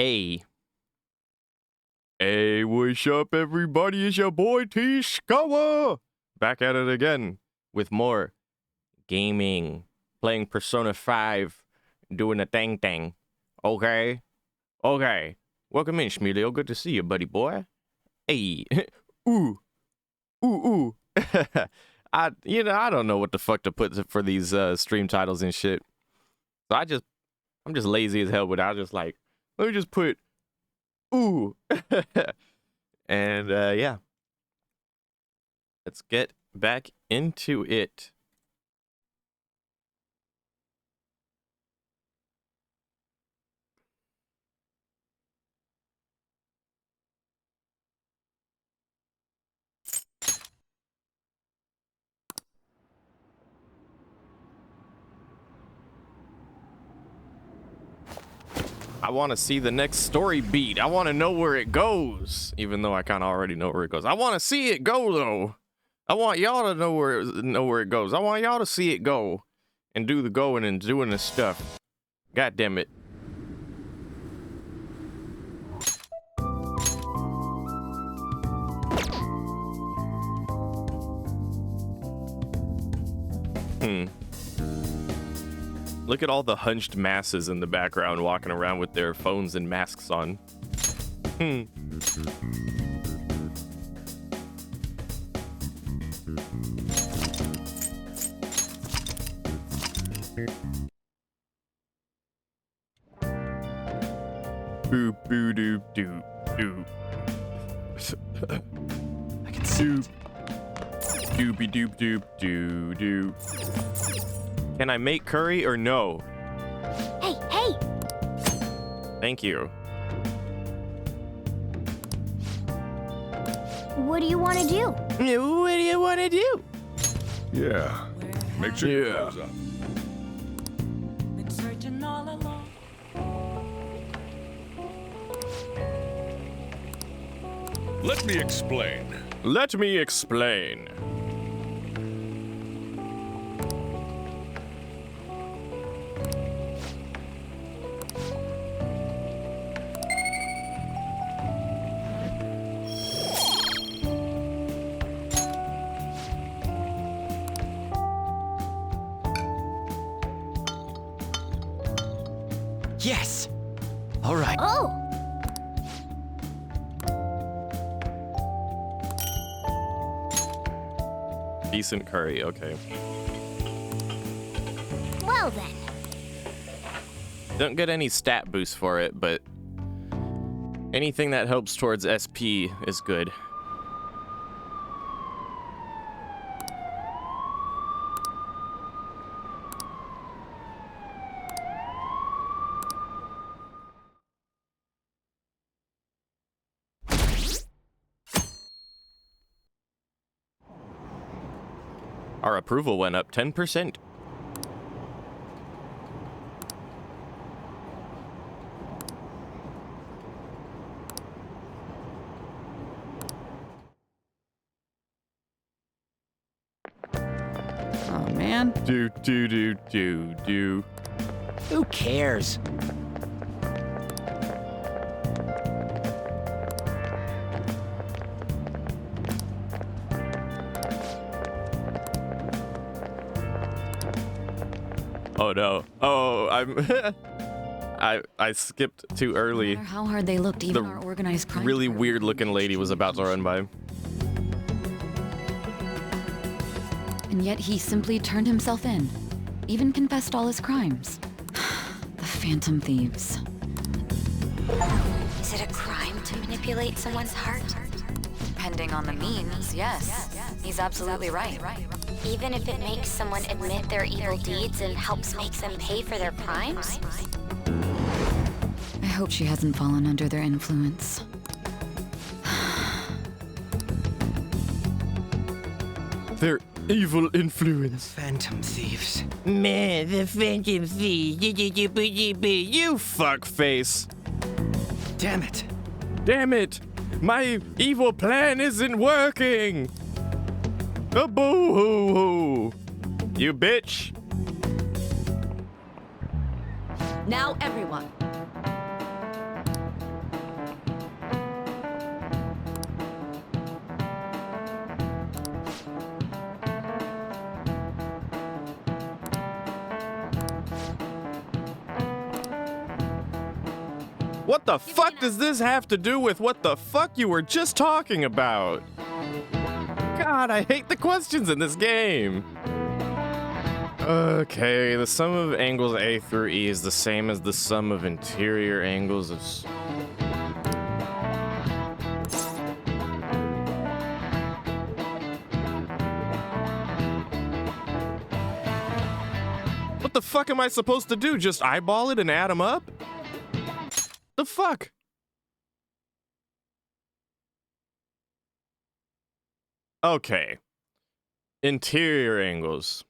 Hey, what's up, everybody? It's your boy T Skawa back at it again with more gaming, playing Persona 5, doing a thing. Okay. Welcome in, Shmulio. Good to see you, buddy boy. Hey, ooh. I don't know what the fuck to put for these stream titles and shit. So I'm just lazy as hell, but I just like, let me just put ooh. And yeah, let's get back into it. I want to see the next story beat. I want to know where it goes, even though I kind of already know where it goes. I want to see it go though. I want y'all to know where it goes. I want y'all to see it go and do the going and doing the stuff. God damn it. Look at all the hunched masses in the background walking around with their phones and masks on. Boop boo doop doop doop. I can see it. Doopy doop doop doo doo. Can I make curry or no? Hey! Thank you. What do you want to do? What do you want to do? Yeah. Make sure your clothes up. Been searching all along. Let me explain. Let me explain. Yes! All right. Oh! Decent curry, okay. Well then. Don't get any stat boost for it, but anything that helps towards SP is good. Our approval went up 10%. Oh, man. Do. Who cares? Oh no. Oh, I skipped too early. No matter how hard they looked, even The our organized crime. Really department weird looking lady was about to run by. And yet he simply turned himself in. Even confessed all his crimes. The Phantom Thieves. Is it a crime to manipulate someone's heart? Depending on the means, yes. He's absolutely right. Even if it makes someone admit their evil deeds and helps make them pay for their crimes? I hope she hasn't fallen under their influence. Their evil influence. Phantom Thieves. Man, the Phantom Thieves. You fuckface. Damn it. Damn it! My evil plan isn't working! A boo-hoo-hoo! You bitch! Now everyone. What the fuck does this have to do with what the fuck you were just talking about? God, I hate the questions in this game. Okay, the sum of angles A through E is the same as the sum of interior angles of... What the fuck am I supposed to do? Just eyeball it and add them up? The fuck? Okay. Interior angles.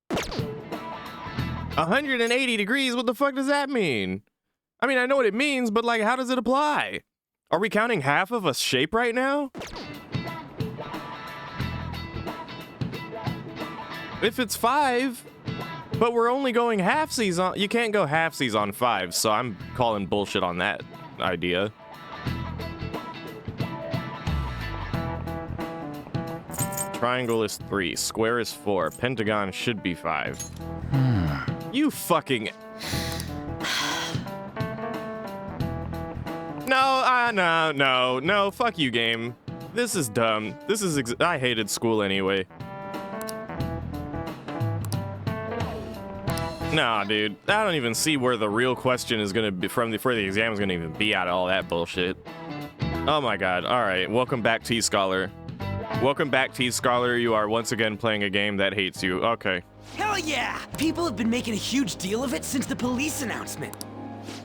180 degrees, what the fuck does that mean? I mean, I know what it means, but like, how does it apply? Are we counting half of a shape right now? If it's 5, but we're only going halfsies on, you can't go halfsies on 5, so I'm calling bullshit on that idea. Triangle is 3, square is 4, pentagon should be 5. You fucking... No, fuck you, game. This is dumb. This is I hated school anyway. Nah, dude. I don't even see where the real question is gonna be for the exam is gonna even be out of all that bullshit. Oh my god. Alright, welcome back, T-Scholar. Welcome back, T-Scholar. You are once again playing a game that hates you. Okay. Hell yeah! People have been making a huge deal of it since the police announcement.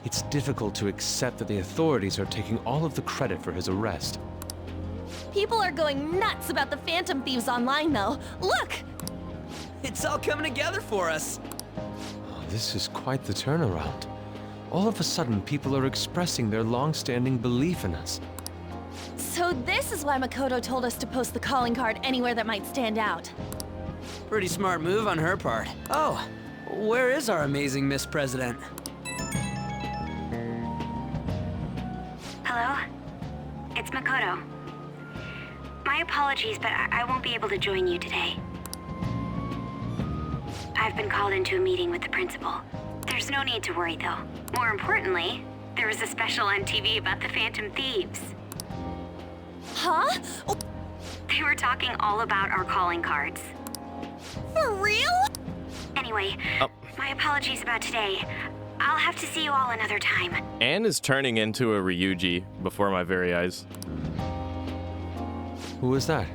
It's difficult to accept that the authorities are taking all of the credit for his arrest. People are going nuts about the Phantom Thieves online, though. Look! It's all coming together for us. Oh, this is quite the turnaround. All of a sudden, people are expressing their long-standing belief in us. So this is why Makoto told us to post the calling card anywhere that might stand out. Pretty smart move on her part. Oh, where is our amazing Miss President? Hello? It's Makoto. My apologies, but I won't be able to join you today. I've been called into a meeting with the principal. There's no need to worry, though. More importantly, there was a special on TV about the Phantom Thieves. Huh? Oh, They were talking all about our calling cards. for real? Anyway, my apologies about today. I'll have to see you all another time. Anne is turning into a Ryuji before my very eyes. Who was that?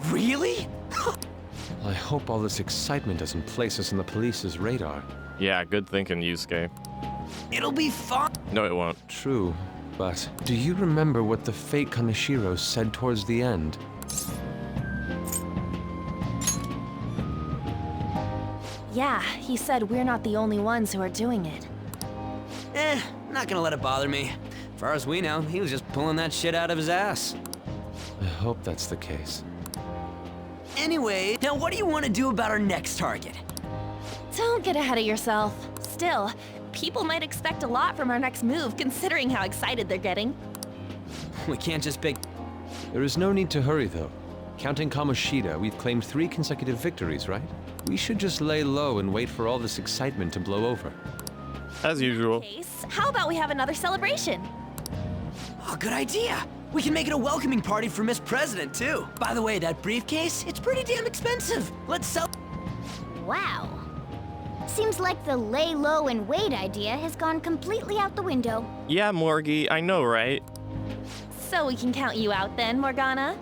Really? I hope all this excitement doesn't place us on the police's radar. Yeah, good thinking, Yusuke. It'll be fun. No, it won't. True, but do you remember what the fake Kaneshiro said towards the end? Yeah, he said we're not the only ones who are doing it. Not gonna let it bother me. As far as we know, he was just pulling that shit out of his ass. I hope that's the case. Anyway, now what do you want to do about our next target? Don't get ahead of yourself. Still, people might expect a lot from our next move, considering how excited they're getting. We can't just pick... There is no need to hurry, though. Counting Kamoshida, we've claimed 3 consecutive victories, right? We should just lay low and wait for all this excitement to blow over. As usual. Case, how about we have another celebration? Oh, good idea. We can make it a welcoming party for Miss President, too. By the way, that briefcase, it's pretty damn expensive. Let's sell... Wow. Seems like the lay low and wait idea has gone completely out the window. Yeah, Morgie, I know, right? So we can count you out then, Morgana?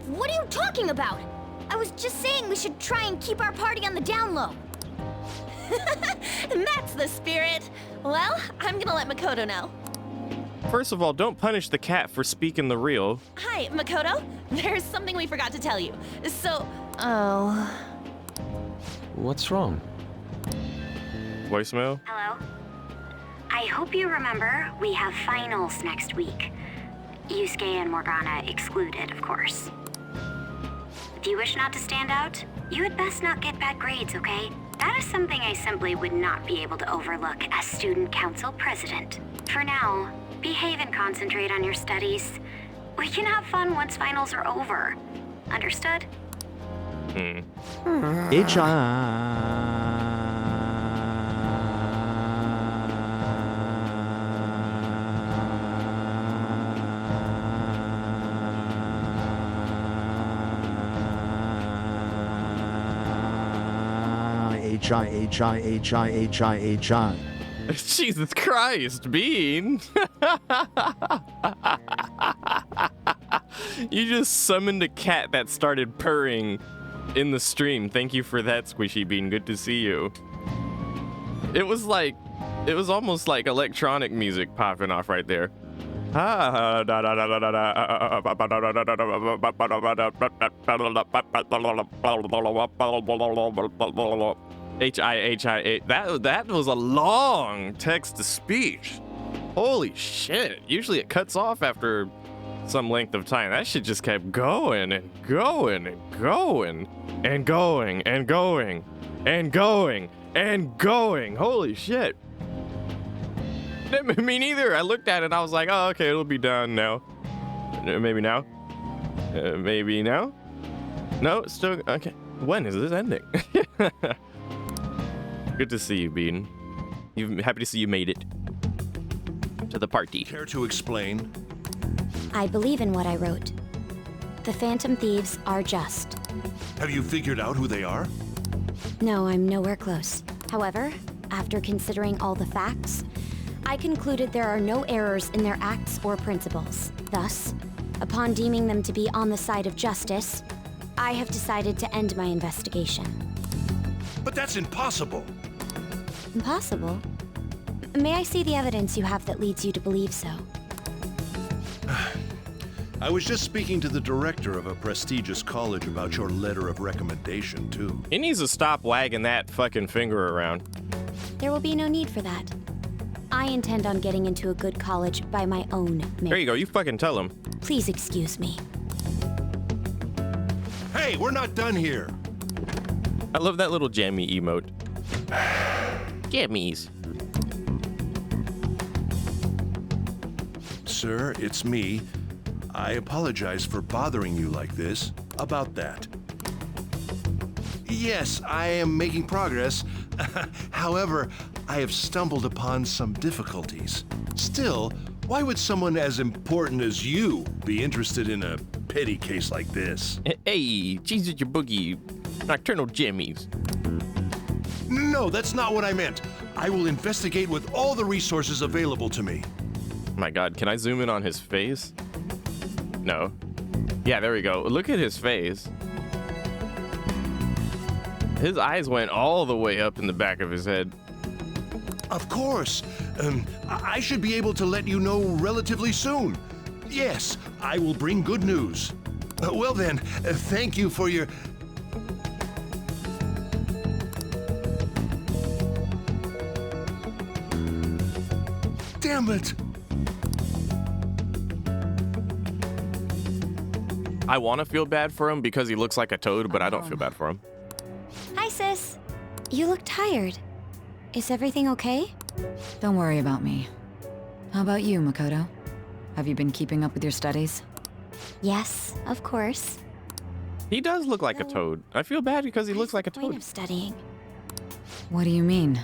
What are you talking about? I was just saying we should try and keep our party on the down low. That's the spirit. Well, I'm gonna let Makoto know. First of all, don't punish the cat for speaking the real. Hi, Makoto. There's something we forgot to tell you. So, oh... What's wrong? Voicemail? Hello? I hope you remember we have finals next week. Yusuke and Morgana excluded, of course. If you wish not to stand out, you had best not get bad grades, okay? That is something I simply would not be able to overlook as student council president. For now, behave and concentrate on your studies. We can have fun once finals are over. Understood? Hmm. HR. Jesus Christ, Bean. You just summoned a cat that started purring in the stream. Thank you for that, Squishy Bean. Good to see you. It was almost like electronic music popping off right there. H-I-H-I-A. That was a long text to speech. Holy shit. Usually it cuts off after some length of time. That shit just kept going and going and going and going and going and going and going. Holy shit. Me neither. I looked at it and I was like, oh, okay, it'll be done now. Maybe now. Maybe now. No, it's still okay. When is this ending? Good to see you, Bean. Happy to see you made it to the party. Care to explain? I believe in what I wrote. The Phantom Thieves are just. Have you figured out who they are? No, I'm nowhere close. However, after considering all the facts, I concluded there are no errors in their acts or principles. Thus, upon deeming them to be on the side of justice, I have decided to end my investigation. But that's impossible. Impossible? May I see the evidence you have that leads you to believe so? I was just speaking to the director of a prestigious college about your letter of recommendation, too. He needs to stop wagging that fucking finger around. There will be no need for that. I intend on getting into a good college by my own means. There you go, you fucking tell him. Please excuse me. Hey, we're not done here. I love that little jammy emote. Jammies. Sir, it's me. I apologize for bothering you like this. About that. Yes, I am making progress. However, I have stumbled upon some difficulties. Still, why would someone as important as you be interested in a petty case like this? Hey, Jesus, your boogie. Nocturnal jammies. No, that's not what I meant. I will investigate with all the resources available to me. My God, can I zoom in on his face? No. Yeah, there we go. Look at his face. His eyes went all the way up in the back of his head. Of course. I should be able to let you know relatively soon. Yes, I will bring good news. Well then, thank you for your... Damn it! I want to feel bad for him because he looks like a toad, but I don't feel bad for him. Hi, sis. You look tired. Is everything okay? Don't worry about me. How about you, Makoto? Have you been keeping up with your studies? Yes, of course. He does look like a toad. I feel bad because he looks like a Point toad. of studying. What do you mean?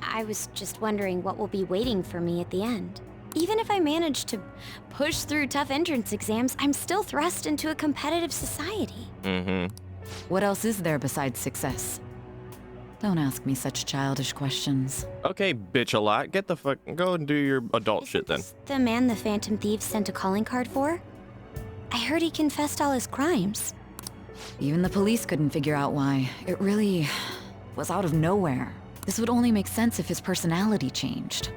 I was just wondering what will be waiting for me at the end. Even if I manage to push through tough entrance exams, I'm still thrust into a competitive society. Mm-hmm. What else is there besides success? Don't ask me such childish questions. Okay, bitch a lot. Get the fuck... Go and do your adult shit then. Isn't this the man the Phantom Thieves sent a calling card for? I heard he confessed all his crimes. Even the police couldn't figure out why. It really was out of nowhere. This would only make sense if his personality changed.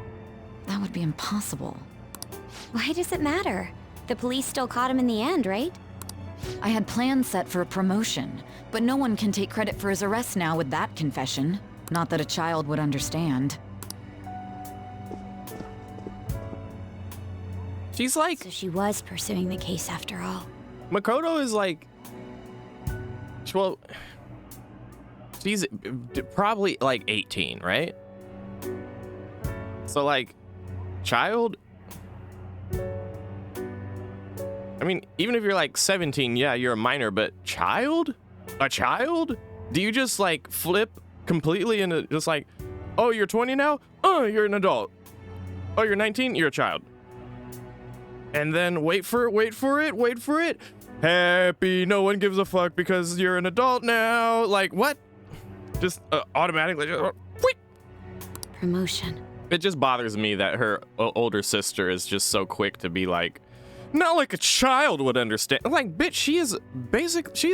That would be impossible. Why does it matter? The police still caught him in the end, right? I had plans set for a promotion, but no one can take credit for his arrest now with that confession. Not that a child would understand. She's like... So she was pursuing the case after all. Makoto is like... Well... She's probably like 18, right? So like... Child? I mean, even if you're like 17, yeah, you're a minor, but child? A child? Do you just like flip completely into just like, oh, you're 20 now? Oh, you're an adult. Oh, you're 19? You're a child. And then wait for it. Happy, no one gives a fuck because you're an adult now. Like, what? Just automatically. Whoosh. Promotion. It just bothers me that her older sister is just so quick to be like, not like a child would understand. I'm like, bitch, she's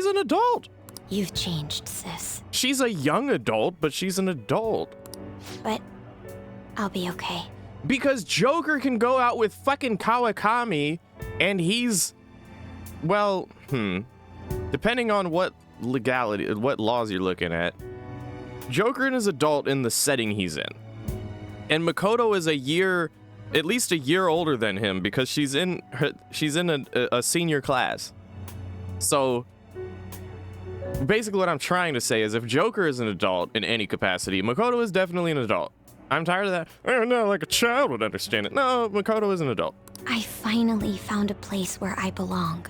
an adult. You've changed, sis. She's a young adult, but she's an adult. But I'll be okay. Because Joker can go out with fucking Kawakami, and he's, well, depending on what laws you're looking at, Joker is adult in the setting he's in. And Makoto is at least a year older than him because she's in a senior class. So basically what I'm trying to say is if Joker is an adult in any capacity, Makoto is definitely an adult. I'm tired of that. Oh, no, like a child would understand it. No, Makoto is an adult. I finally found a place where I belong.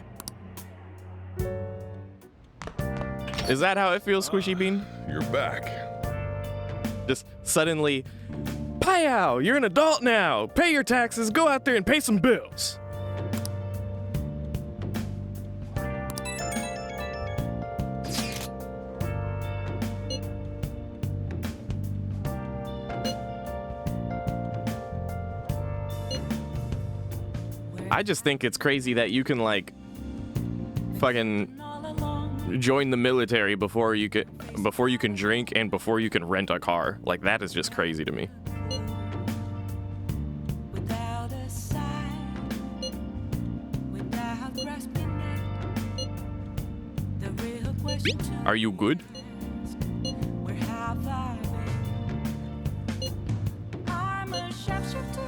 Is that how it feels, Squishy Bean? You're back. Just suddenly, pow! You're an adult now. Pay your taxes. Go out there and pay some bills. I just think it's crazy that you can like fucking join the military before you can drink and before you can rent a car. Like that is just crazy to me. Without a sign, without grasping it, the real question to Are you good? where have I been? I'm a sharpshooter.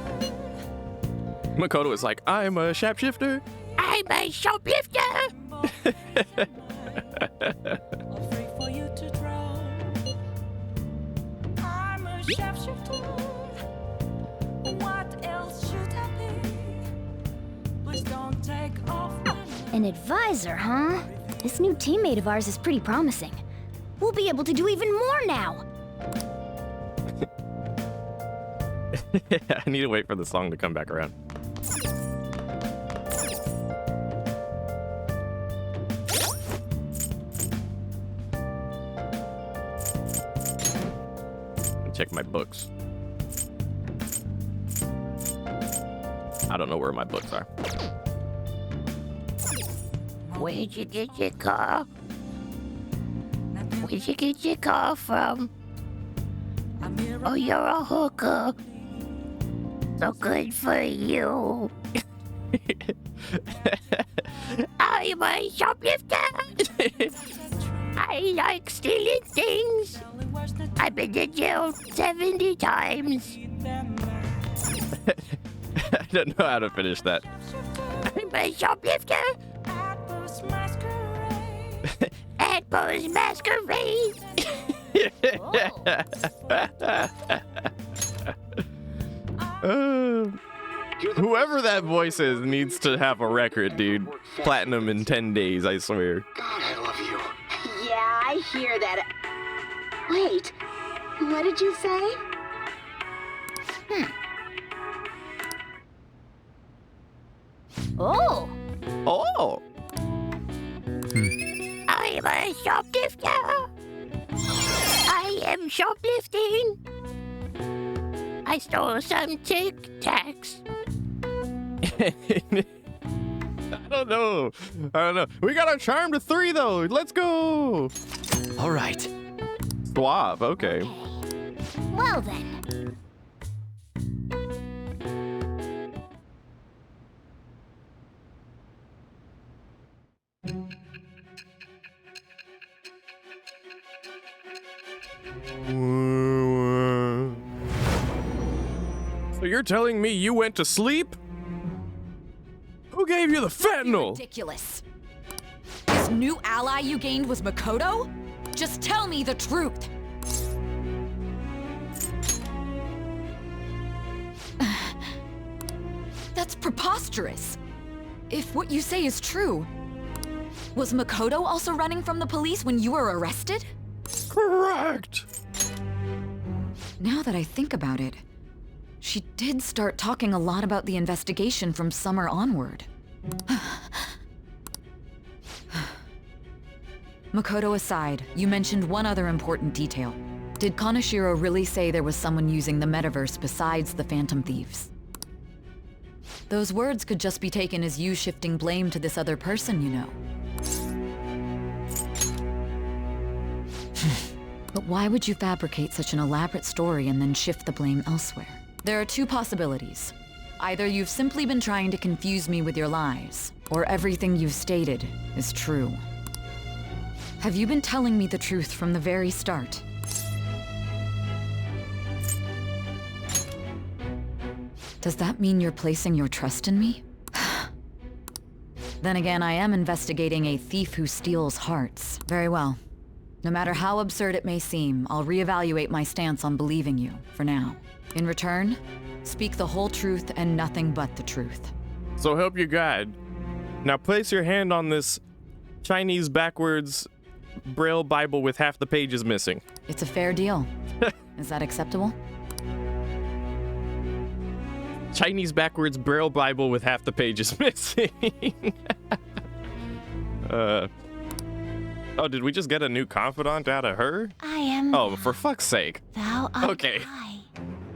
Makoto is like, I'm a shapeshifter. I'm a shoplifter. Free for you to draw. I'm a sharpshooter. What else should I be? Please don't take off my An advisor, huh? This new teammate of ours is pretty promising. We'll be able to do even more now. I need to wait for the song to come back around. Check my books. I don't know where my books are. Where'd you get your car? Where'd you get your car from? Oh, you're a hooker. So good for you. I'm a shoplifter. I like stealing things. I've been to jail 70 times. I don't know how to finish that. I'm a shoplifter. At Poe's Masquerade. Whoever that voice is needs to have a record, dude. Platinum in 10 days, I swear. God, I love you. Yeah, I hear that. Wait, what did you say? Oh! Oh! I'm a shoplifter. I am shoplifting. I stole some Tic Tacs. I don't know. We got our charm to 3 though. Let's go. All right. Suave. Okay. Well then. So you're telling me you went to sleep? Who gave you the fentanyl? Ridiculous. This new ally you gained was Makoto? Just tell me the truth. That's preposterous. If what you say is true, was Makoto also running from the police when you were arrested? Correct. Now that I think about it, she did start talking a lot about the investigation from summer onward. Makoto aside, you mentioned one other important detail. Did Kaneshiro really say there was someone using the metaverse besides the Phantom Thieves? Those words could just be taken as you shifting blame to this other person, you know. But why would you fabricate such an elaborate story and then shift the blame elsewhere? There are two possibilities. Either you've simply been trying to confuse me with your lies, or everything you've stated is true. Have you been telling me the truth from the very start? Does that mean you're placing your trust in me? Then again, I am investigating a thief who steals hearts. Very well. No matter how absurd it may seem, I'll reevaluate my stance on believing you, for now. In return, speak the whole truth and nothing but the truth. So help you God. Now place your hand on this Chinese backwards Braille Bible with half the pages missing. It's a fair deal. Is that acceptable? Chinese backwards Braille Bible with half the pages missing. Oh, did we just get a new confidant out of her? I am. Oh, for fuck's sake. Thou art Okay. I.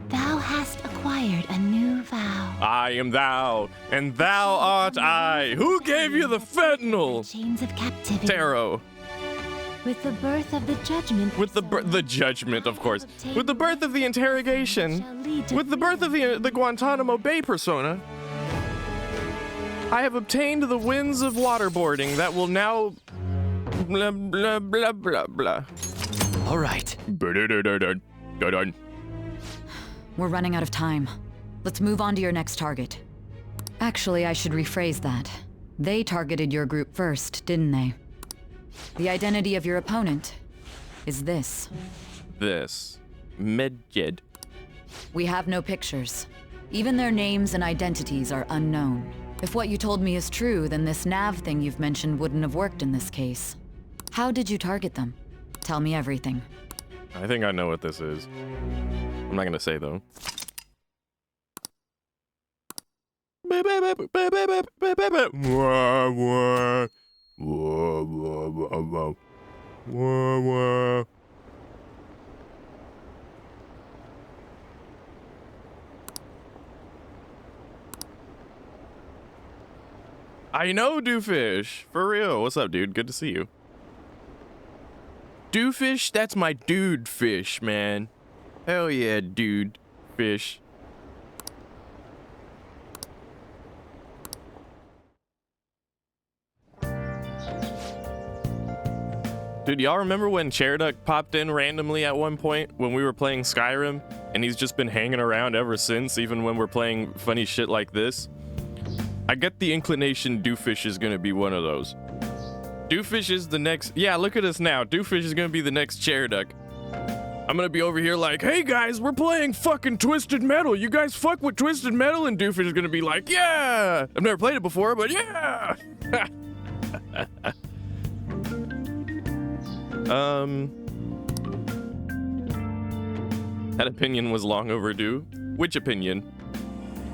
Thou hast acquired a new vow. I am thou, and thou art I. Who gave you the fentanyl? Chains of captivity. Tarot. With the birth of the judgment. With the judgment, of course. With the birth of the interrogation. With the birth of the Guantanamo Bay persona. I have obtained the winds of waterboarding that will now blah blah blah blah blah. All right. We're running out of time. Let's move on to your next target. Actually, I should rephrase that. They targeted your group first, didn't they? The identity of your opponent is this. This. Medjed. We have no pictures. Even their names and identities are unknown. If what you told me is true, then this nav thing you've mentioned wouldn't have worked in this case. How did you target them? Tell me everything. I think I know what this is. I'm not gonna say though. I know Dooffish. For real. What's up, dude? Good to see you. Dooffish? That's my dude fish, man. Hell yeah, dude fish. Dude, y'all remember when Chairduck popped in randomly at one point when we were playing Skyrim? And he's just been hanging around ever since, even when we're playing funny shit like this? I get the inclination Dooffish is gonna be one of those. Dooffish is the next... Yeah, look at us now. Dooffish is gonna be the next Chairduck. I'm gonna be over here like, hey guys, we're playing fucking Twisted Metal. You guys fuck with Twisted Metal? And Dooffish is gonna be like, yeah! I've never played it before, but yeah! That opinion was long overdue. Which opinion?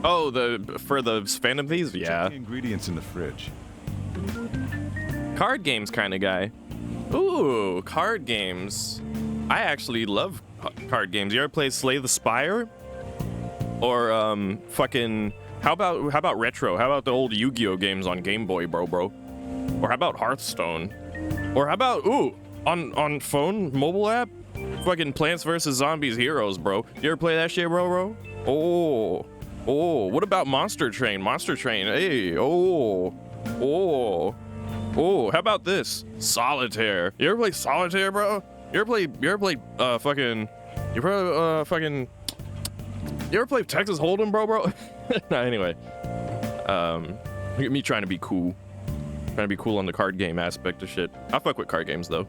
Oh, for the Phantom Thieves? Yeah. Check the ingredients in the fridge. Card games kind of guy. Ooh, card games. I actually love card games. You ever play Slay the Spire? Or fucking how about retro? How about the old Yu-Gi-Oh games on Game Boy, bro? Or how about Hearthstone? Or how about on phone mobile app? Fucking Plants vs Zombies Heroes, bro. You ever play that shit, bro? Oh, what about Monster Train? Monster Train, hey, oh. How about this? Solitaire. You ever play Solitaire, bro? You ever play Texas Hold'em, bro? Nah, anyway. Look at me trying to be cool. Trying to be cool on the card game aspect of shit. I fuck with card games, though.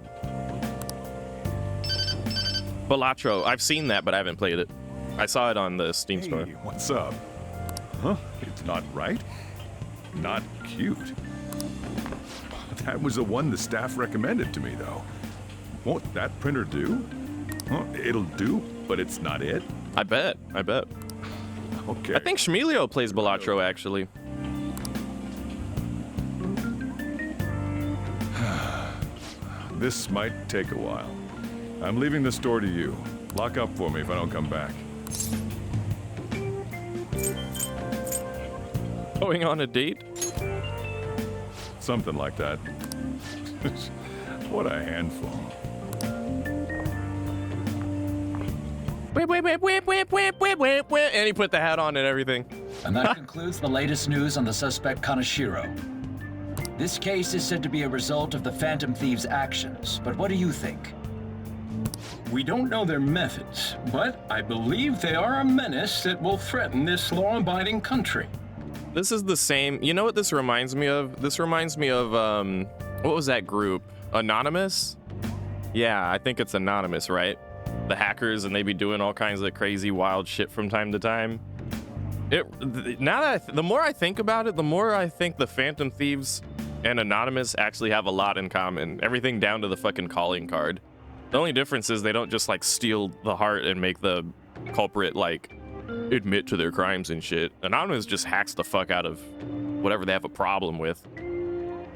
Balatro. I've seen that, but I haven't played it. I saw it on the Steam store. What's up? Huh? It's not right? Not cute. That was the one the staff recommended to me, though. Won't that printer do? Huh? It'll do, but it's not it. I bet. Okay. I think Shmilio plays Balatro, actually. this might take a while. I'm leaving the store to you. Lock up for me if I don't come back. Going on a date? Something like that. What a handful. Whip, whip, whip, whip, whip, whip, whip, whip, whip. And he put the hat on and everything. And that concludes the latest news on the suspect Kaneshiro. This case is said to be a result of the Phantom Thieves' actions, but what do you think? We don't know their methods, but I believe they are a menace that will threaten this law-abiding country. This is the same. You know what this reminds me of? This reminds me of, what was that group? Anonymous? Yeah, I think it's Anonymous, right? The hackers, and they be doing all kinds of crazy, wild shit from time to time. The more I think about it, the more I think the Phantom Thieves and Anonymous actually have a lot in common. Everything down to the fucking calling card. The only difference is they don't just like steal the heart and make the culprit like admit to their crimes and shit. Anonymous just hacks the fuck out of whatever they have a problem with.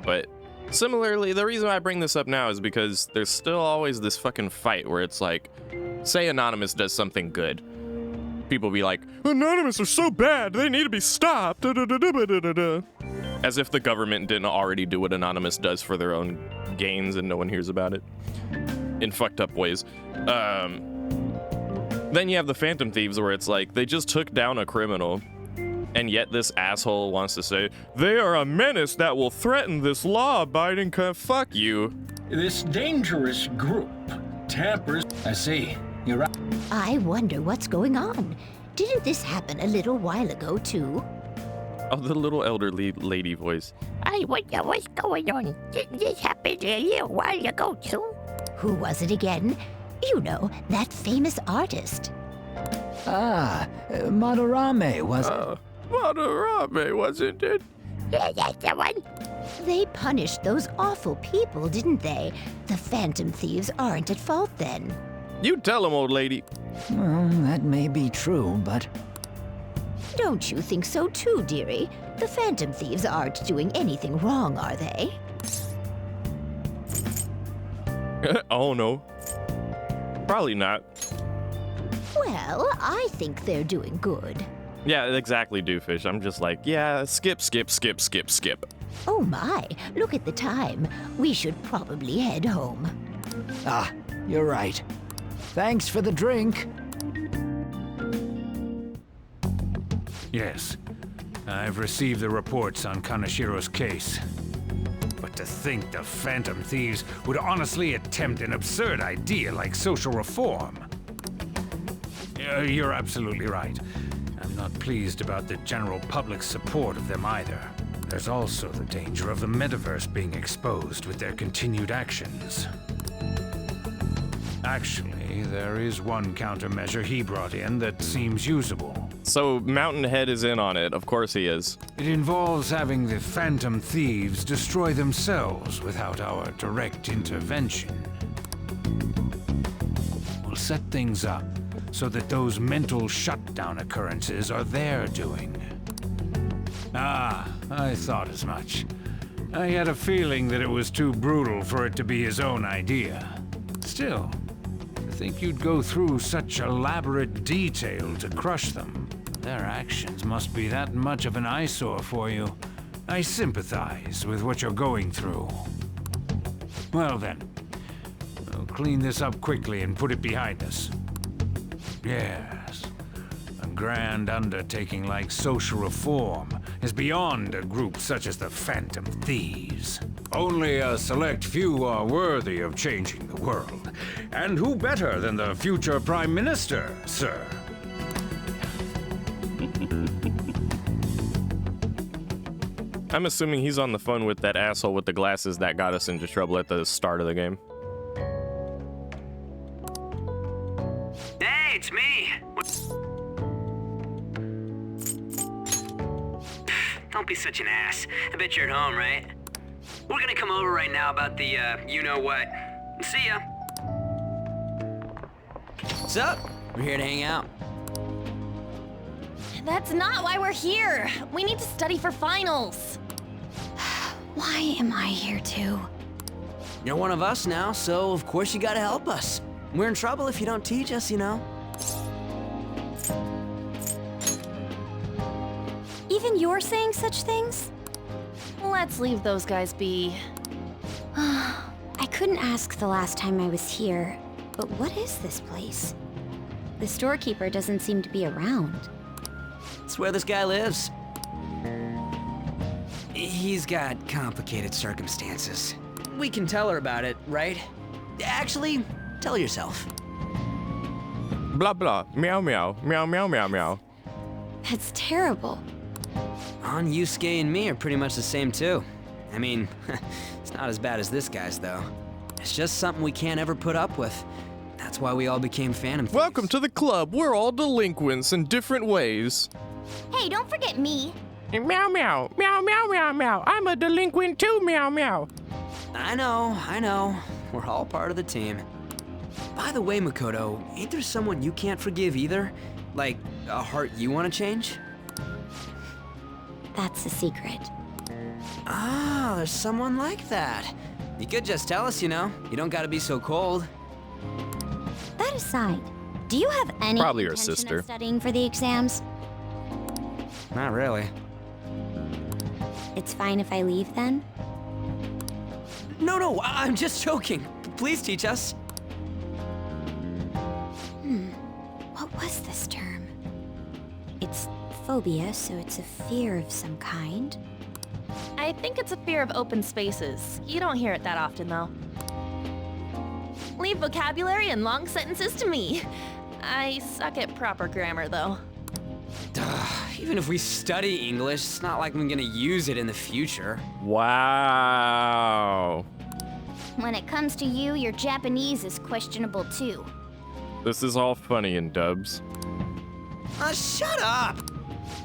But similarly, the reason I bring this up now is because there's still always this fucking fight where it's like, say Anonymous does something good. People be like, Anonymous are so bad, they need to be stopped. As if the government didn't already do what Anonymous does for their own gains and no one hears about it. In fucked up ways. Then you have the Phantom Thieves where it's like, they just took down a criminal, and yet this asshole wants to say, they are a menace that will threaten this law-abiding fuck you. This dangerous group tampers... I see. You're right. I wonder what's going on. Didn't this happen a little while ago, too? Oh, the little elderly lady voice. I wonder what's going on. Didn't this happen a little while ago, too? Who was it again? You know, that famous artist. Ah, Madarame, was it? Madarame, wasn't it? Yeah, that's the one. They punished those awful people, didn't they? The Phantom Thieves aren't at fault then. You tell them, old lady. Well, that may be true, but... Don't you think so too, dearie? The Phantom Thieves aren't doing anything wrong, are they? Oh, no. Probably not. Well, I think they're doing good. Yeah, exactly, Doofus. I'm just like, yeah, skip, skip, skip, skip, skip. Oh my, look at the time. We should probably head home. Ah, you're right. Thanks for the drink. Yes, I've received the reports on Kaneshiro's case. But to think the Phantom Thieves would honestly attempt an absurd idea like social reform. You're absolutely right. I'm not pleased about the general public's support of them either. There's also the danger of the metaverse being exposed with their continued actions. Actually, there is one countermeasure he brought in that seems usable. So Mountain Head is in on it. Of course he is. It involves having the Phantom Thieves destroy themselves without our direct intervention. We'll set things up so that those mental shutdown occurrences are their doing. Ah, I thought as much. I had a feeling that it was too brutal for it to be his own idea. Still, to think you'd go through such elaborate detail to crush them. Their actions must be that much of an eyesore for you. I sympathize with what you're going through. Well then, we'll clean this up quickly and put it behind us. Yes, a grand undertaking like social reform is beyond a group such as the Phantom Thieves. Only a select few are worthy of changing the world. And who better than the future Prime Minister, sir? I'm assuming he's on the phone with that asshole with the glasses that got us into trouble at the start of the game. Hey, it's me. Don't be such an ass. I bet you're at home, right? We're gonna come over right now about the, you-know-what. See ya. What's up? We're here to hang out. That's not why we're here. We need to study for finals. Why am I here too? You're one of us now, so of course you gotta help us. We're in trouble if you don't teach us, you know. Even you're saying such things? Let's leave those guys be. I couldn't ask the last time I was here, but what is this place? The storekeeper doesn't seem to be around. It's where this guy lives. He's got complicated circumstances. We can tell her about it, right? Actually, tell yourself. Blah blah. Meow meow. Meow meow meow meow. That's terrible. On Yusuke and me are pretty much the same too. I mean, it's not as bad as this guy's though. It's just something we can't ever put up with. That's why we all became Phantom Thieves. Welcome to the club. We're all delinquents in different ways. Hey, don't forget me. Meow meow. Meow meow meow meow. I'm a delinquent too, meow meow. I know. We're all part of the team. By the way, Makoto, ain't there someone you can't forgive either? Like, a heart you want to change? That's a secret. Ah, there's someone like that. You could just tell us, you know. You don't gotta be so cold. That aside, do you have any Probably her intention sister. of studying for the exams? Not really. It's fine if I leave then? No, I'm just joking. Please teach us. What was this term? It's phobia, so it's a fear of some kind. I think it's a fear of open spaces. You don't hear it that often, though. Leave vocabulary and long sentences to me. I suck at proper grammar, though. Even if we study English, it's not like I'm gonna use it in the future. Wow. When it comes to you, your Japanese is questionable too. This is all funny in dubs. Shut up!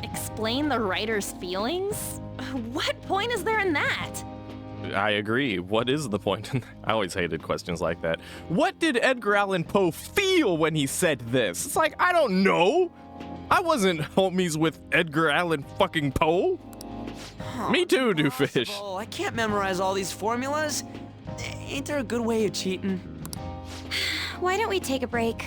Explain the writer's feelings? What point is there in that? I agree. What is the point? I always hated questions like that. What did Edgar Allan Poe feel when he said this? It's like, I don't know. I wasn't homies with Edgar Allan fucking Poe. Me too, Doofus. I can't memorize all these formulas. Ain't there a good way of cheating? Why don't we take a break?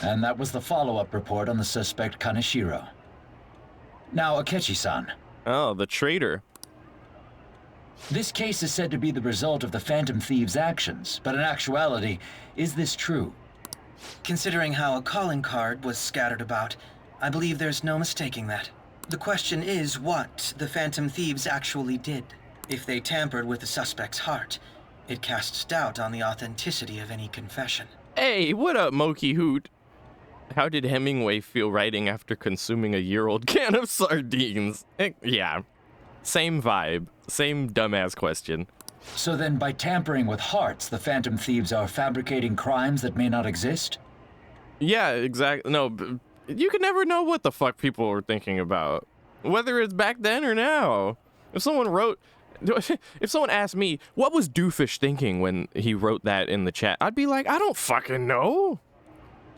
And that was the follow-up report on the suspect Kaneshiro. Now, Akechi-san. Oh, the traitor. This case is said to be the result of the Phantom Thieves' actions, but in actuality, is this true? Considering how a calling card was scattered about, I believe there's no mistaking that. The question is what the Phantom Thieves actually did. If they tampered with the suspect's heart, it casts doubt on the authenticity of any confession. Hey, what up, Moki Hoot? How did Hemingway feel writing after consuming a year-old can of sardines? Yeah, same vibe, same dumbass question. So then by tampering with hearts, the Phantom Thieves are fabricating crimes that may not exist? Yeah, exactly. No, you can never know what the fuck people are thinking about, whether it's back then or now. If someone asked me, what was Doofus thinking when he wrote that in the chat? I'd be like, I don't fucking know.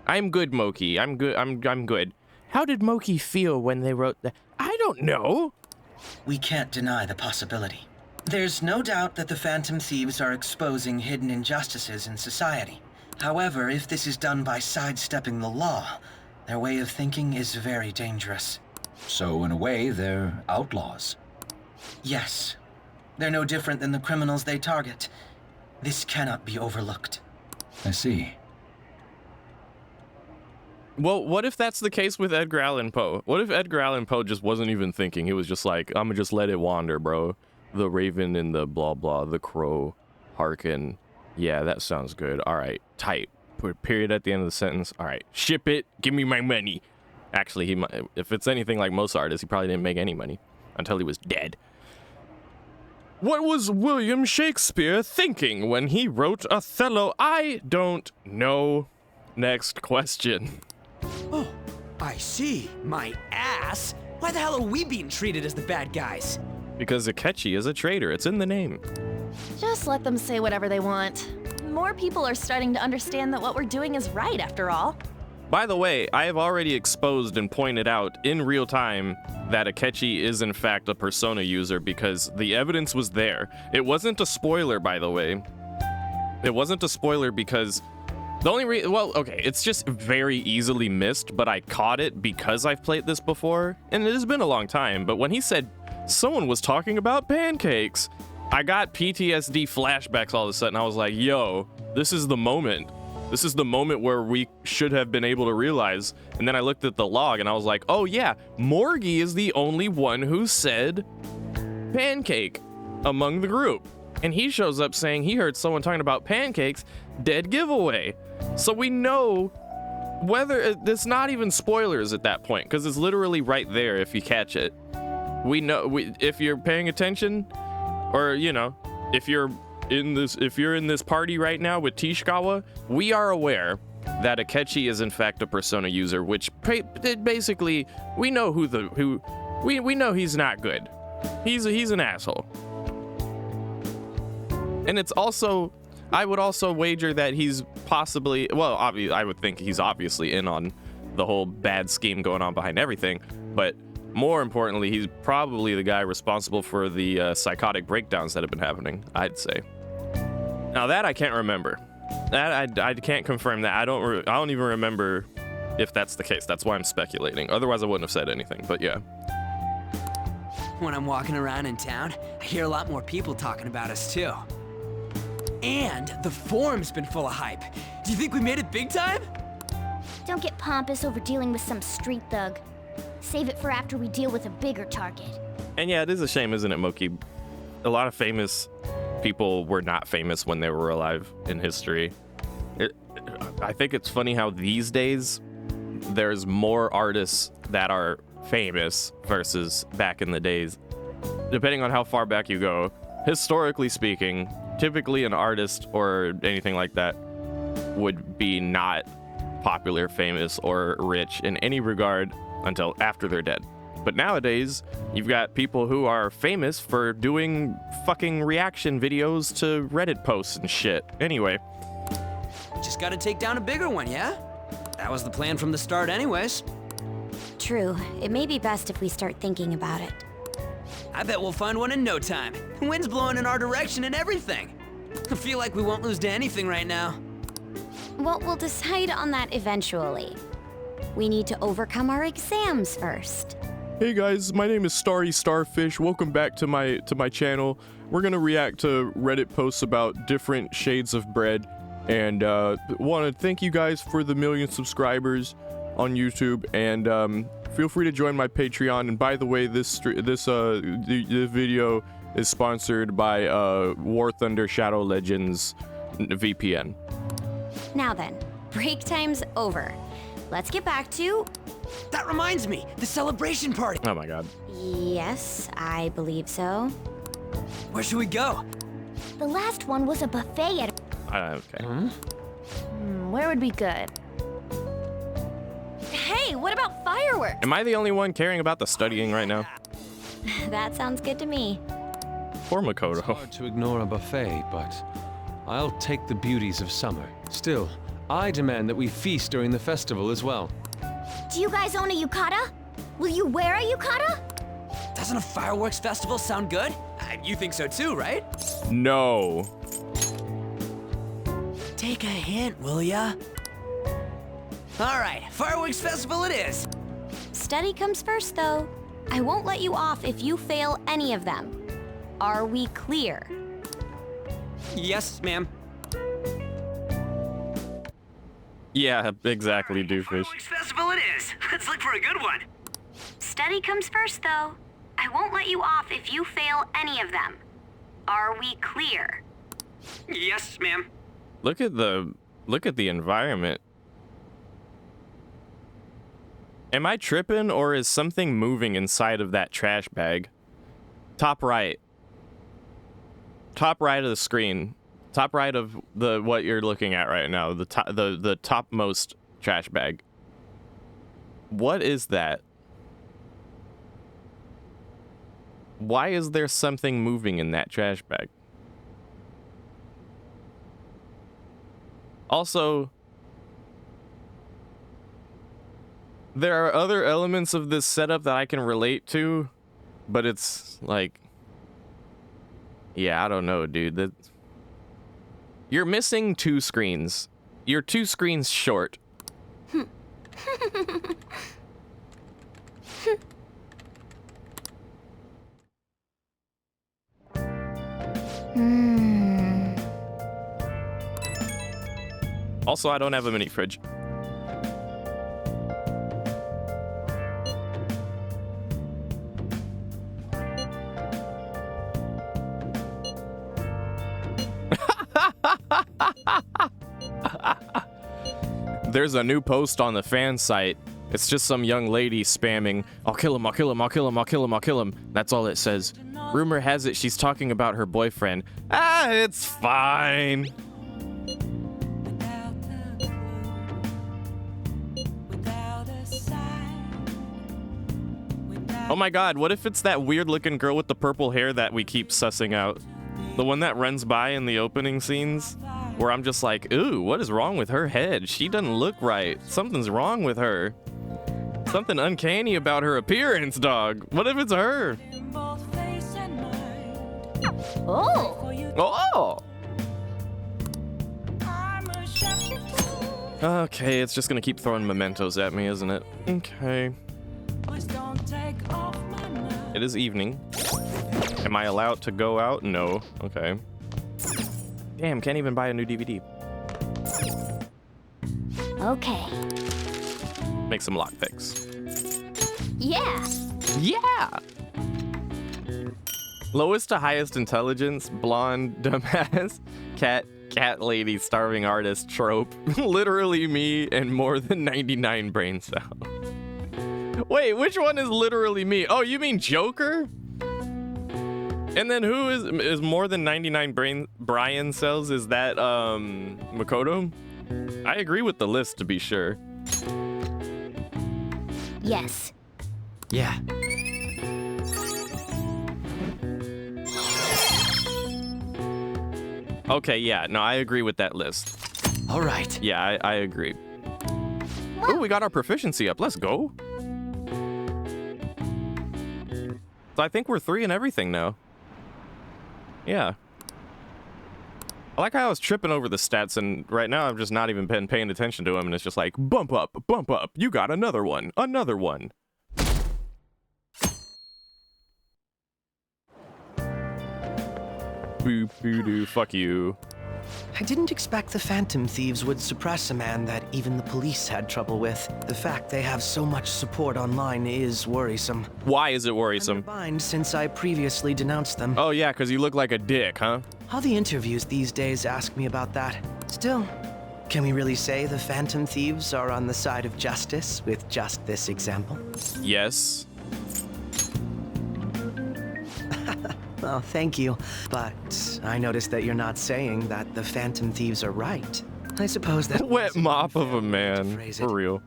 I'm good, Moki. I'm good. I'm good. How did Moki feel when they wrote that? I don't know. We can't deny the possibility. There's no doubt that the Phantom Thieves are exposing hidden injustices in society. However, if this is done by sidestepping the law, their way of thinking is very dangerous. So in a way, they're outlaws. Yes. They're no different than the criminals they target. This cannot be overlooked. I see. Well, what if that's the case with Edgar Allan Poe? What if Edgar Allan Poe just wasn't even thinking? He was just like, I'm gonna just let it wander, bro. The raven and the blah blah, the crow, hearken. Yeah, that sounds good. All right, type. Put a period at the end of the sentence. All right, ship it. Give me my money. Actually, he might, if it's anything like most artists, he probably didn't make any money until he was dead. What was William Shakespeare thinking when he wrote Othello? I don't know. Next question. Oh, I see. My ass. Why the hell are we being treated as the bad guys? Because Akechi is a traitor. It's in the name. Just let them say whatever they want. More people are starting to understand that what we're doing is right, after all. By the way, I have already exposed and pointed out in real time that Akechi is in fact a Persona user because the evidence was there. It wasn't a spoiler, by the way. It wasn't a spoiler because the only well, okay, it's just very easily missed, but I caught it because I've played this before, and it has been a long time. But when he said someone was talking about pancakes, I got PTSD flashbacks all of a sudden. I was like, yo, this is the moment. This is the moment where we should have been able to realize. And then I looked at the log and I was like, oh yeah, Morgie is the only one who said pancake among the group. And he shows up saying he heard someone talking about pancakes, dead giveaway. So we know whether it's not even spoilers at that point, because it's literally right there if you catch it. We know if you're paying attention, or you know, if you're in this party right now with Tishikawa, we are aware that Akechi is in fact a Persona user, which basically we know we know he's not good. He's an asshole. And it's also, I would also wager that he's possibly, well, obviously, I would think he's obviously in on the whole bad scheme going on behind everything, but more importantly, he's probably the guy responsible for the psychotic breakdowns that have been happening, I'd say. Now that I can't remember. That I can't confirm that. I don't even remember if that's the case. That's why I'm speculating. Otherwise, I wouldn't have said anything, but yeah. When I'm walking around in town, I hear a lot more people talking about us too. And the forum's been full of hype. Do you think we made it big time? Don't get pompous over dealing with some street thug. Save it for after we deal with a bigger target. And yeah, it is a shame, isn't it, Moki? A lot of famous people were not famous when they were alive in history. I think it's funny how these days there's more artists that are famous versus back in the days. Depending on how far back you go, historically speaking, typically an artist or anything like that would be not popular, famous, or rich in any regard until after they're dead. But nowadays, you've got people who are famous for doing fucking reaction videos to Reddit posts and shit. Anyway. Just gotta take down a bigger one, yeah? That was the plan from the start anyways. True. It may be best if we start thinking about it. I bet we'll find one in no time. The wind's blowing in our direction and everything. I feel like we won't lose to anything right now. Well, we'll decide on that eventually. We need to overcome our exams first. Hey guys, my name is Starry Starfish. Welcome back to my channel. We're gonna react to Reddit posts about different shades of bread, and want to thank you guys for the 1 million subscribers on YouTube. And feel free to join my Patreon. And by the way, this video is sponsored by War Thunder Shadow Legends VPN. Now then, break time's over. Let's get back to... That reminds me, the celebration party. Oh my god. Yes, I believe so. Where should we go? The last one was a buffet at... Okay. Where would be good? Hey, what about fireworks? Am I the only one caring about the studying right now? That sounds good to me. Poor Makoto. It's hard to ignore a buffet, but I'll take the beauties of summer. Still, I demand that we feast during the festival as well. Do you guys own a yukata? Will you wear a yukata? Doesn't a fireworks festival sound good? You think so too, right? No. Take a hint, will ya? All right, fireworks festival it is. Study comes first, though. I won't let you off if you fail any of them. Are we clear? Yes, ma'am. Yeah, exactly, doofus. Fireworks festival it is. Let's look for a good one. Study comes first, though. I won't let you off if you fail any of them. Are we clear? Yes, ma'am. Look at the environment. Am I tripping, or is something moving inside of that trash bag? Top right. Top right of the screen. Top right of what you're looking at right now. The topmost trash bag. What is that? Why is there something moving in that trash bag? Also, There are other elements of this setup that I can relate to, but it's like, yeah, I don't know, dude. You're missing 2 screens. You're 2 screens short. Also, I don't have a mini fridge. There's a new post on the fan site. It's just some young lady spamming, I'll kill him, I'll kill him, I'll kill him, I'll kill him, I'll kill him. That's all it says. Rumor has it she's talking about her boyfriend. Ah, it's fine. Oh my god, what if it's that weird looking girl with the purple hair that we keep sussing out? The one that runs by in the opening scenes? Where I'm just like, ooh, what is wrong with her head? She doesn't look right. Something's wrong with her. Something uncanny about her appearance, dog. What if it's her? Oh! Oh! Okay, it's just gonna keep throwing mementos at me, isn't it? Okay. It is evening. Am I allowed to go out? No. Okay. Damn, can't even buy a new DVD. Okay. Make some lockpicks. Yeah. Yeah! Lowest to highest intelligence, blonde, dumbass, cat lady, starving artist trope. Literally me and more than 99 brain cells. Wait, which one is literally me? Oh, you mean Joker? And then who is more than 99 Brian cells? Is that Makoto? I agree with the list, to be sure. Yes. Yeah. Okay, yeah, no, I agree with that list. All right. Yeah, I agree. Oh, we got our proficiency up. Let's go. So I think we're 3 in everything now. Yeah. I like how I was tripping over the stats, and right now I'm just not even paying attention to them, and it's just like, bump up, you got another one, another one. Boop, boo, doo, fuck you. I didn't expect the Phantom Thieves would suppress a man that even the police had trouble with. The fact they have so much support online is worrisome. Why is it worrisome? Mind since I previously denounced them. Oh yeah, because you look like a dick, huh? All the interviews these days ask me about that. Still, can we really say the Phantom Thieves are on the side of justice with just this example? Yes. Well, thank you. But I noticed that you're not saying that the Phantom Thieves are right. I suppose that... Wet mop of a man, for real.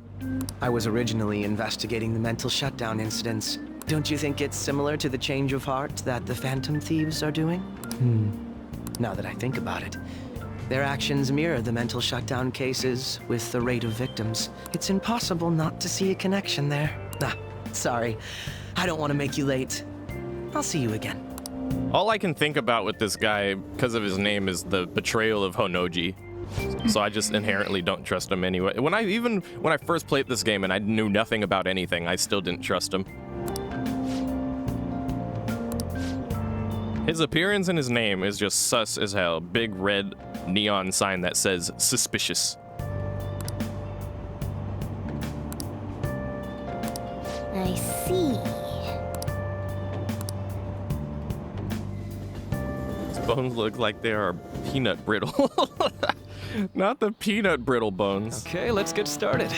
I was originally investigating the mental shutdown incidents. Don't you think it's similar to the change of heart that the Phantom Thieves are doing? Now that I think about it, their actions mirror the mental shutdown cases with the rate of victims. It's impossible not to see a connection there. Ah, sorry. I don't want to make you late. I'll see you again. All I can think about with this guy, because of his name, is the betrayal of Honoji. So I just inherently don't trust him anyway. When I first played this game and I knew nothing about anything, I still didn't trust him. His appearance and his name is just sus as hell. Big red neon sign that says suspicious. I see. Bones look like they are peanut brittle. Not the peanut brittle bones. Okay, let's get started.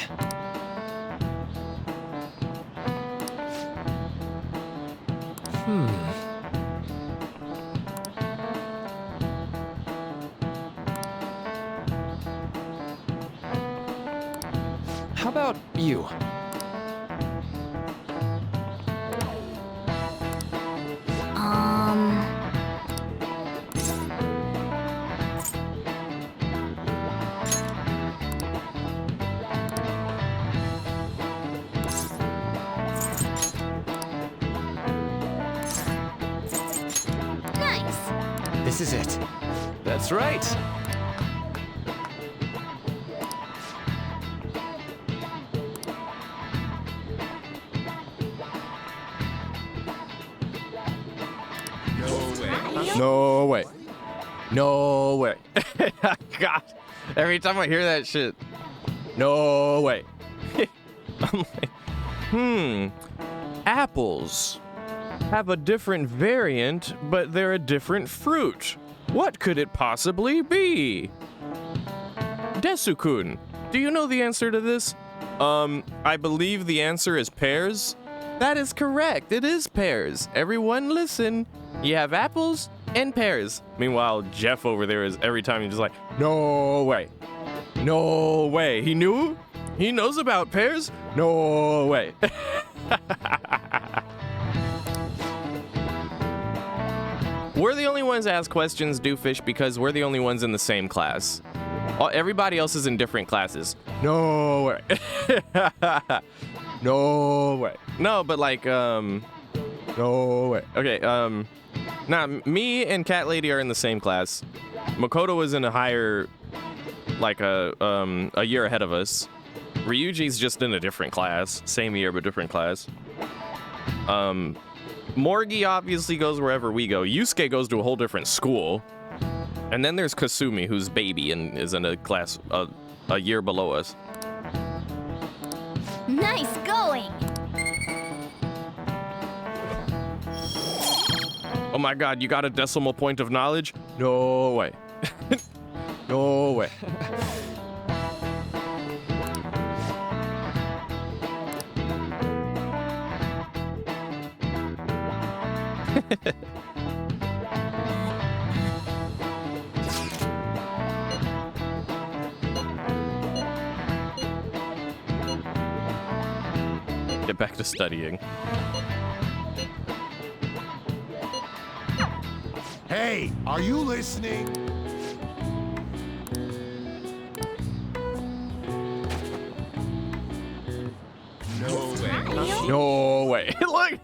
How about you? This is it. That's right. No way. No way. God. Every time I hear that shit. No way. I'm like, apples have a different variant, but they're a different fruit. What could it possibly be? Desu-kun, do you know the answer to this? I believe the answer is pears. That is correct. It is pears. Everyone listen. You have apples and pears. Meanwhile, Jeff over there is every time he's just like, no way. No way. He knew? He knows about pears? No way. We're the only ones that ask questions, Doofus, because we're the only ones in the same class. Everybody else is in different classes. No way. No way. No, but like, no way. Okay, nah, me and Cat Lady are in the same class. Makoto is in a higher, like a year ahead of us. Ryuji's just in a different class. Same year, but different class. Morgie obviously goes wherever we go. Yusuke goes to a whole different school. And then there's Kasumi, who's baby and is in a class a year below us. Nice going! Oh my god, you got a decimal point of knowledge? No way. No way. Get back to studying. Hey, are you listening? No way. No way. Look.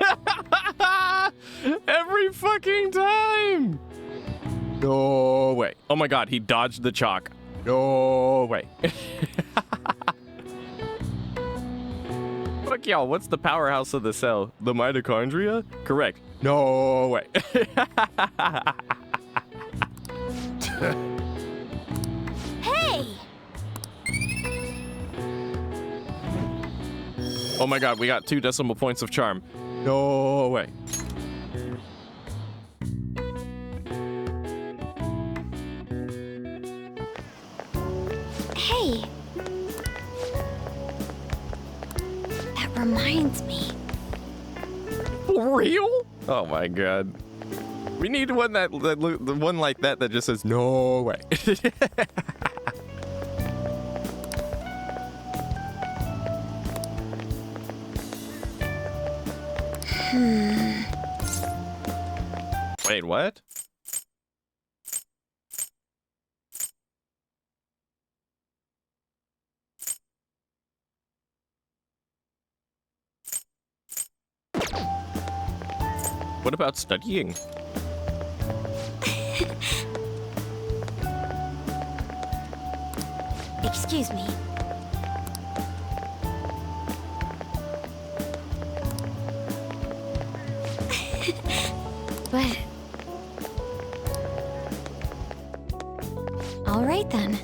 Every fucking time. No way. Oh my god, he dodged the chalk. No way. Fuck y'all, what's the powerhouse of the cell? The mitochondria? Correct. No way. Hey! Oh my god, we got 2 decimal points of charm. No way. Hey! That reminds me. For real? Oh my god. We need one the one like that just says no way. Wait, what? What about studying? Excuse me. But... all right then.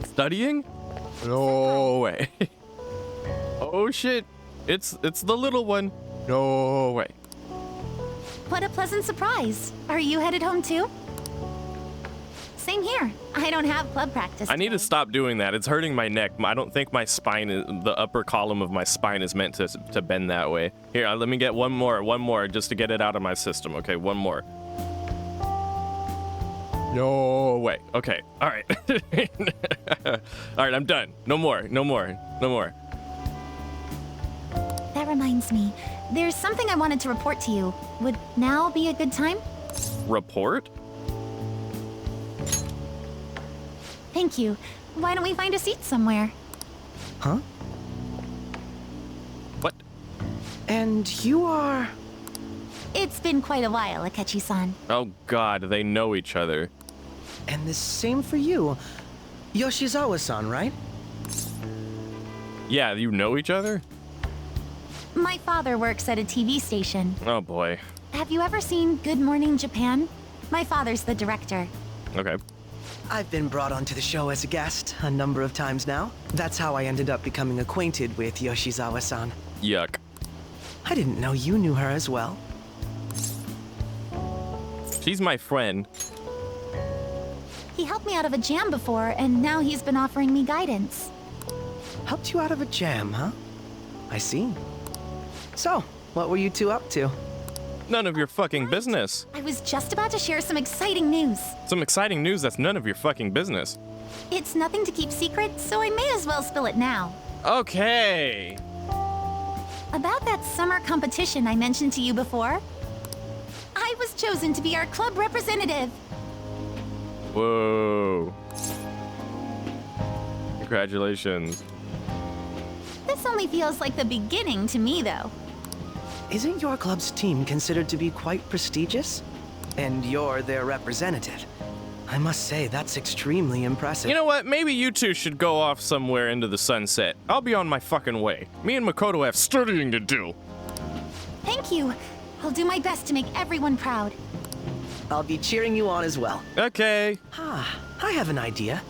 Studying? No way. Oh shit. It's the little one. No way. What a pleasant surprise. Are you headed home too? Same here. I don't have club practice. I need to stop doing that. It's hurting my neck. I don't think my spine the upper column of my spine is meant to bend that way. Here, let me get one more just to get it out of my system. Okay, one more. No way. Okay. All right. All right, I'm done. No more. That reminds me. There's something I wanted to report to you. Would now be a good time? Report? Thank you. Why don't we find a seat somewhere? Huh? What? And you are... It's been quite a while, Akechi-san. Oh god, they know each other. And the same for you. Yoshizawa-san, right? Yeah, you know each other? My father works at a TV station. Oh boy. Have you ever seen Good Morning Japan? My father's the director. Okay. I've been brought onto the show as a guest a number of times now. That's how I ended up becoming acquainted with Yoshizawa-san. Yuck. I didn't know you knew her as well. She's my friend. He helped me out of a jam before, and now he's been offering me guidance. Helped you out of a jam, huh? I see. So, what were you two up to? None of your fucking business. I was just about to share some exciting news. Some exciting news that's none of your fucking business. It's nothing to keep secret, so I may as well spill it now. Okay. About that summer competition I mentioned to you before, I was chosen to be our club representative. Whoa. Congratulations. This only feels like the beginning to me, though. Isn't your club's team considered to be quite prestigious? And you're their representative. I must say, that's extremely impressive. You know what? Maybe you two should go off somewhere into the sunset. I'll be on my fucking way. Me and Makoto have studying to do. Thank you. I'll do my best to make everyone proud. I'll be cheering you on as well. Okay. I have an idea.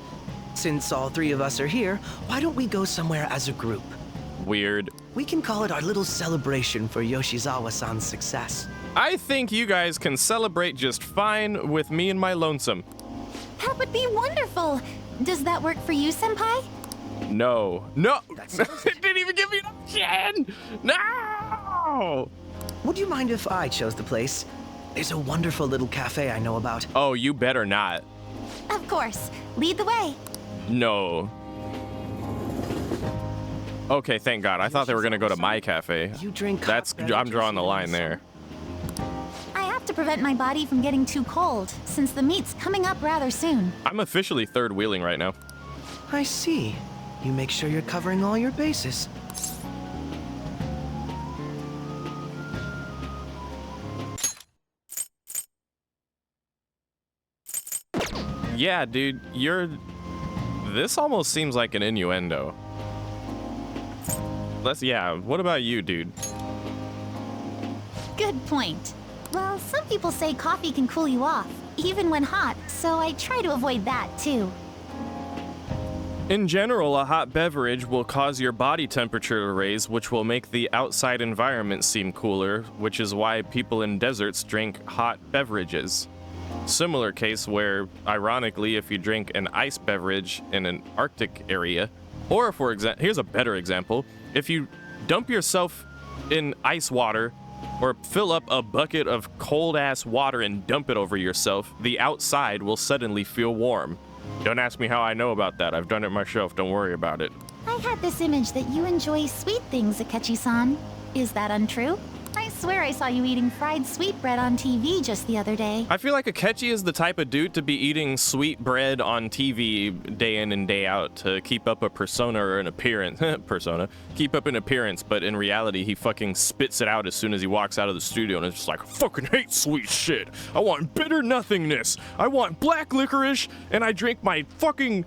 Since all three of us are here, why don't we go somewhere as a group? Weird. We can call it our little celebration for Yoshizawa-san's success. I think you guys can celebrate just fine with me and my lonesome. That would be wonderful. Does that work for you, Senpai? No. No! It didn't even give me an option! No! Would you mind if I chose the place? There's a wonderful little cafe I know about. Oh, you better not. Of course. Lead the way. No. Okay, thank God. I thought they were gonna go to my cafe. You drink I'm drawing the line there. I have to prevent my body from getting too cold, since the meet's coming up rather soon. I'm officially third wheeling right now. I see. You make sure you're covering all your bases. Yeah, dude, this almost seems like an innuendo. What about you, dude? Good point. Well, some people say coffee can cool you off, even when hot, so I try to avoid that, too. In general, a hot beverage will cause your body temperature to raise, which will make the outside environment seem cooler, which is why people in deserts drink hot beverages. Similar case where, ironically, if you drink an ice beverage in an Arctic area, or for example, here's a better example, if you dump yourself in ice water or fill up a bucket of cold-ass water and dump it over yourself, the outside will suddenly feel warm. Don't ask me how I know about that. I've done it myself. Don't worry about it. I had this image that you enjoy sweet things, Akechi-san. Is that untrue? I swear I saw you eating fried sweetbread on TV just the other day. I feel like Akechi is the type of dude to be eating sweet bread on TV day in and day out to keep up a persona or an appearance. Keep up an appearance, but in reality, he fucking spits it out as soon as he walks out of the studio and it's just like, I fucking hate sweet shit. I want bitter nothingness. I want black licorice, and I drink my fucking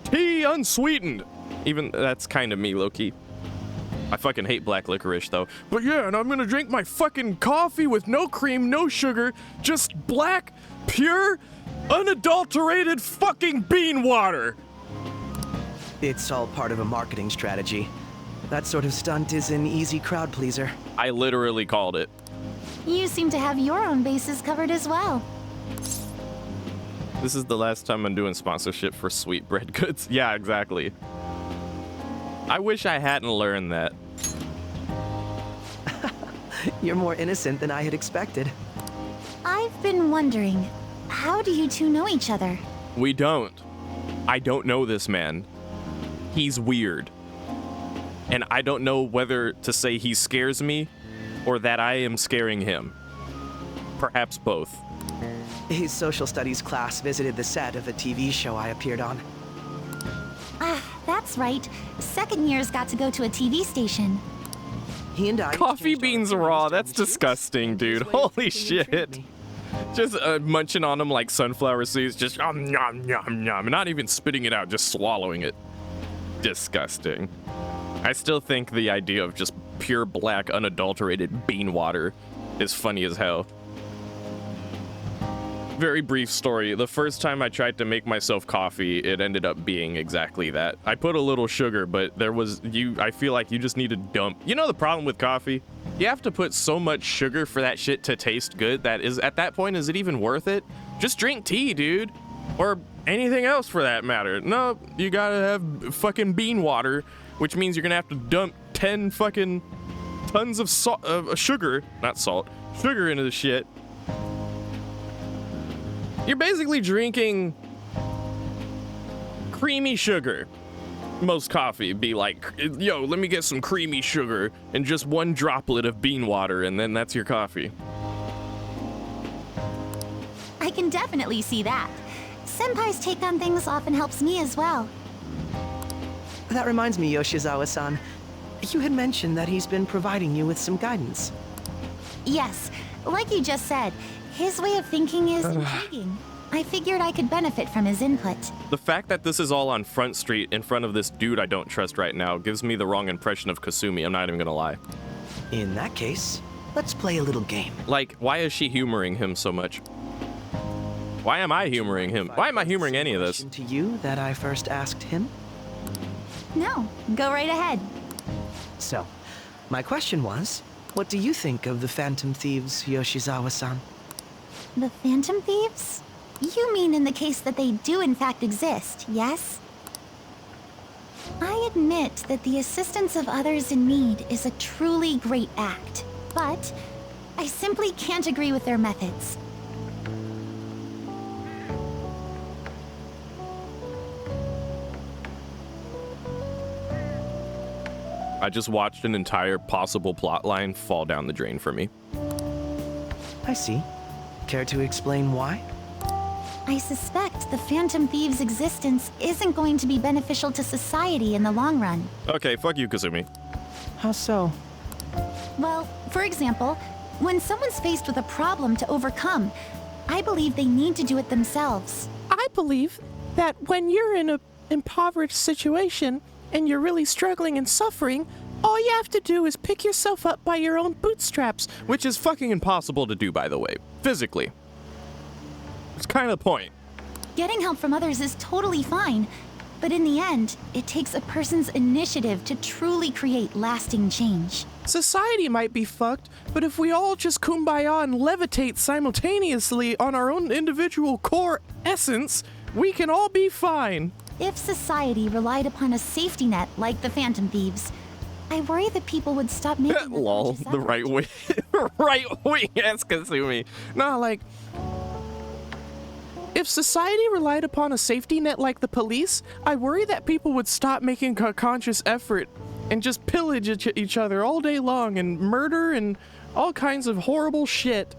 tea unsweetened. Even that's kind of me, low-key. I fucking hate black licorice, though. But yeah, and I'm gonna drink my fucking coffee with no cream, no sugar, just black, pure, unadulterated fucking bean water. It's all part of a marketing strategy. That sort of stunt is an easy crowd pleaser. I literally called it. You seem to have your own bases covered as well. This is the last time I'm doing sponsorship for sweetbread goods. Yeah, exactly. I wish I hadn't learned that. You're more innocent than I had expected. I've been wondering, how do you two know each other? We don't. I don't know this man. He's weird. And I don't know whether to say he scares me or that I am scaring him. Perhaps both. His social studies class visited the set of a TV show I appeared on. Ah, that's right. Second years got to go to a TV station. He and I Coffee beans raw, that's disgusting, dude. Holy shit. Just munching on them like sunflower seeds, just nom nom nom, not even spitting it out, just swallowing it. Disgusting. I still think the idea of just pure black, unadulterated bean water is funny as hell. Very brief story. The first time I tried to make myself coffee, it ended up being exactly that. I put a little sugar, but I feel like you just need to dump. You know the problem with coffee? You have to put so much sugar for that shit to taste good that at that point, is it even worth it? Just drink tea, dude. Or anything else for that matter. No, you gotta have fucking bean water, which means you're gonna have to dump 10 fucking tons of sugar, not salt, sugar into the shit. You're basically drinking creamy sugar. Most coffee be like, yo, let me get some creamy sugar and just one droplet of bean water, and then that's your coffee. I can definitely see that. Senpai's take on things often helps me as well. That reminds me, Yoshizawa-san. You had mentioned that he's been providing you with some guidance. Yes, like you just said, his way of thinking is intriguing. I figured I could benefit from his input. The fact that this is all on Front Street in front of this dude I don't trust right now gives me the wrong impression of Kasumi, I'm not even gonna lie. In that case, let's play a little game. Like, why is she humoring him so much? Why am I humoring him? Why am I humoring any of this? To you that I first asked him? No, go right ahead. So, my question was, what do you think of the Phantom Thieves, Yoshizawa-san? The Phantom Thieves? You mean in the case that they do in fact exist, yes? I admit that the assistance of others in need is a truly great act, but I simply can't agree with their methods. I just watched an entire possible plotline fall down the drain for me. I see. Care to explain why? I suspect the Phantom Thieves' existence isn't going to be beneficial to society in the long run. Okay, fuck you, Kasumi. How so? Well, for example, when someone's faced with a problem to overcome, I believe they need to do it themselves. I believe that when you're in an impoverished situation and you're really struggling and suffering, all you have to do is pick yourself up by your own bootstraps. Which is fucking impossible to do, by the way, physically. It's kind of the point. Getting help from others is totally fine, but in the end, it takes a person's initiative to truly create lasting change. Society might be fucked, but if we all just kumbaya and levitate simultaneously on our own individual core essence, we can all be fine. If society relied upon a safety net like the Phantom Thieves, I worry that people would stop making lol, the right way. Right wing ass Kasumi. Nah, like, if society relied upon a safety net like the police, I worry that people would stop making a conscious effort and just pillage each other all day long and murder and all kinds of horrible shit.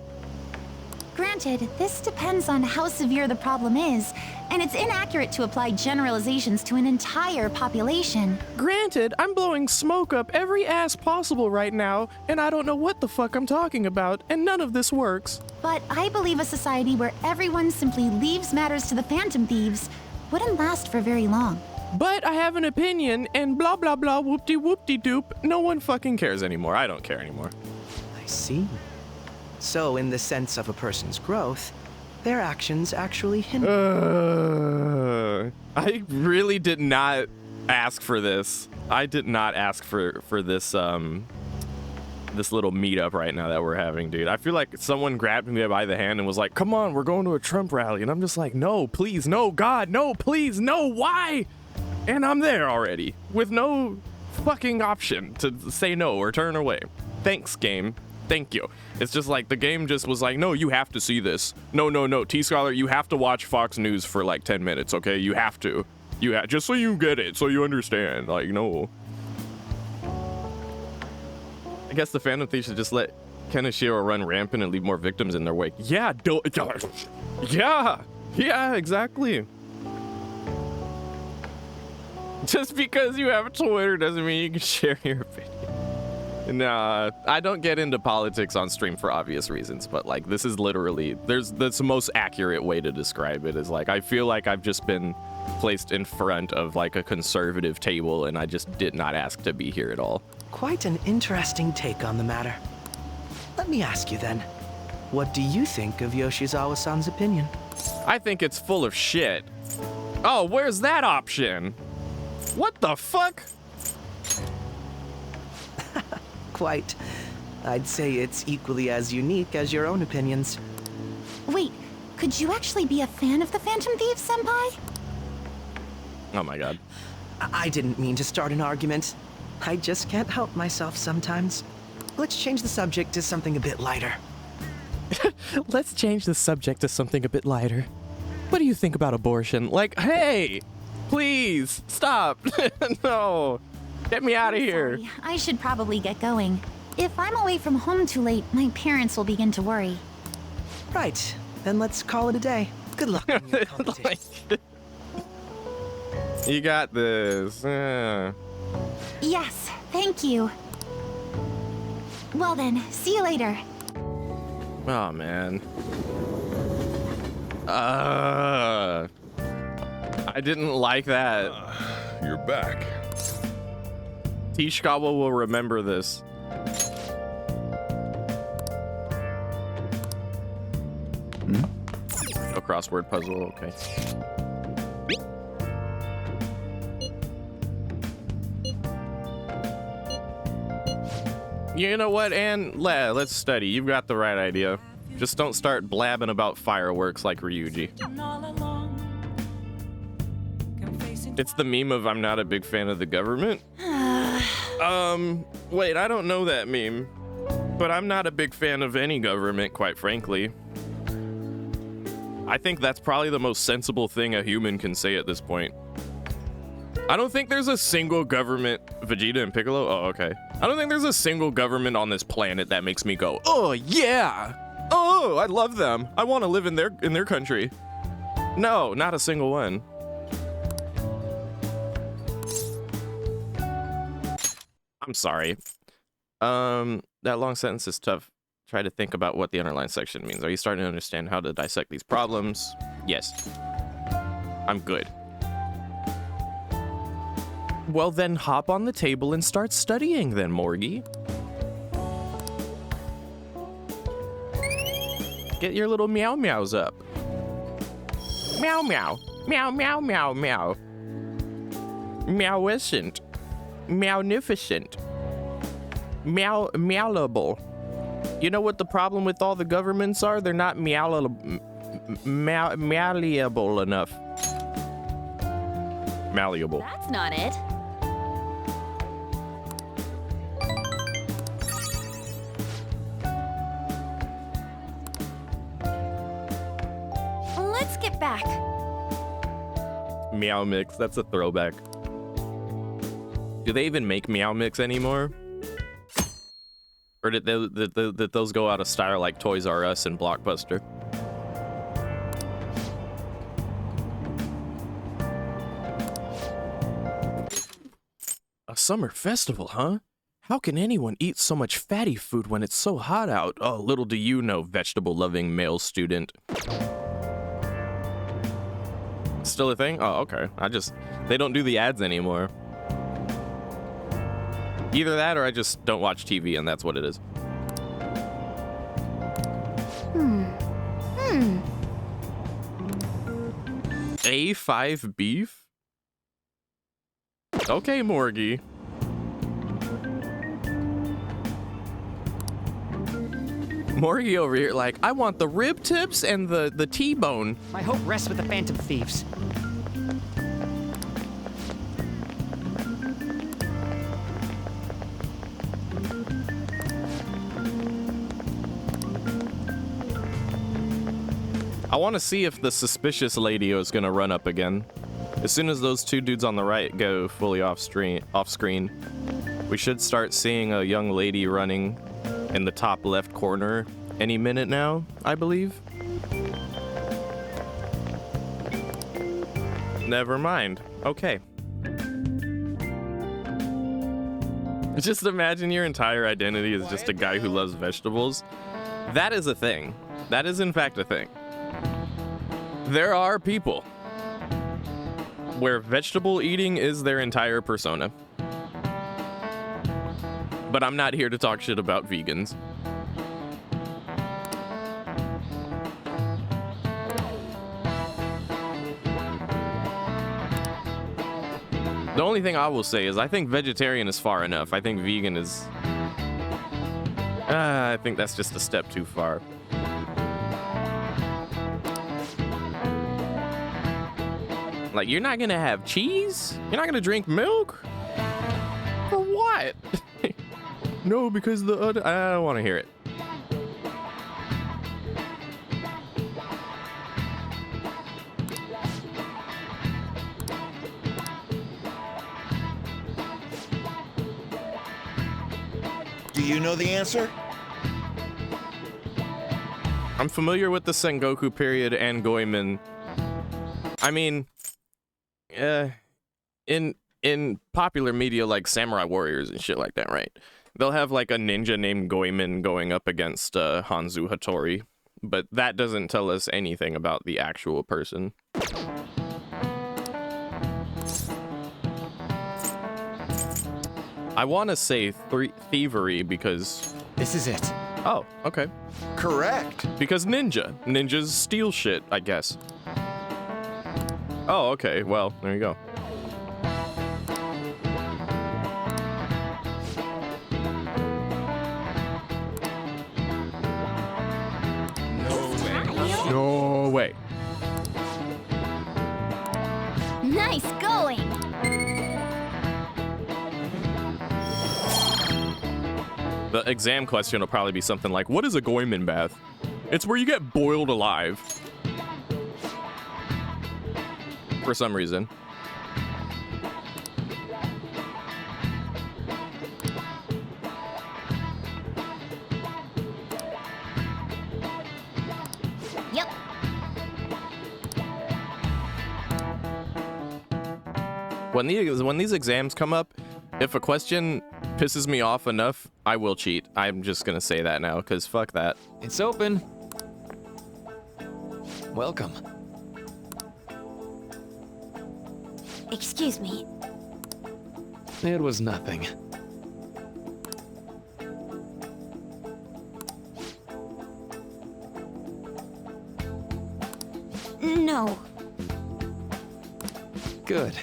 Granted, this depends on how severe the problem is, and it's inaccurate to apply generalizations to an entire population. Granted, I'm blowing smoke up every ass possible right now, and I don't know what the fuck I'm talking about, and none of this works. But I believe a society where everyone simply leaves matters to the Phantom Thieves wouldn't last for very long. But I have an opinion, and blah blah blah whoop-de-whoop-de-doop. No one fucking cares anymore. I don't care anymore. I see. So, in the sense of a person's growth, their actions actually hinder. I really did not ask for this. I did not ask for this this little meetup right now that we're having, dude. I feel like someone grabbed me by the hand and was like, "Come on, we're going to a Trump rally," and I'm just like, "No, please, no, God, no, please, no, why?" And I'm there already with no fucking option to say no or turn away. Thanks, game. Thank you. It's just like the game just was like, no, you have to see this. No. T-Scholar, you have to watch Fox News for like 10 minutes, okay? You have to. Just so you get it, so you understand. Like, no. I guess the Phantom Thief should just let Kenishiro run rampant and leave more victims in their wake. Yeah, yeah, exactly. Just because you have Twitter doesn't mean you can share your opinion. Nah, I don't get into politics on stream for obvious reasons, but like this is literally that's the most accurate way to describe it is like I feel like I've just been placed in front of like a conservative table and I just did not ask to be here at all. Quite an interesting take on the matter. Let me ask you then, what do you think of Yoshizawa-san's opinion? I think it's full of shit. Oh, where's that option? What the fuck? Quite. I'd say it's equally as unique as your own opinions. Wait, could you actually be a fan of the Phantom Thieves, Senpai? Oh my god. I didn't mean to start an argument. I just can't help myself sometimes. Let's change the subject to something a bit lighter. Let's change the subject to something a bit lighter. What do you think about abortion? Like, hey, please, stop. No, get me out of here. Sorry, I should probably get going. If I'm away from home too late, my parents will begin to worry. Right, then let's call it a day. Good luck in your competition. You got this. Yes, thank you. Well then, see you later. Oh man. I didn't like that. You're back. Tishikawa will remember this. A crossword puzzle, okay. You know what, Anne? Let's study. You've got the right idea. Just don't start blabbing about fireworks like Ryuji. It's the meme of I'm not a big fan of the government. Wait, I don't know that meme. But I'm not a big fan of any government, quite frankly. I think that's probably the most sensible thing a human can say at this point. I don't think there's a single government, Vegeta and Piccolo? Oh, okay. I don't think there's a single government on this planet that makes me go, oh yeah! Oh, I love them. I want to live in their country. No, not a single one. I'm sorry. That long sentence is tough. Try to think about what the underlined section means. Are you starting to understand how to dissect these problems? Yes. I'm good. Well then hop on the table and start studying then, Morgie. Get your little meow meows up. Meow meow. Meow meow meow meow. Meowiscent. Meownificent. Meowable. You know what the problem with all the governments are? They're not malleable enough. Malleable. That's not it. Let's get back. Meow Mix, that's a throwback. Do they even make Meow Mix anymore? Or did those go out of style like Toys R Us and Blockbuster? A summer festival, huh? How can anyone eat so much fatty food when it's so hot out? Oh, little do you know, vegetable-loving male student. Still a thing? Oh, okay. They don't do the ads anymore. Either that or I just don't watch TV and that's what it is. A5 beef? Okay, Morgie. Morgie over here like, I want the rib tips and the T-bone. My hope rests with the Phantom Thieves. I want to see if the suspicious lady is going to run up again. As soon as those two dudes on the right go fully off screen, we should start seeing a young lady running in the top left corner any minute now, I believe. Never mind. Okay. Just imagine your entire identity is just a guy who loves vegetables. That is a thing. That is in fact a thing. There are people where vegetable eating is their entire persona. But I'm not here to talk shit about vegans. The only thing I will say is I think vegetarian is far enough. I think vegan is... I think that's just a step too far. Like, you're not gonna have cheese? You're not gonna drink milk? For what? No, because the other... I don't want to hear it. Do you know the answer? I'm familiar with the Sengoku period and Goemon. I mean, in popular media like Samurai Warriors and shit like that, right? They'll have like a ninja named Goemon going up against Hanzu Hattori, but that doesn't tell us anything about the actual person. I want to say thievery because... This is it. Oh, okay. Correct. Because ninjas steal shit, I guess. Oh, okay, well, there you go. No way. Nice going. The exam question will probably be something like, what is a Goemon bath? It's where you get boiled alive. For some reason. Yep. When these exams come up, if a question pisses me off enough, I will cheat. I'm just gonna say that now, because fuck that. It's open. Welcome. Excuse me. It was nothing. No. Good.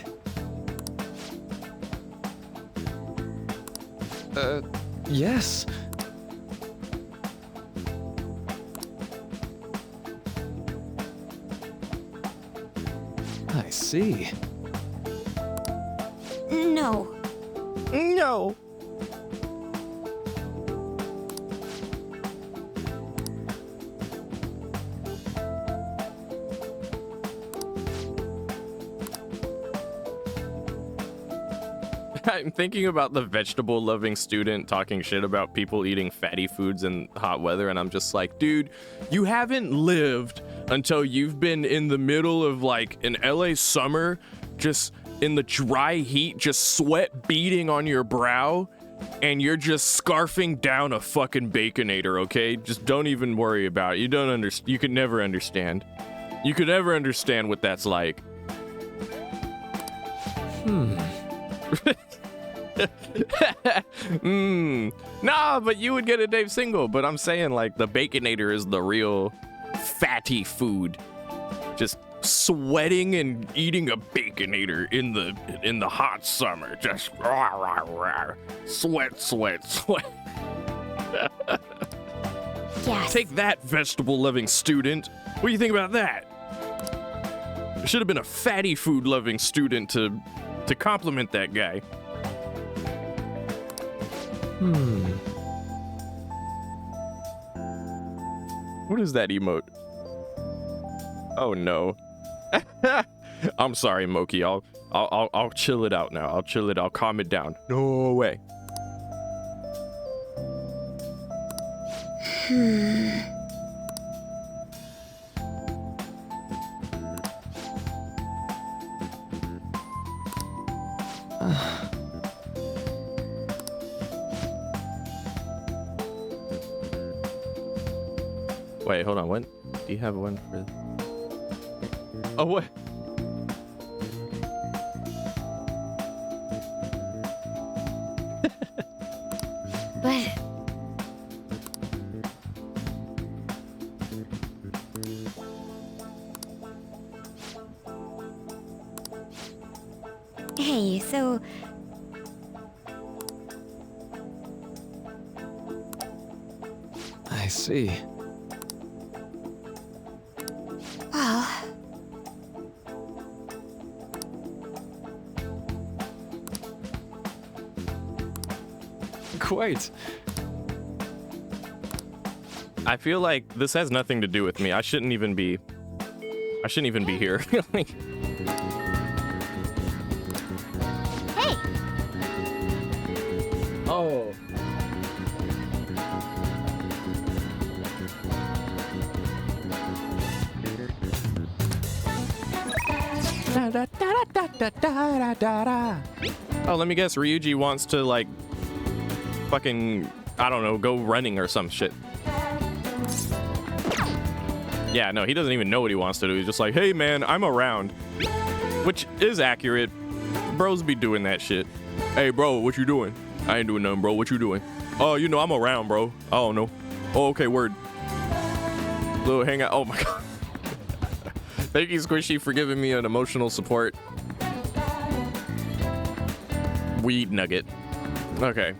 Yes. I see. No. No. I'm thinking about the vegetable-loving student talking shit about people eating fatty foods in hot weather, and I'm just like, dude, you haven't lived until you've been in the middle of, like, an LA summer, just in the dry heat, just sweat beading on your brow, and you're just scarfing down a fucking Baconator, okay? Just don't even worry about it. You could never understand. You could never understand what that's like. Nah, but you would get a Dave single. But I'm saying, like, the Baconator is the real fatty food. Just sweating and eating a Baconator in the hot summer. Just rah, rah, rah. Sweat, sweat, sweat. Yes. Take that, vegetable-loving student. What do you think about that? There should have been a fatty food-loving student to compliment that guy. What is that emote? Oh no. I'm sorry, Moki. I'll chill it out now. I'll chill it. I'll calm it down. No way. Wait, hold on. What? Do you have one for? Oh, what? But hey, so I see. well, Quite. I feel like this has nothing to do with me. I shouldn't even be here. Like, hey, oh. Oh, let me guess. Ryuji wants to, like, fucking, I don't know, go running or some shit. Yeah, no, he doesn't even know what he wants to do. He's just like, hey, man, I'm around. Which is accurate. Bros be doing that shit. Hey, bro, what you doing? I ain't doing nothing, bro. What you doing? Oh, you know, I'm around, bro. Oh, no. Oh, okay, word. Little hangout. Oh, my God. Thank you, Squishy, for giving me an emotional support. Weed nugget. Okay.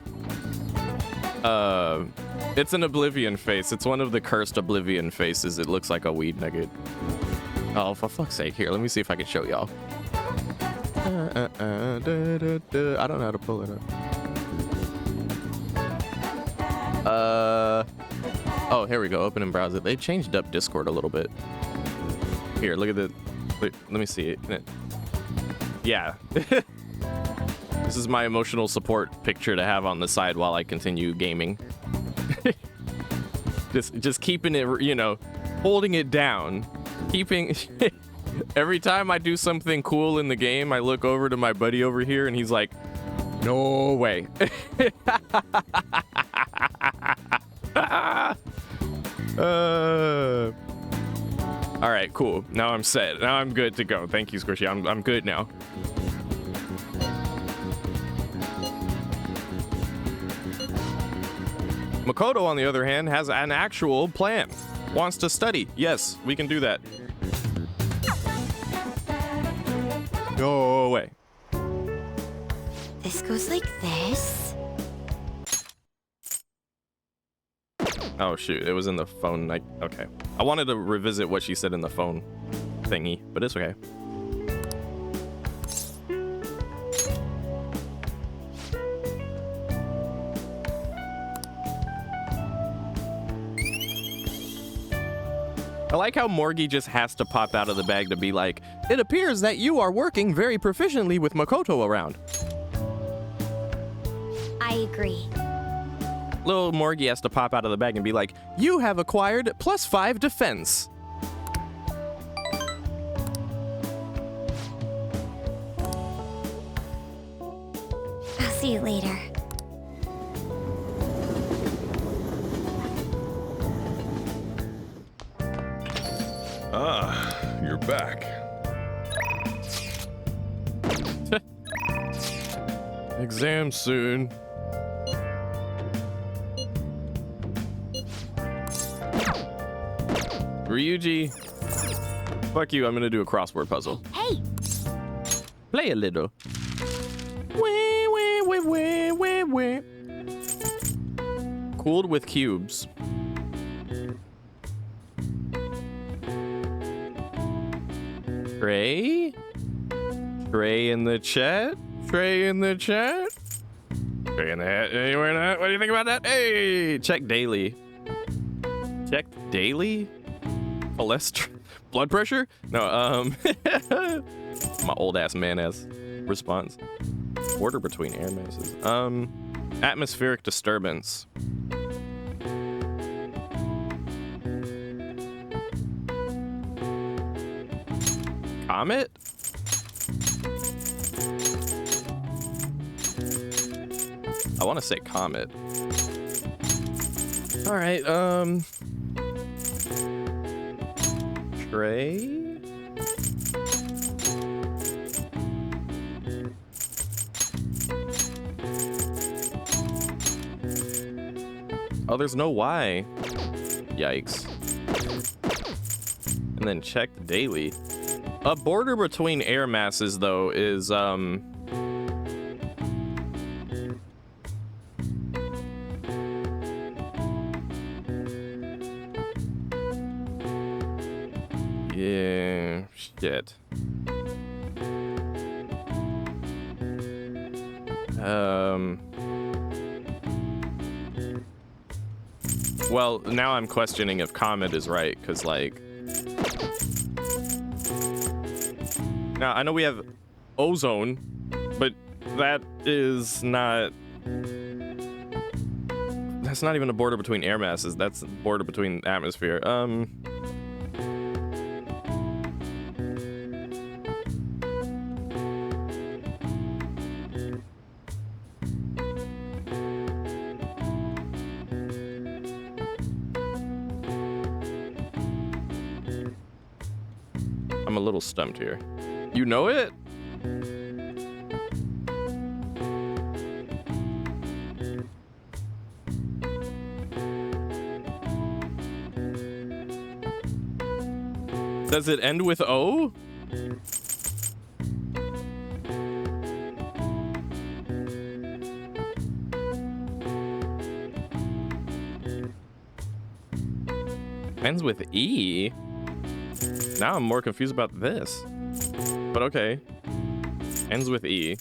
It's an oblivion face. It's one of the cursed oblivion faces. It looks like a weed nugget. Oh, for fuck's sake. Here, let me see if I can show y'all. I don't know how to pull it up. Oh, here we go. Open and browse it. They changed up Discord a little bit. Here, look at the... Wait, let me see it. Yeah. This is my emotional support picture to have on the side while I continue gaming. just keeping it, you know, holding it down. Keeping... Every time I do something cool in the game, I look over to my buddy over here and he's like, no way. All right, cool. Now I'm set. Now I'm good to go. Thank you, Squishy. I'm good now. Makoto, on the other hand, has an actual plan. Wants to study. Yes, we can do that. No way. this goes like this. Oh shoot, it was in the phone. Okay. I wanted to revisit what she said in the phone thingy, but it's okay. I like how Morgie just has to pop out of the bag to be like, it appears that you are working very proficiently with Makoto around. I agree. Little Morgie has to pop out of the bag and be like, you have acquired +5 defense. I'll see you later. Ah, you're back. Exam soon. Ryuji, fuck you, I'm gonna do a crossword puzzle. Hey! Play a little. Cooled with cubes. Trey? Trey in the chat? Trey in the chat? Trey in the hat? Anywhere in the hat? What do you think about that? Hey! Check daily. Check daily? Cholesterol? Blood pressure? No, my old ass man ass response. Order between air masses. Atmospheric disturbance. Comet? I want to say comet. All right, Tray. Oh, there's no Y. Yikes. And then check the daily. A border between air masses, though, is, yeah, shit. Well, now I'm questioning if Comet is right, because, like... Now, I know we have ozone, but that is not... That's not even a border between air masses. That's a border between atmosphere. I'm a little stumped here. You know it? Does it end with O? Ends with E? Now I'm more confused about this. But okay. Ends with E.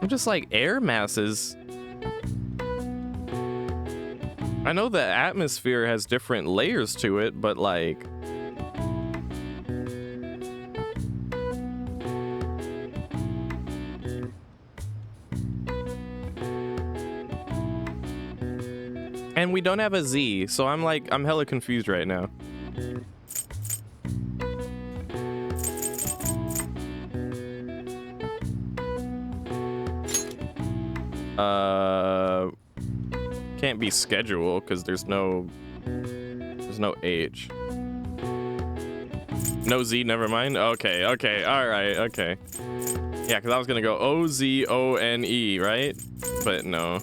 I'm just like, air masses. I know the atmosphere has different layers to it, but like... And we don't have a Z, so I'm like, I'm hella confused right now. Can't be schedule, because there's no H. No Z, never mind. Okay, okay, alright, okay. Yeah, because I was gonna go O-Z-O-N-E, right? But no.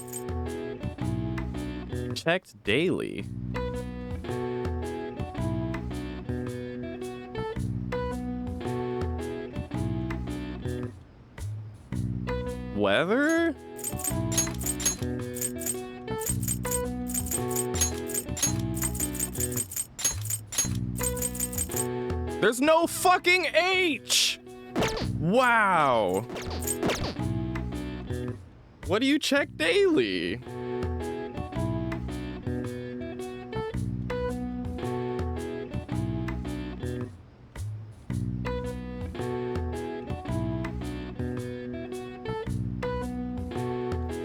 Checked daily. Weather? There's no fucking H! Wow. What do you check daily?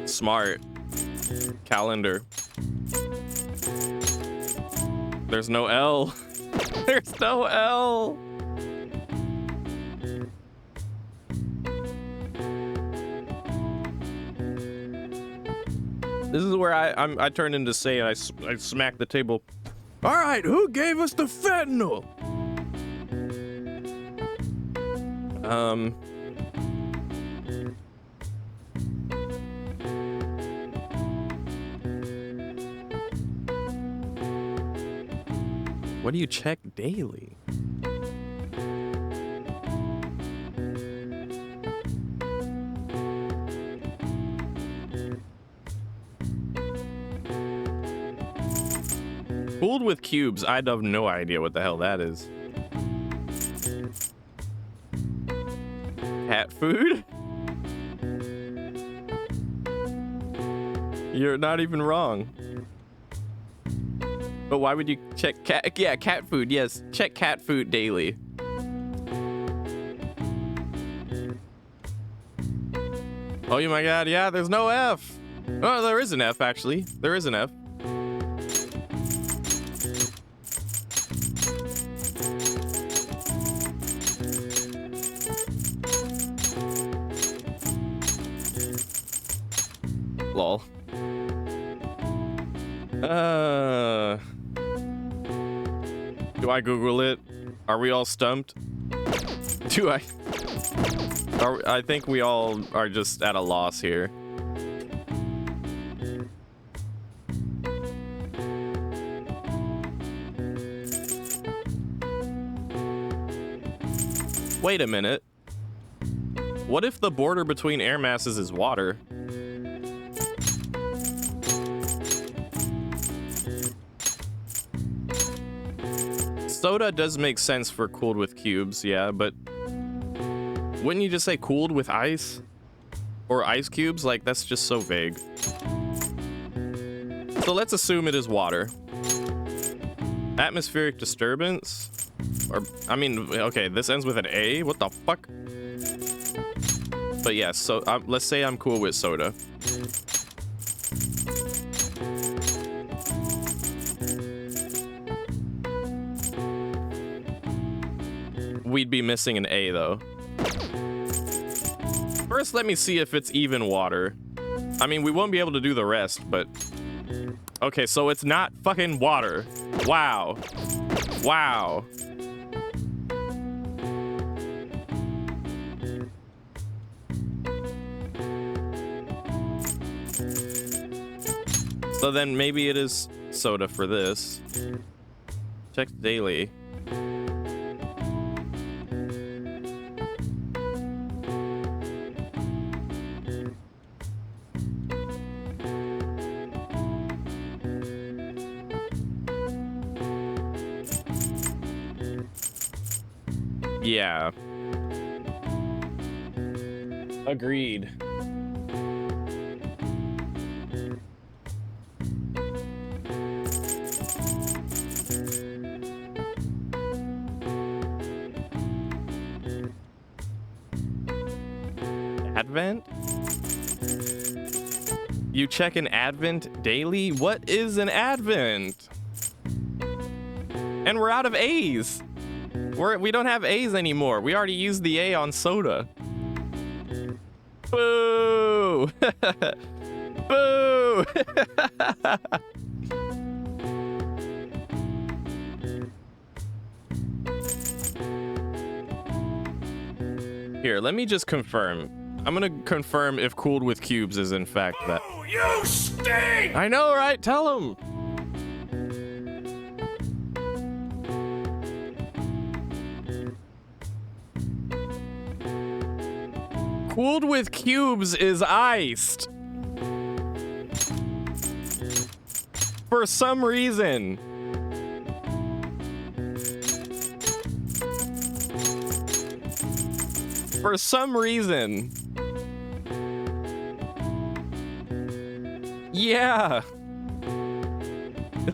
Smart. Calendar. There's no L. There's no L. This is where I turn into say I smack the table. All right, who gave us the fentanyl? What do you check daily? Cooled with cubes. I have no idea what the hell that is. Cat food? You're not even wrong. But why would you check cat? Yeah, cat food. Yes, check cat food daily. Oh my god, yeah, there's no F. Oh, there is an F, actually. There is an F. Lol. Do I Google it? Are we all stumped? Do I? I think we all are just at a loss here. Wait a minute. What if the border between air masses is water? Soda does make sense for cooled with cubes, yeah, but wouldn't you just say cooled with ice? Or ice cubes? Like, that's just so vague. So let's assume it is water. Atmospheric disturbance? Or, I mean, okay, this ends with an A? What the fuck? But yeah, so let's say I'm cool with soda. We'd be missing an A though. First, let me see if it's even water. I mean, we won't be able to do the rest, but... Okay, so it's not fucking water. Wow. Wow. So then maybe it is soda for this. Check daily. Yeah. Agreed. Advent? You check an Advent daily? What is an Advent? And we're out of A's. We don't have A's anymore. We already used the A on soda. Boo! Boo! Here, let me just confirm. I'm gonna confirm if cooled with cubes is in fact that. Oh, you stink! I know, right? Tell him. Cooled with cubes is iced. For some reason. For some reason. Yeah.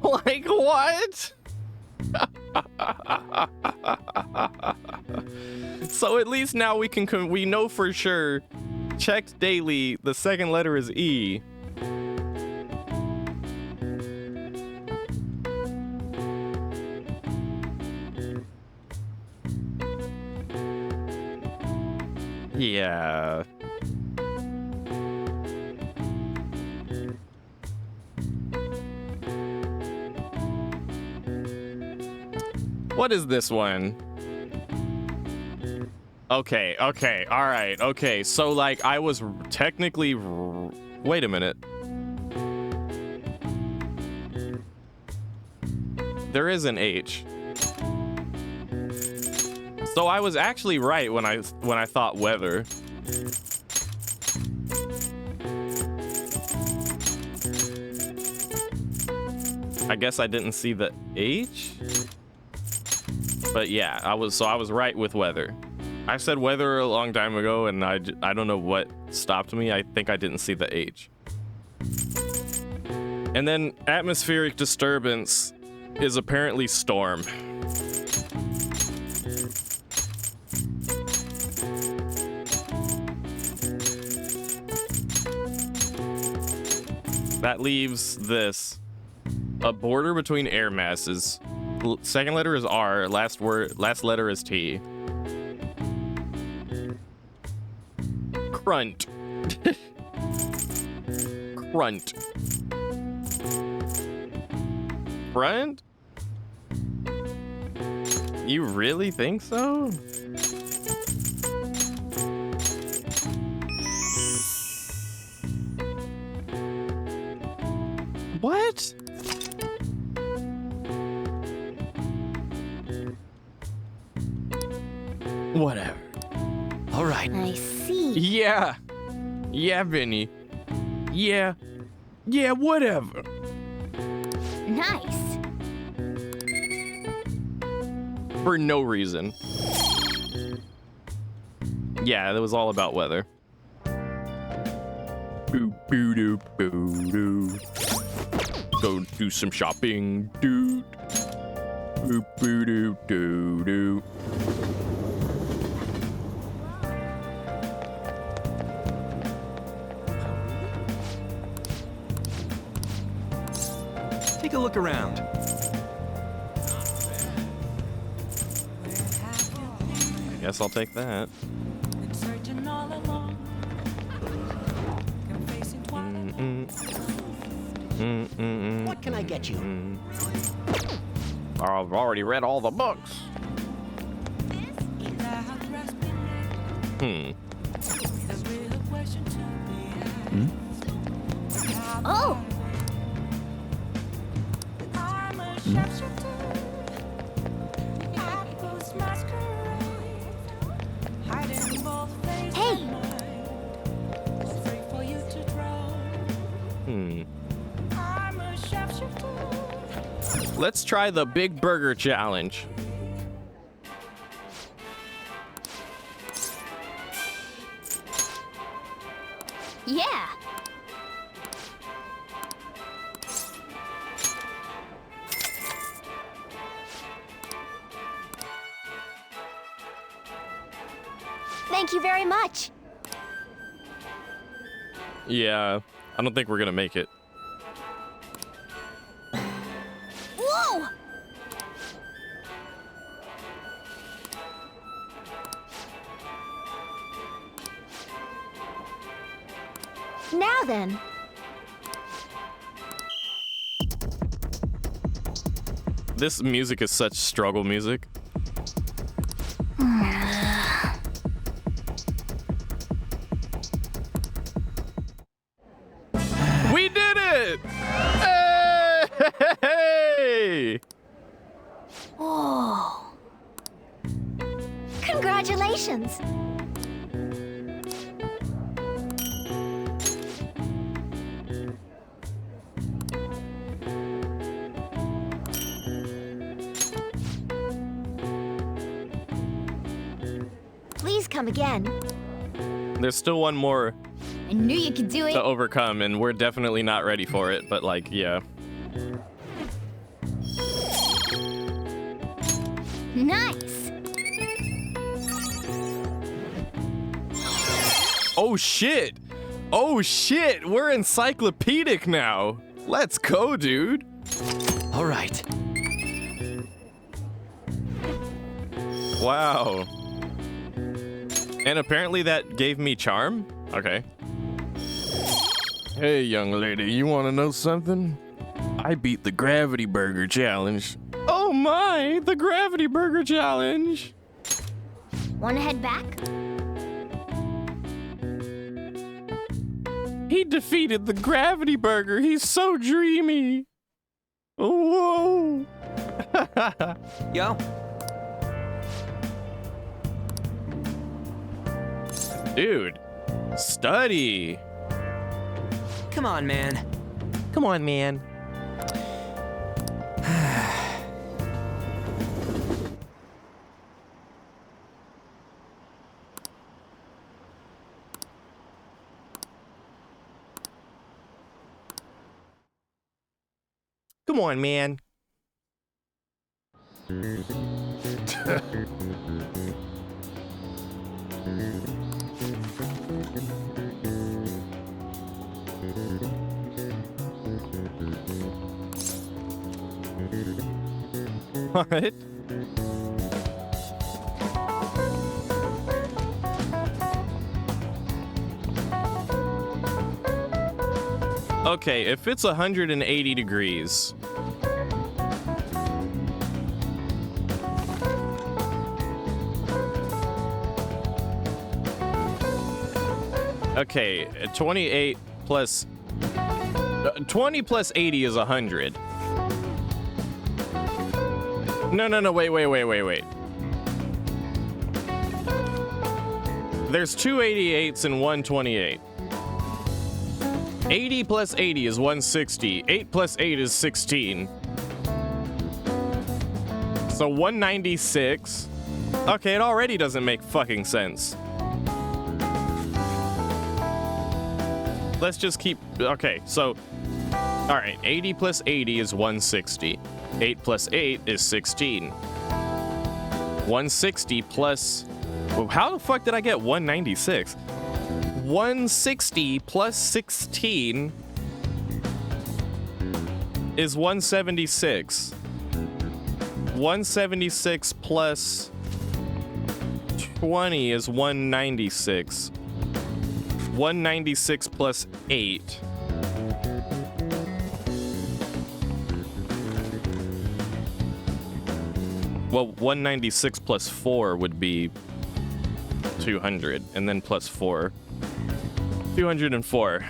Like what? So at least now we can we know for sure. Checked daily, the second letter is E. Yeah. What is this one? Okay, okay, all right, okay. So, like, I was technically... Wait a minute. There is an H. So I was actually right when I thought weather. I guess I didn't see the H. But yeah, I was right with weather. I said weather a long time ago, and I don't know what stopped me. I think I didn't see the H. And then atmospheric disturbance is apparently storm. That leaves this. A border between air masses. Second letter is R, last letter is T. Crunt. Front. Front? You really think so? What? Whatever. All right. I see. Yeah. Yeah, Vinny. Yeah. Yeah, whatever. Nice. For no reason. Yeah, that was all about weather. Boo boo doo boo doo. Go do some shopping, dude. Boo boo doo doo doo. Take a look around. I guess I'll take that. What can I get you? I've already read all the books. Oh! Hey! Let's try the Big Burger Challenge. Yeah! Thank you very much. Yeah, I don't think we're gonna make it. Whoa! Now then. This music is such struggle music. We did it! Hey! Whoa. Congratulations. Please come again. There's still one more I knew you could do it. to overcome, and we're definitely not ready for it, but like, yeah. Nice. Oh shit! Oh shit! We're encyclopedic now! Let's go, dude! All right. Wow. And apparently that gave me charm? Okay. Hey, young lady, you want to know something? I beat the Gravity Burger Challenge. Oh my, the Gravity Burger Challenge! Wanna head back? He defeated the Gravity Burger. He's so dreamy. Whoa. Yo. Dude, study. Come on, man. Come on, man. Come on, man. What? Okay, if it's 180 degrees. Okay, 28 plus 20 plus 80 is 100. No, wait. There's two 88s and one 28. 80 plus 80 is 160. 8 plus 8 is 16. So 196. Okay, it already doesn't make fucking sense. Let's just keep, okay, so, all right, 80 plus 80 is 160. 8 plus 8 is 16. 160 plus, well, how the fuck did I get 196? 160 plus 16 is 176. 176 plus 20 is 196. 196 plus 8. Well, 196 plus 4 would be 200, and then plus 4. 204.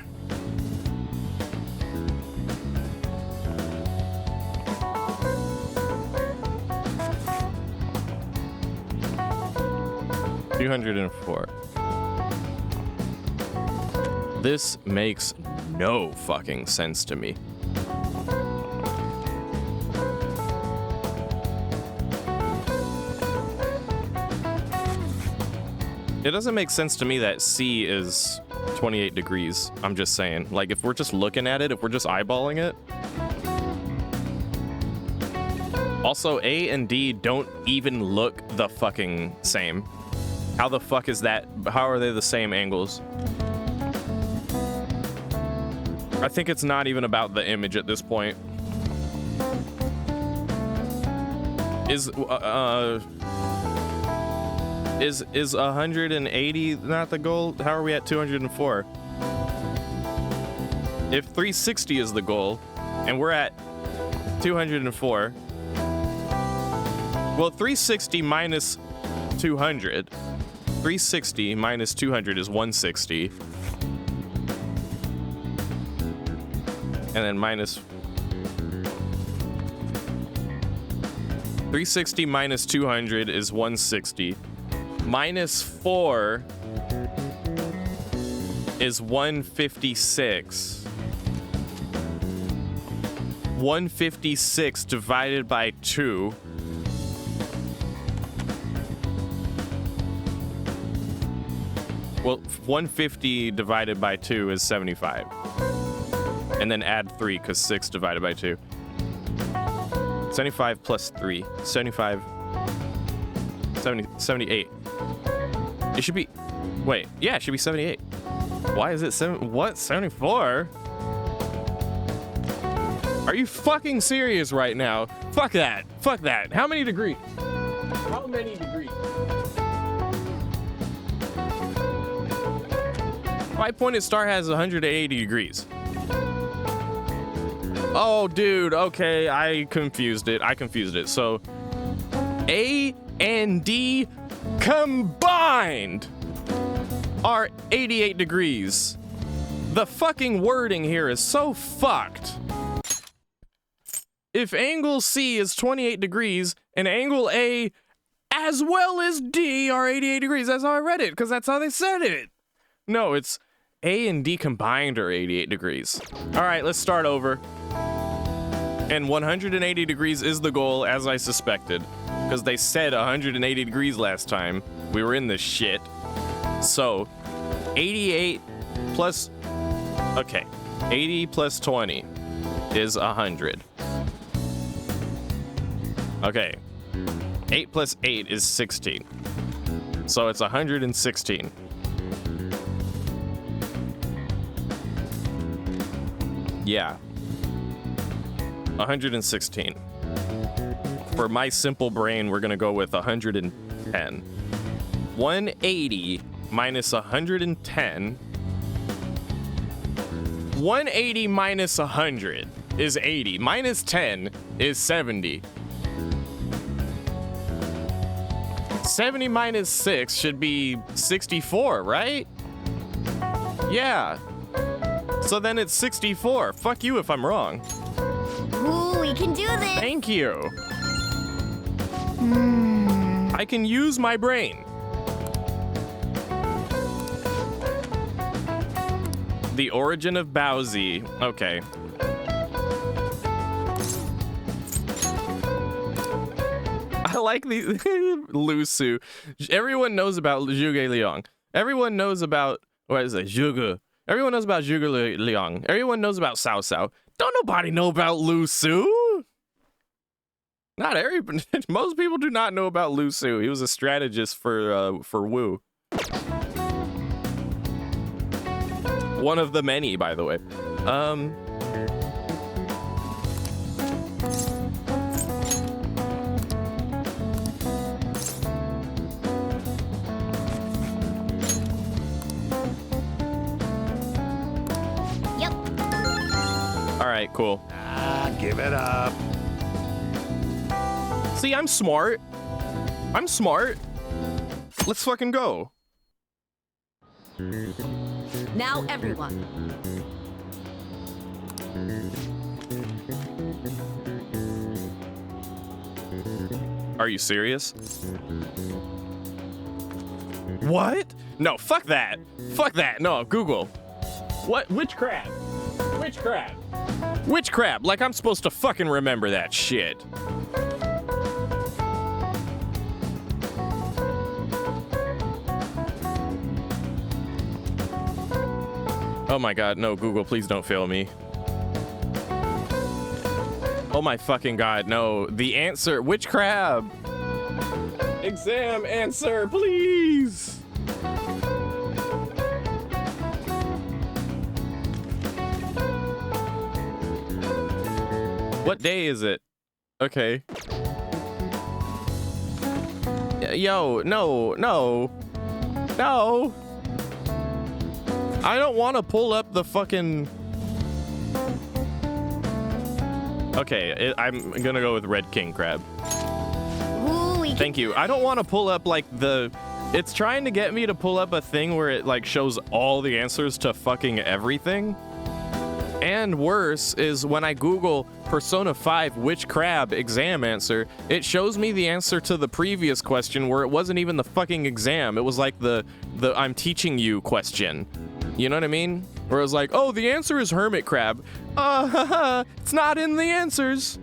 This makes no fucking sense to me. It doesn't make sense to me that C is 28 degrees. I'm just saying. Like, if we're just looking at it, if we're just eyeballing it. Also, A and D don't even look the fucking same. How the fuck is that? How are they the same angles? I think it's not even about the image at this point. Is 180 not the goal? How are we at 204? If 360 is the goal, and we're at 204, well, 360 minus 200. 360 minus 200 is 160. And then minus 360 minus 200 is 160. Minus 4 is 156. 156 divided by 2. Well, 150 divided by 2 is 75. And then add 3, because 6 divided by 2. 75 plus 3. 75. 78. It should be... Wait. Yeah, it should be 78. Why is it 74? Are you fucking serious right now? Fuck that. Fuck that. How many degrees? How many degrees? My pointed star has 180 degrees. Oh, dude, okay, I confused it. So, A and D combined are 88 degrees. The fucking wording here is so fucked. If angle C is 28 degrees and angle A as well as D are 88 degrees, that's how I read it, because that's how they said it. No, it's A and D combined are 88 degrees. All right, let's start over. And 180 degrees is the goal, as I suspected, because they said 180 degrees last time. We were in this shit. So, 88 plus... Okay, 80 plus 20 is 100. Okay, 8 plus 8 is 16. So it's 116. Yeah. 116. For my simple brain, we're gonna go with 110. 180 minus 110 180 minus 100 is 80. Minus 10 is 70. 70 minus 6 should be 64, right? Yeah. So then it's 64. Fuck you if I'm wrong. Ooh, we can do this. Thank you. I can use my brain. The origin of Bowsy. Okay. I like the Lusu. Everyone knows about Zhuge Liang. Everyone knows about, what is it? Zhuge. Everyone knows about Zhuge Liang. Everyone knows about Cao Cao. Don't nobody know about Lusu. Not everybody. Most people do not know about Lusu. He was a strategist for Wu. One of the many, by the way. Yep. All right, cool. Give it up. See, I'm smart. I'm smart. Let's fucking go. Now everyone. Are you serious? What? No, fuck that. Fuck that. No, Google. What? Which crab? Which crab? Which crab? Like I'm supposed to fucking remember that shit. Oh my god, no, Google, please don't fail me. Oh my fucking god, no. The answer, which crab? Exam answer, please. What day is it? Okay. Yo, no. I don't want to pull up the fucking... Okay, I'm gonna go with Red King Crab. Ooh, Thank you. I don't want to pull up like the... It's trying to get me to pull up a thing where it like shows all the answers to fucking everything. And worse is when I Google Persona 5 which crab exam answer, it shows me the answer to the previous question where it wasn't even the fucking exam. It was like the I'm teaching you question. You know what I mean? Where it was like, oh, the answer is hermit crab. It's not in the answers.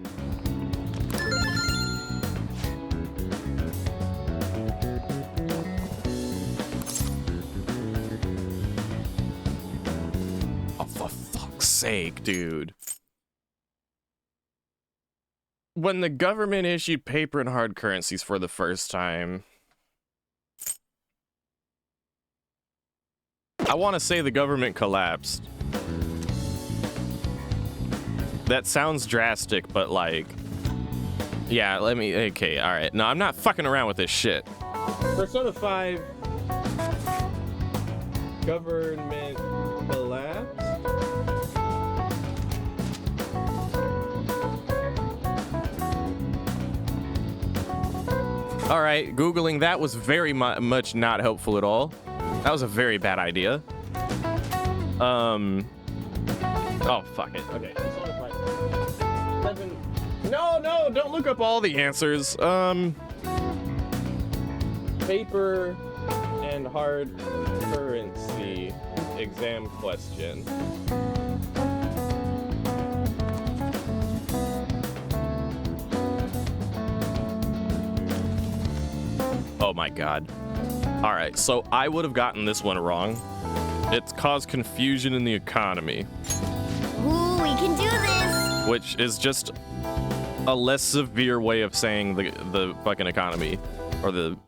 Oh, for fuck's sake, dude. When the government issued paper and hard currencies for the first time, I want to say the government collapsed. That sounds drastic, but like, yeah, okay, all right. No, I'm not fucking around with this shit. Persona 5 government collapse. All right, Googling that was very much not helpful at all. That was a very bad idea. Oh, fuck it. Okay. No, don't look up all the answers. Paper and hard currency exam question. Oh my god. All right, so I would have gotten this one wrong. It's caused confusion in the economy. Ooh, we can do this. Which is just a less severe way of saying the fucking economy, or the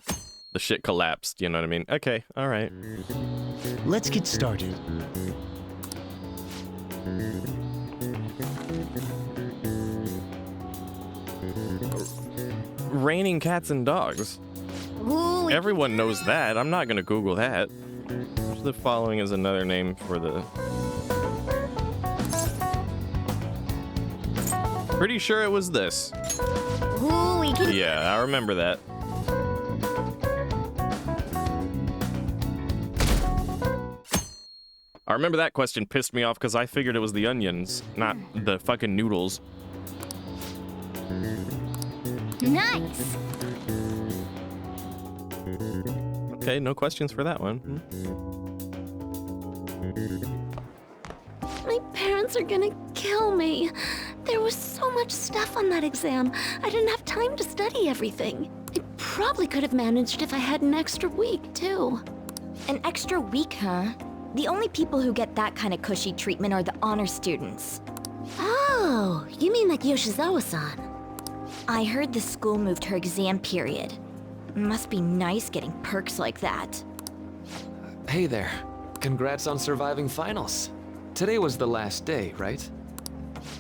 shit collapsed. You know what I mean? Okay, all right. Let's get started. Raining cats and dogs. Ooh, Everyone knows that. I'm not gonna Google that. The following is another name for the... pretty sure it was this. Ooh, we can... Yeah, I remember that. I remember that question pissed me off because I figured it was the onions, not the fucking noodles. Nice. Okay, no questions for that one. My parents are gonna kill me. There was so much stuff on that exam. I didn't have time to study everything. I probably could have managed if I had an extra week, too. An extra week, huh? The only people who get that kind of cushy treatment are the honor students. Oh, you mean like Yoshizawa-san? I heard the school moved her exam period. Must be nice getting perks like that. Hey there. Congrats on surviving finals. Today was the last day, right?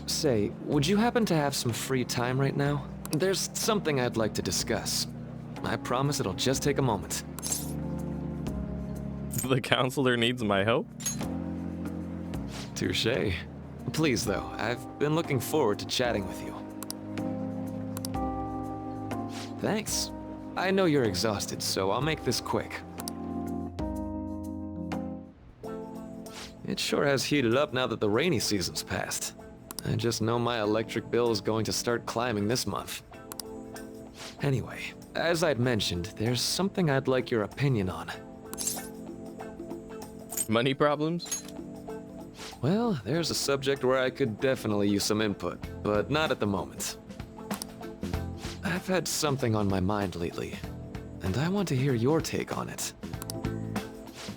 Say, would you happen to have some free time right now? There's something I'd like to discuss. I promise it'll just take a moment. The counselor needs my help? Touché. Please, though, I've been looking forward to chatting with you. Thanks. I know you're exhausted, so I'll make this quick. It sure has heated up now that the rainy season's passed. I just know my electric bill is going to start climbing this month. Anyway, as I'd mentioned, there's something I'd like your opinion on. Money problems? Well, there's a subject where I could definitely use some input, but not at the moment. I've had something on my mind lately, and I want to hear your take on it.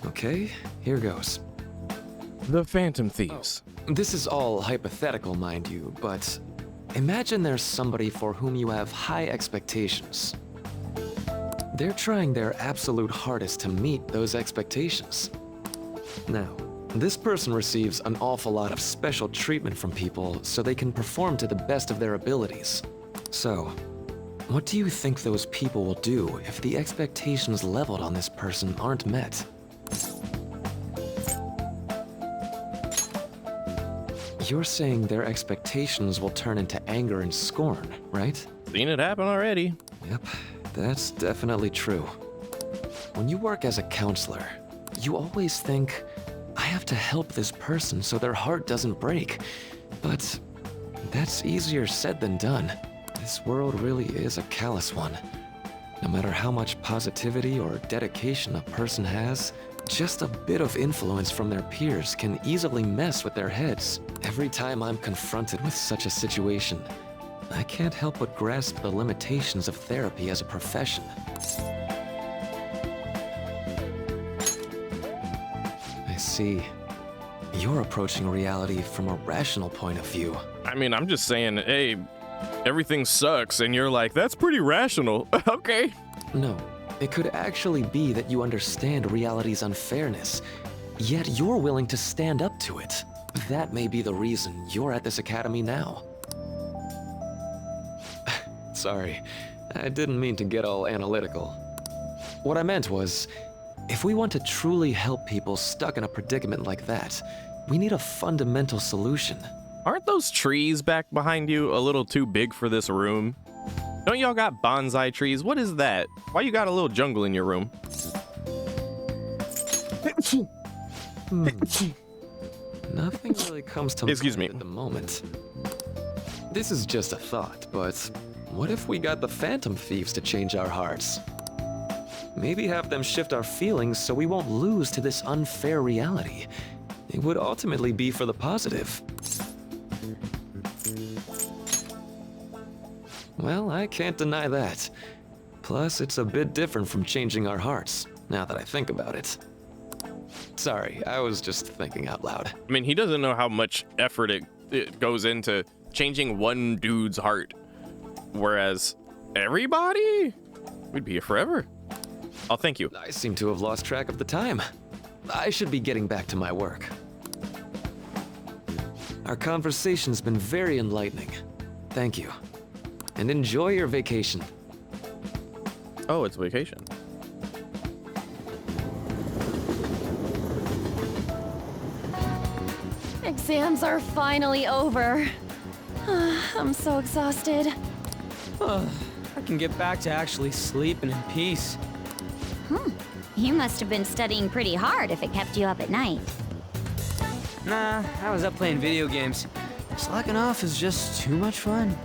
Okay, here goes. The Phantom Thieves. This is all hypothetical, mind you, but imagine there's somebody for whom you have high expectations. They're trying their absolute hardest to meet those expectations. Now, this person receives an awful lot of special treatment from people so they can perform to the best of their abilities. So, what do you think those people will do if the expectations leveled on this person aren't met? You're saying their expectations will turn into anger and scorn, right? Seen it happen already. Yep, that's definitely true. When you work as a counselor, you always think, I have to help this person so their heart doesn't break. But that's easier said than done. This world really is a callous one. No matter how much positivity or dedication a person has, just a bit of influence from their peers can easily mess with their heads. Every time I'm confronted with such a situation, I can't help but grasp the limitations of therapy as a profession. I see. You're approaching reality from a rational point of view. I mean, I'm just saying, hey, everything sucks, and you're like, that's pretty rational. Okay. No, it could actually be that you understand reality's unfairness, yet you're willing to stand up to it. That may be the reason you're at this academy now. Sorry, I didn't mean to get all analytical. What I meant was, if we want to truly help people stuck in a predicament like that, we need a fundamental solution. Aren't those trees back behind you a little too big for this room? Don't y'all got bonsai trees? What is that? Why you got a little jungle in your room? Nothing really comes to mind at the moment. This is just a thought, but what if we got the Phantom Thieves to change our hearts? Maybe have them shift our feelings so we won't lose to this unfair reality. It would ultimately be for the positive. Well, I can't deny that. Plus, it's a bit different from changing our hearts, now that I think about it. Sorry, I was just thinking out loud. I mean, he doesn't know how much effort it goes into changing one dude's heart. Whereas everybody, we'd be here forever. Oh, thank you. I seem to have lost track of the time. I should be getting back to my work. Our conversation's been very enlightening. Thank you. And enjoy your vacation. Oh, it's vacation. Exams are finally over. I'm so exhausted. I can get back to actually sleeping in peace. You must have been studying pretty hard if it kept you up at night. Nah, I was up playing video games. Slacking off is just too much fun.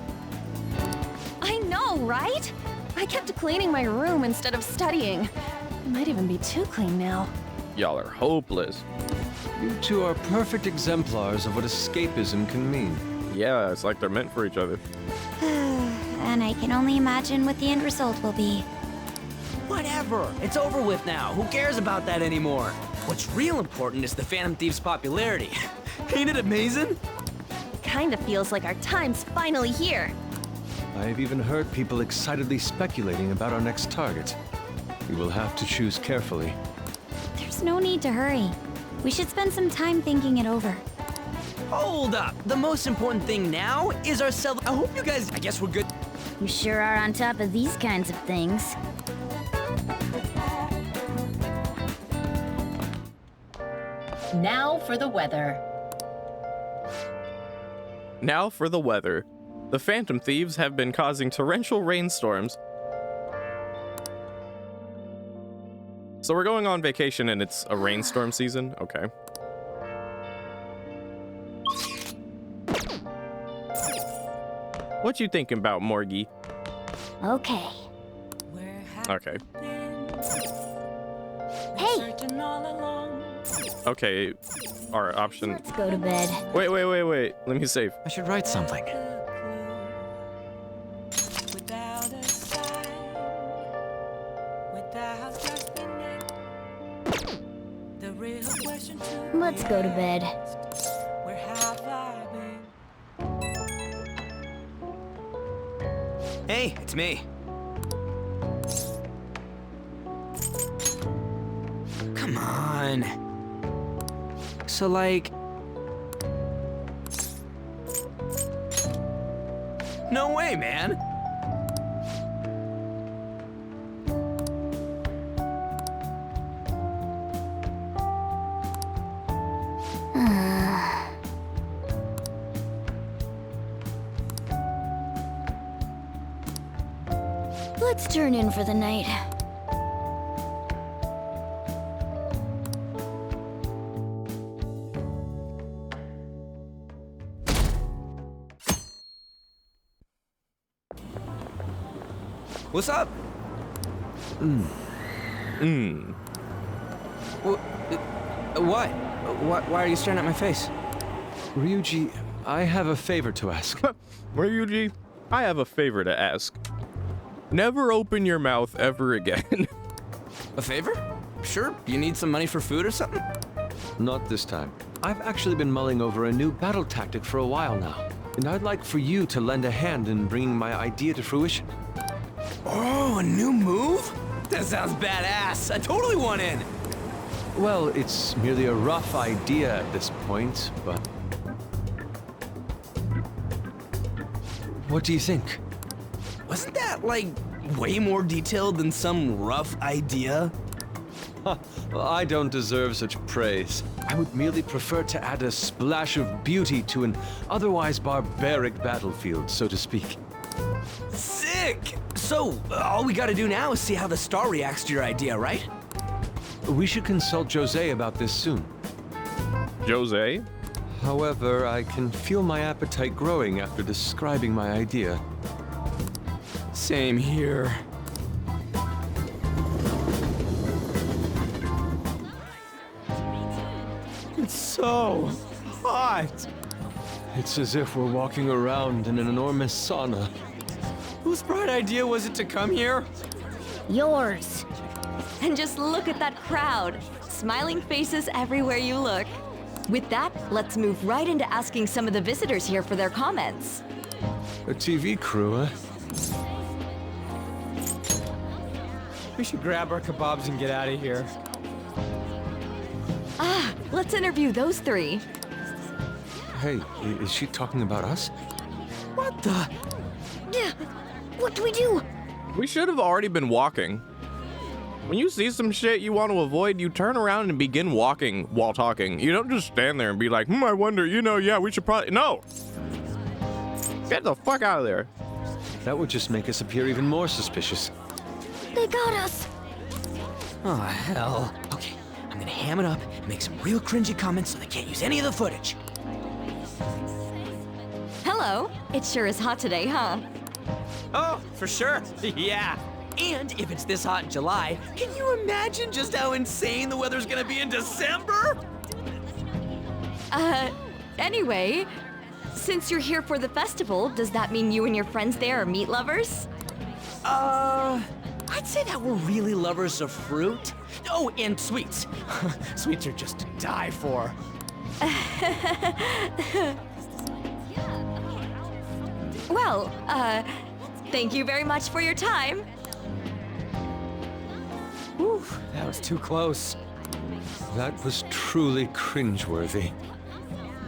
I know, right? I kept cleaning my room instead of studying. It might even be too clean now. Y'all are hopeless. You two are perfect exemplars of what escapism can mean. Yeah, it's like they're meant for each other. And I can only imagine what the end result will be. Whatever. It's over with now. Who cares about that anymore? What's real important is the Phantom Thieves' popularity. Ain't it amazing? Kinda feels like our time's finally here. I've even heard people excitedly speculating about our next target. We will have to choose carefully. There's no need to hurry. We should spend some time thinking it over. Hold up. The most important thing now is I hope you guys... I guess we're good. You sure are on top of these kinds of things. Now for the weather. Now for the weather. The Phantom Thieves have been causing torrential rainstorms. So we're going on vacation and it's a rainstorm season? Okay. What you thinking about, Morgie? Okay. Okay. Hey! Okay, our option... Let's go to bed. Wait. Let me save. I should write something. Let's go to bed. Hey, it's me. Come on. So, like... No way, man. Let's turn in for the night. What's up? What? Why are you staring at my face? Ryuji, I have a favor to ask. Ryuji, I have a favor to ask. Never open your mouth ever again. A favor? Sure, you need some money for food or something? Not this time. I've actually been mulling over a new battle tactic for a while now, and I'd like for you to lend a hand in bringing my idea to fruition. Oh, a new move? That sounds badass. I totally want in. Well, it's merely a rough idea at this point, but... What do you think? Wasn't that, like, way more detailed than some rough idea? Well, I don't deserve such praise. I would merely prefer to add a splash of beauty to an otherwise barbaric battlefield, so to speak. Sick! So, all we gotta do now is see how the star reacts to your idea, right? We should consult Jose about this soon. Jose? However, I can feel my appetite growing after describing my idea. Same here. It's so hot. It's as if we're walking around in an enormous sauna. Whose bright idea was it to come here? Yours. And just look at that crowd. Smiling faces everywhere you look. With that, let's move right into asking some of the visitors here for their comments. A TV crew, huh? We should grab our kebabs and get out of here. Ah, let's interview those three. Hey, is she talking about us? What the? Yeah. What do we do? We should have already been walking. When you see some shit you want to avoid, you turn around and begin walking while talking. You don't just stand there and be like, I wonder, yeah, we should probably... No! Get the fuck out of there. That would just make us appear even more suspicious. They got us. Oh, hell. Okay, I'm gonna ham it up and make some real cringy comments so they can't use any of the footage. Hello. It sure is hot today, huh? Oh, for sure. Yeah. And if it's this hot in July, can you imagine just how insane the weather's gonna be in December? Anyway, since you're here for the festival, does that mean you and your friends there are meat lovers? I'd say that we're really lovers of fruit. Oh, and sweets. Sweets are just to die for. Well, thank you very much for your time. Whew, that was too close. That was truly cringeworthy.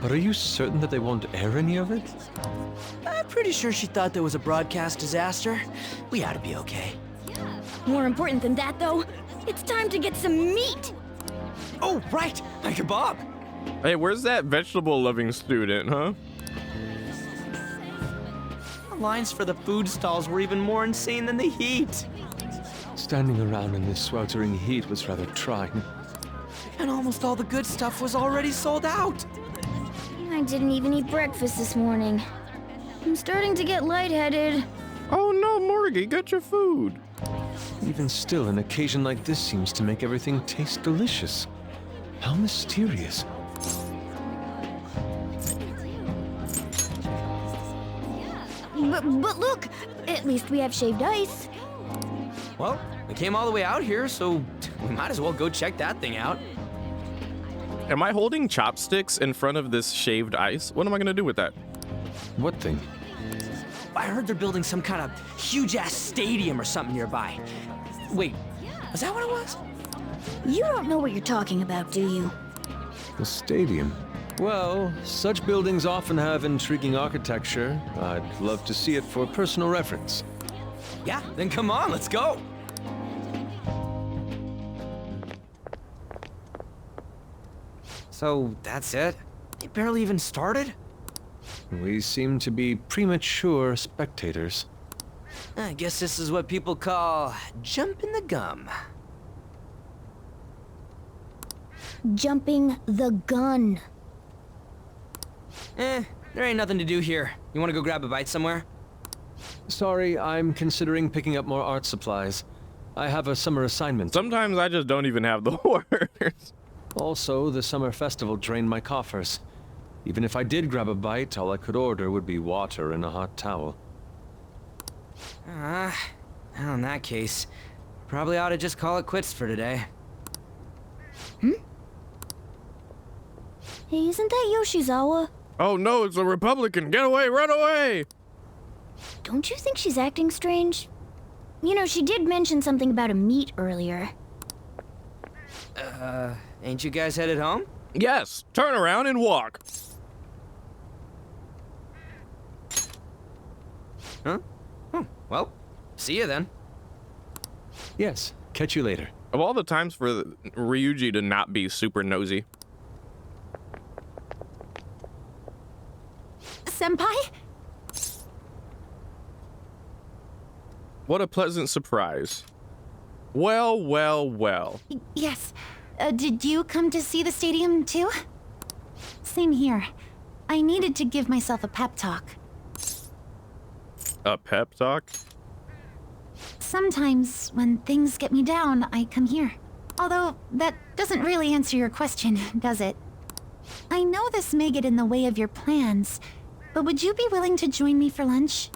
But are you certain that they won't air any of it? I'm pretty sure she thought there was a broadcast disaster. We ought to be okay. More important than that, though, it's time to get some meat. Oh, right, my kebab. Hey, where's that vegetable-loving student, huh? The lines for the food stalls were even more insane than the heat. Standing around in this sweltering heat was rather trying. And almost all the good stuff was already sold out. I didn't even eat breakfast this morning. I'm starting to get lightheaded. Oh no, Morgie, get your food. Even still, an occasion like this seems to make everything taste delicious. How mysterious. But look, at least we have shaved ice. Well, we came all the way out here, so we might as well go check that thing out. Am I holding chopsticks in front of this shaved ice? What am I gonna do with that? What thing? I heard they're building some kind of huge-ass stadium or something nearby. Wait, was that what it was? You don't know what you're talking about, do you? The stadium. Well, such buildings often have intriguing architecture. I'd love to see it for personal reference. Yeah, then come on, let's go. So, that's it? It barely even started? We seem to be premature spectators. I guess this is what people call jumping the gum. Jumping the gun. There ain't nothing to do here. You wanna go grab a bite somewhere? Sorry, I'm considering picking up more art supplies. I have a summer assignment. Sometimes I just don't even have the words. Also, the summer festival drained my coffers. Even if I did grab a bite, all I could order would be water and a hot towel. Well, in that case, probably ought to just call it quits for today. Hey, isn't that Yoshizawa? Oh no, it's a Republican. Get away, run away! Don't you think she's acting strange? You know, she did mention something about a meat earlier. Ain't you guys headed home? Yes, turn around and walk. Huh? Oh, well, see you then. Yes, catch you later. Of all the times for Ryuji to not be super nosy. Senpai? What a pleasant surprise. Well, well, well. Yes. Did you come to see the stadium too? Same here. I needed to give myself a pep talk. A pep talk? Sometimes, when things get me down, I come here. Although, that doesn't really answer your question, does it? I know this may get in the way of your plans, but would you be willing to join me for lunch?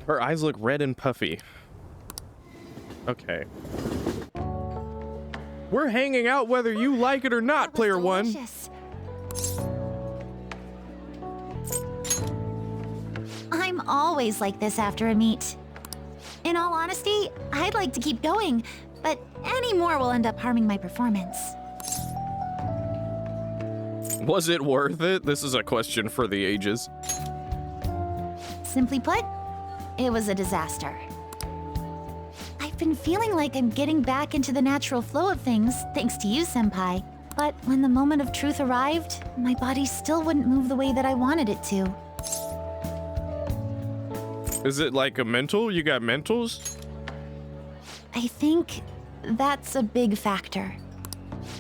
Her eyes look red and puffy. Okay. We're hanging out whether you like it or not, player one. I'm always like this after a meet. In all honesty, I'd like to keep going, but any more will end up harming my performance. Was it worth it? This is a question for the ages. Simply put, it was a disaster. I've been feeling like I'm getting back into the natural flow of things, thanks to you, Senpai. But when the moment of truth arrived, my body still wouldn't move the way that I wanted it to. Is it like a mental? You got mentals? I think that's a big factor.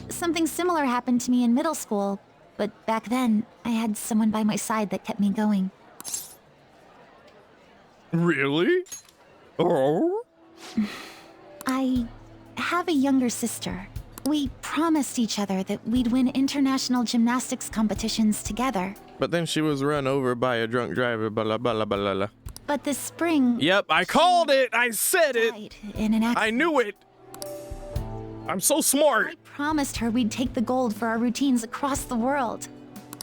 Something similar happened to me in middle school, but back then, I had someone by my side that kept me going. Really? Oh? I have a younger sister. We promised each other that we'd win international gymnastics competitions together. But then she was run over by a drunk driver, blah, blah, blah, blah, blah. But this spring... Yep, I called it! I said it! In an accident. I knew it! I'm so smart! I promised her we'd take the gold for our routines across the world.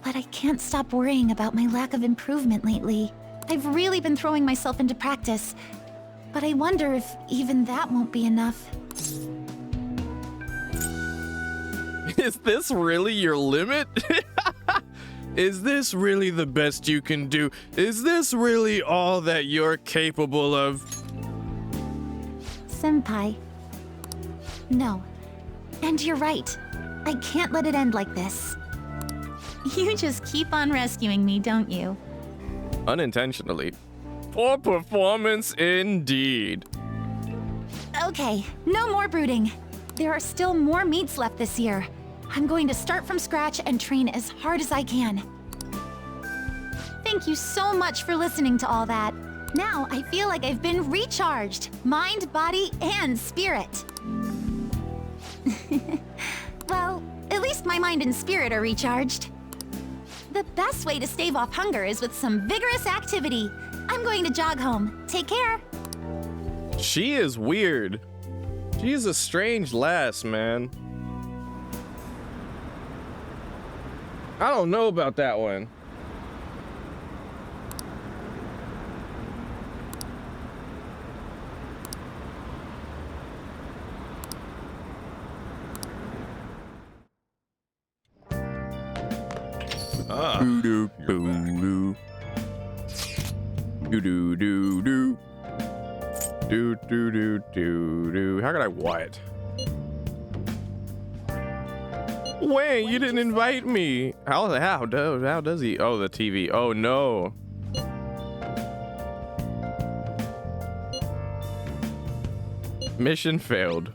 But I can't stop worrying about my lack of improvement lately. I've really been throwing myself into practice, but I wonder if even that won't be enough. Is this really your limit? Is this really the best you can do? Is this really all that you're capable of? Senpai. No. And you're right. I can't let it end like this. You just keep on rescuing me, don't you? Unintentionally. Poor performance indeed. Okay, no more brooding. There are still more meets left this year. I'm going to start from scratch and train as hard as I can. Thank you so much for listening to all that. Now I feel like I've been recharged, mind, body, and spirit. Well, at least my mind and spirit are recharged. The best way to stave off hunger is with some vigorous activity. I'm going to jog home. Take care. She is weird. She's a strange lass, man. I don't know about that one. Doo doo doo doo doo doo doo doo doo doo doo doo. How could I what? Wait, you didn't invite me. How does he? Oh, the TV. Oh no. Mission failed.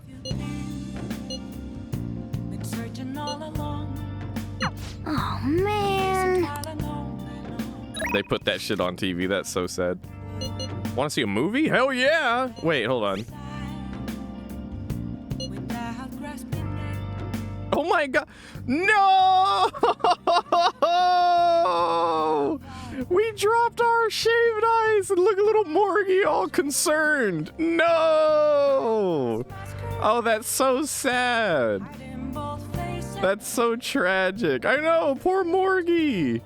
Oh man. They put that shit on TV. That's so sad. Want to see a movie? Hell yeah! Wait, hold on. Oh my god! No! We dropped our shaved ice and look at little Morgie all concerned. No! Oh, that's so sad. That's so tragic. I know, poor Morgie.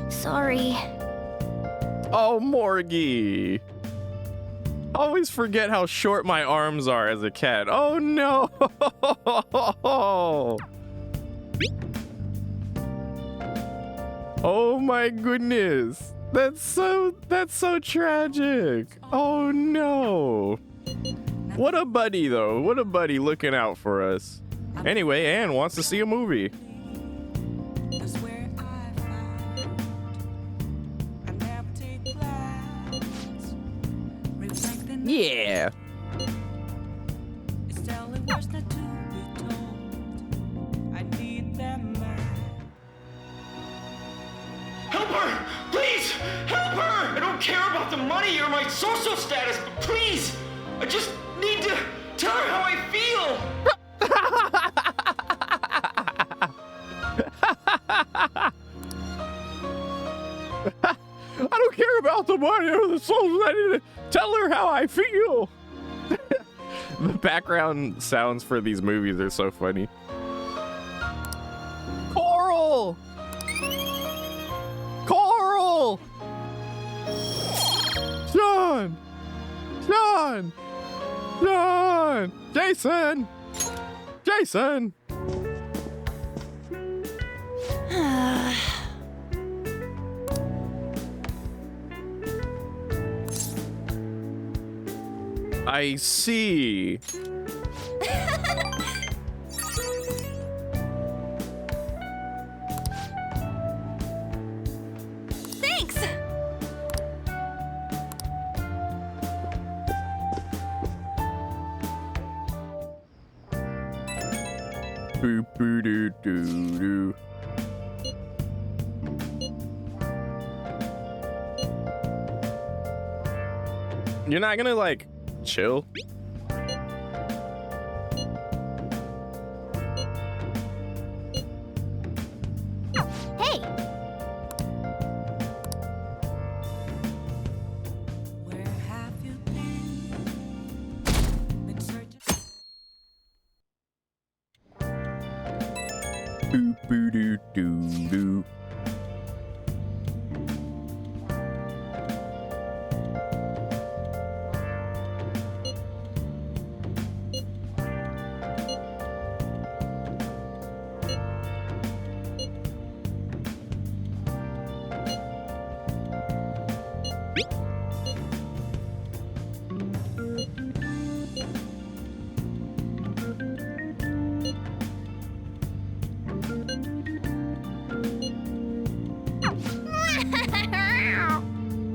Sorry. Oh, Morgie. Always forget how short my arms are as a cat. Oh no. Oh my goodness. That's so tragic. Oh no. What a buddy though. What a buddy looking out for us. Anyway, Anne wants to see a movie. Yeah. Help her! Please! Help her! I don't care about the money or my social status, but please! I just need to tell her how I feel! I don't care about the money or the souls. I need to tell her how I feel. The background sounds for these movies are so funny. Coral! Coral! John! Sean! Sean! Jason! Jason! I see. Thanks! Boop boo doo doo doo. You're not gonna like chill? Hey! Boop boo doo doo doo.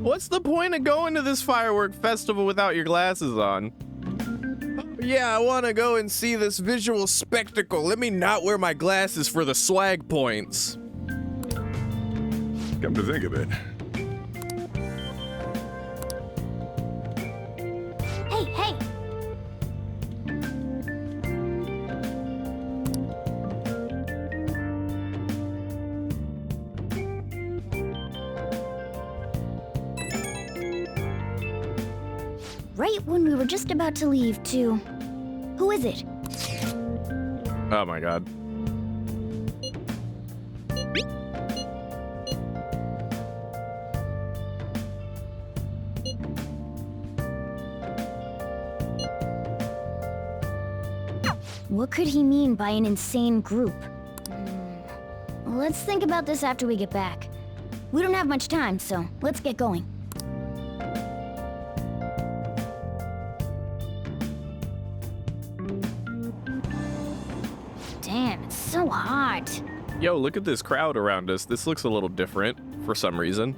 What's the point of going to this firework festival without your glasses on? Yeah, I want to go and see this visual spectacle. Let me not wear my glasses for the swag points. Come to think of it, Hey, hey! Right when we were just about to leave, too. Who is it? Oh my god. What could he mean by an insane group? Let's think about this after we get back. We don't have much time, so let's get going. Damn, it's so hot. Yo, look at this crowd around us. This looks a little different for some reason.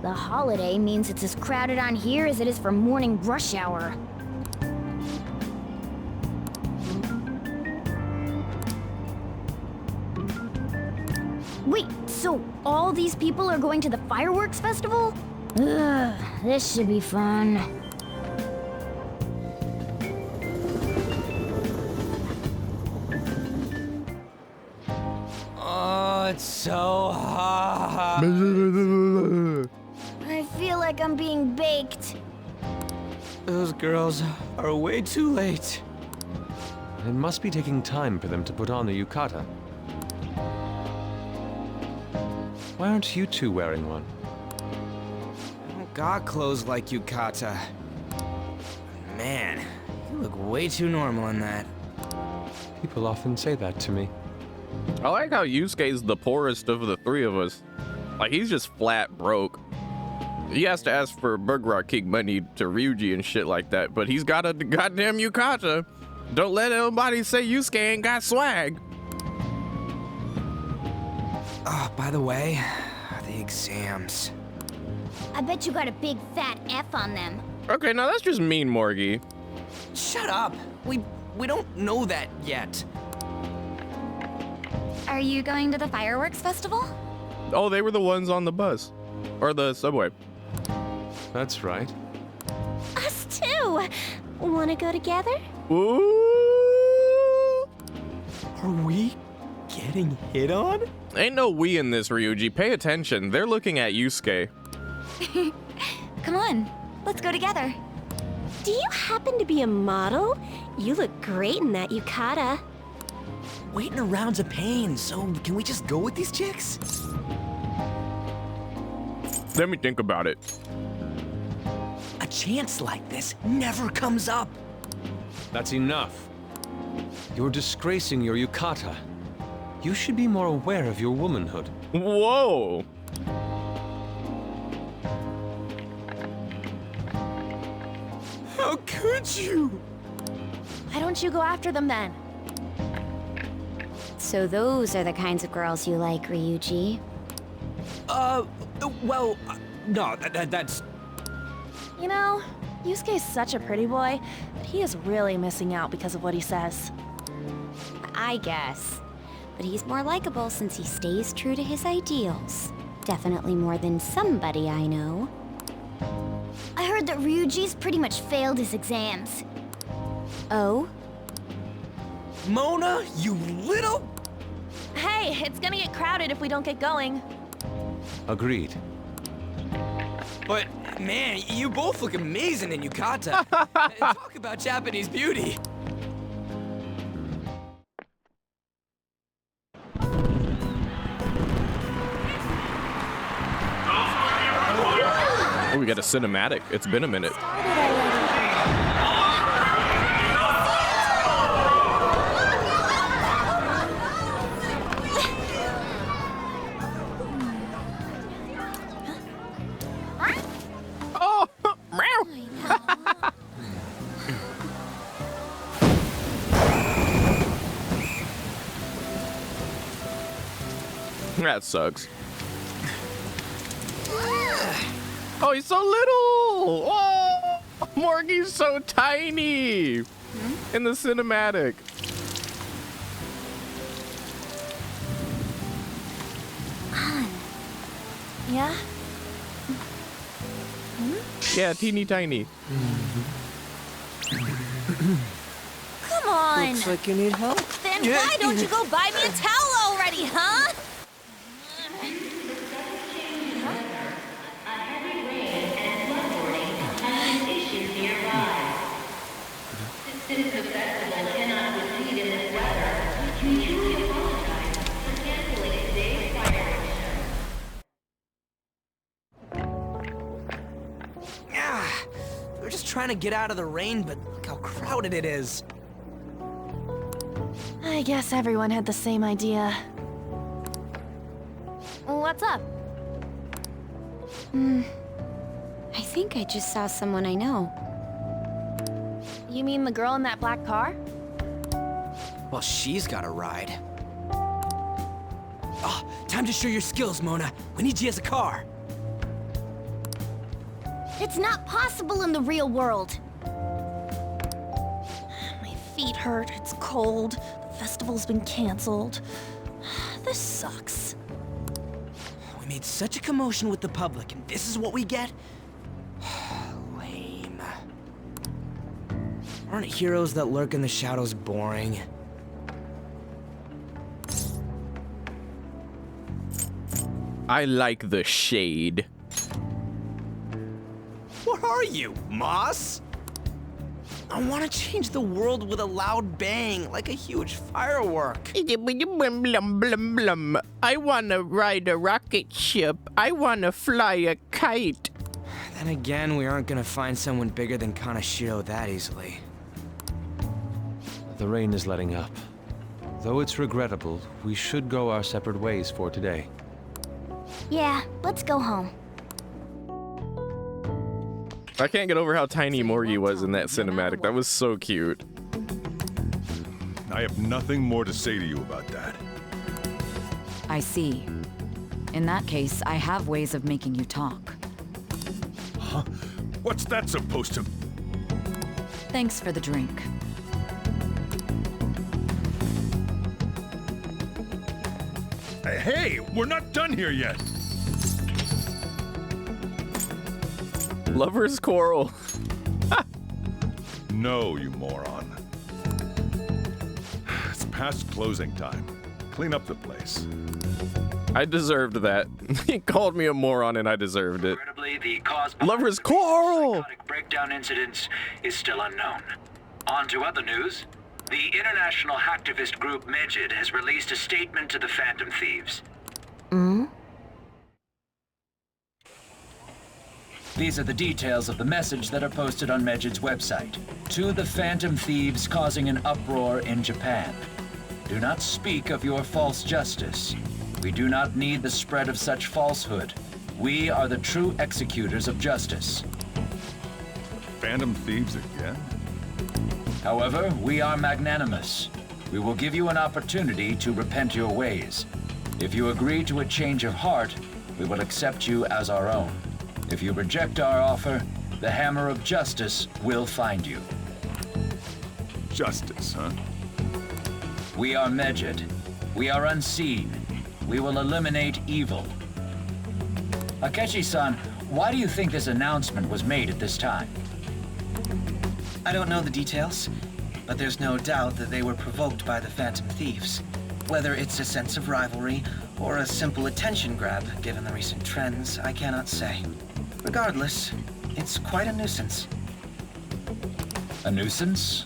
The holiday means it's as crowded on here as it is for morning rush hour. Wait, so all these people are going to the fireworks festival? Ugh, this should be fun. Oh, it's so hot. I feel like I'm being baked. Those girls are way too late. It must be taking time for them to put on the yukata. Why aren't you two wearing one? I don't got clothes like yukata. Man, you look way too normal in that. People often say that to me. I like how Yusuke's the poorest of the three of us. Like, he's just flat broke. He has to ask for Burger King money to Ryuji and shit like that, but he's got a goddamn yukata. Don't let nobody say Yusuke ain't got swag. Oh, by the way, the exams. I bet you got a big fat F on them. Okay, now that's just mean, Morgie. Shut up! We don't know that yet. Are you going to the fireworks festival? Oh, they were the ones on the bus. Or the subway. That's right. Us too! Wanna go together? Ooh! Are we getting hit on? Ain't no we in this, Ryuji. Pay attention. They're looking at Yusuke. Come on, let's go together. Do you happen to be a model? You look great in that yukata. Waiting around's a pain, so can we just go with these chicks? Let me think about it. A chance like this never comes up. That's enough. You're disgracing your yukata. You should be more aware of your womanhood. Whoa! How could you? Why don't you go after them then? So those are the kinds of girls you like, Ryuji. Well, no, that's... You know, Yusuke's such a pretty boy, but he is really missing out because of what he says. I guess. But he's more likable since he stays true to his ideals. Definitely more than somebody I know. I heard that Ryuji's pretty much failed his exams. Oh? Mona, you little... Hey, it's gonna get crowded if we don't get going. Agreed. But, man, you both look amazing in yukata. Talk about Japanese beauty. Oh, we got a cinematic. It's been a minute. Oh, meow. That sucks. Oh, he's so little! Oh, Morgie's so tiny in the cinematic. Yeah? Yeah, teeny tiny. Come on! Looks like you need help. Then why don't you go buy me a towel already, huh? Since the festival cannot proceed in this weather, we truly apologize for canceling today's fireworks. We're just trying to get out of the rain, but look how crowded it is. I guess everyone had the same idea. What's up? I think I just saw someone I know. You mean the girl in that black car? Well, she's got a ride. Oh, time to show your skills, Mona. We need you as a car. It's not possible in the real world. My feet hurt, it's cold, the festival's been canceled. This sucks. We made such a commotion with the public, and this is what we get? Lame. Aren't heroes that lurk in the shadows boring? I like the shade. What are you, Moss? I want to change the world with a loud bang, like a huge firework. I wanna ride a rocket ship. I wanna fly a kite. Then again, we aren't gonna find someone bigger than Kanashiro that easily. The rain is letting up. Though it's regrettable, we should go our separate ways for today. Yeah, let's go home. I can't get over how tiny Morgie was in that cinematic. That was so cute. I have nothing more to say to you about that. I see. In that case, I have ways of making you talk. Huh? What's that supposed to... Thanks for the drink. Hey, we're not done here yet. Lover's quarrel. No, you moron. It's past closing time. Clean up the place. I deserved that. He called me a moron and I deserved it. The cause Lover's quarrel! psychotic breakdown incidents is still unknown. On to other news. The international hacktivist group Megid has released a statement to the Phantom Thieves. These are the details of the message that are posted on Medjid's website. To the Phantom Thieves causing an uproar in Japan. Do not speak of your false justice. We do not need the spread of such falsehood. We are the true executors of justice. Phantom Thieves again? However, we are magnanimous. We will give you an opportunity to repent your ways. If you agree to a change of heart, we will accept you as our own. If you reject our offer, the hammer of justice will find you. Justice, huh? We are Medjid. We are unseen. We will eliminate evil. Akechi-san, why do you think this announcement was made at this time? I don't know the details, but there's no doubt that they were provoked by the Phantom Thieves. Whether it's a sense of rivalry or a simple attention grab, given the recent trends, I cannot say. Regardless, it's quite a nuisance. A nuisance?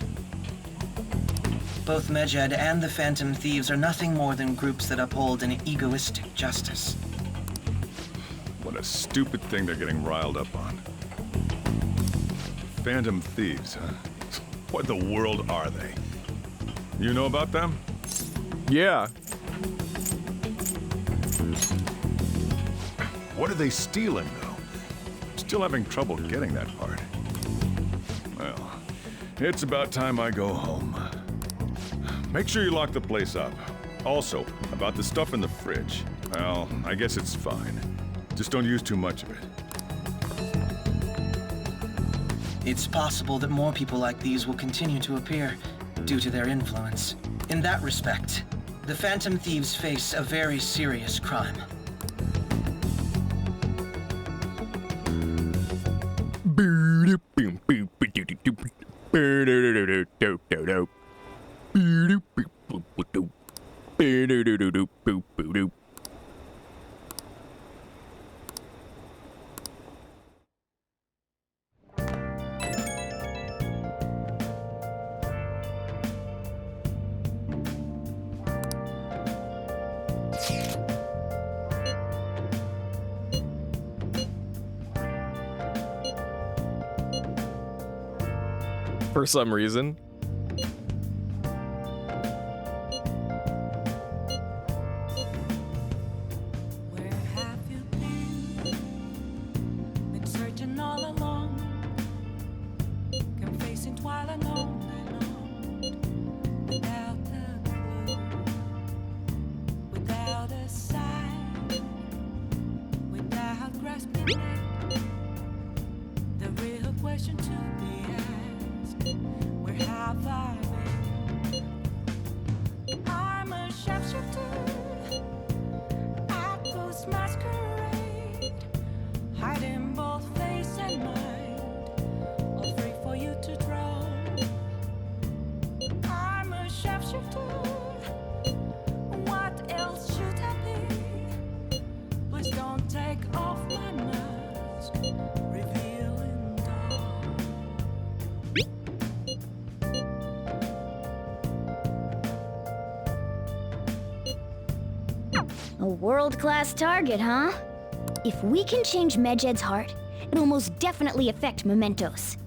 Both Medjed and the Phantom Thieves are nothing more than groups that uphold an egoistic justice. What a stupid thing they're getting riled up on. Phantom Thieves, huh? What the world are they? You know about them? Yeah. What are they stealing, though? Still having trouble getting that part. Well, it's about time I go home. Make sure you lock the place up. Also, about the stuff in the fridge. Well, I guess it's fine. Just don't use too much of it. It's possible that more people like these will continue to appear due to their influence. In that respect, the Phantom Thieves face a very serious crime. For some reason. A world-class target, huh? If we can change Medjed's heart, it'll most definitely affect Mementos.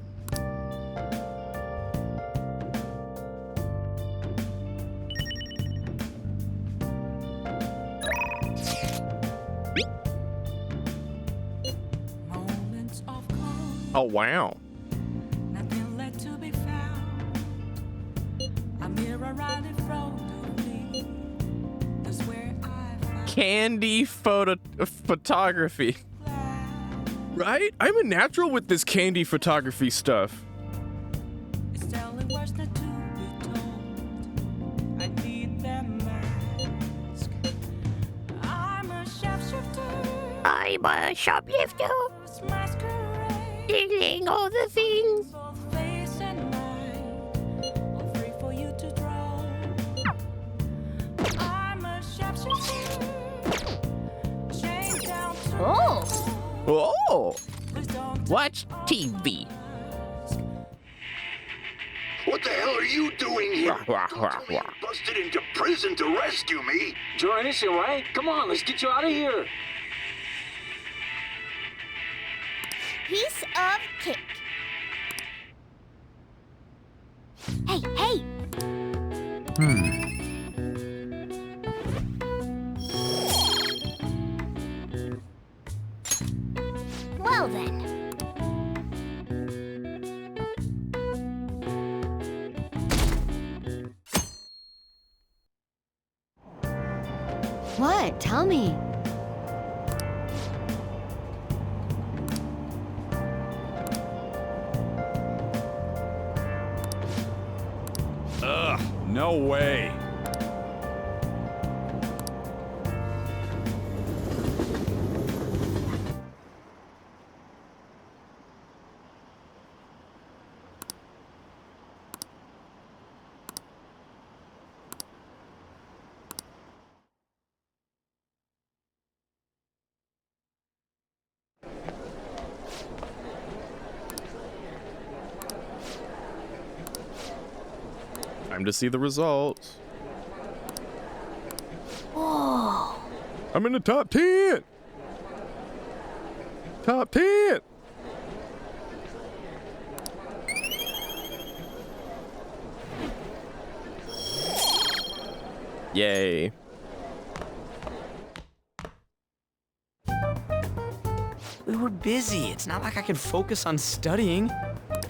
Oh, wow. Candy photography. Right? I'm a natural with this candy photography stuff. I'm a shoplifter. Stealing all the things. Oh! Watch TV. What the hell are you doing here? You busted into prison to rescue me. Join us, alright? Come on, let's get you out of here. piece of cake. Hey, hey! Well then. What? Tell me. Ugh, no way. Time to see the results. Whoa. I'm in the top 10. Top 10. Yay. We were busy. It's not like I could focus on studying.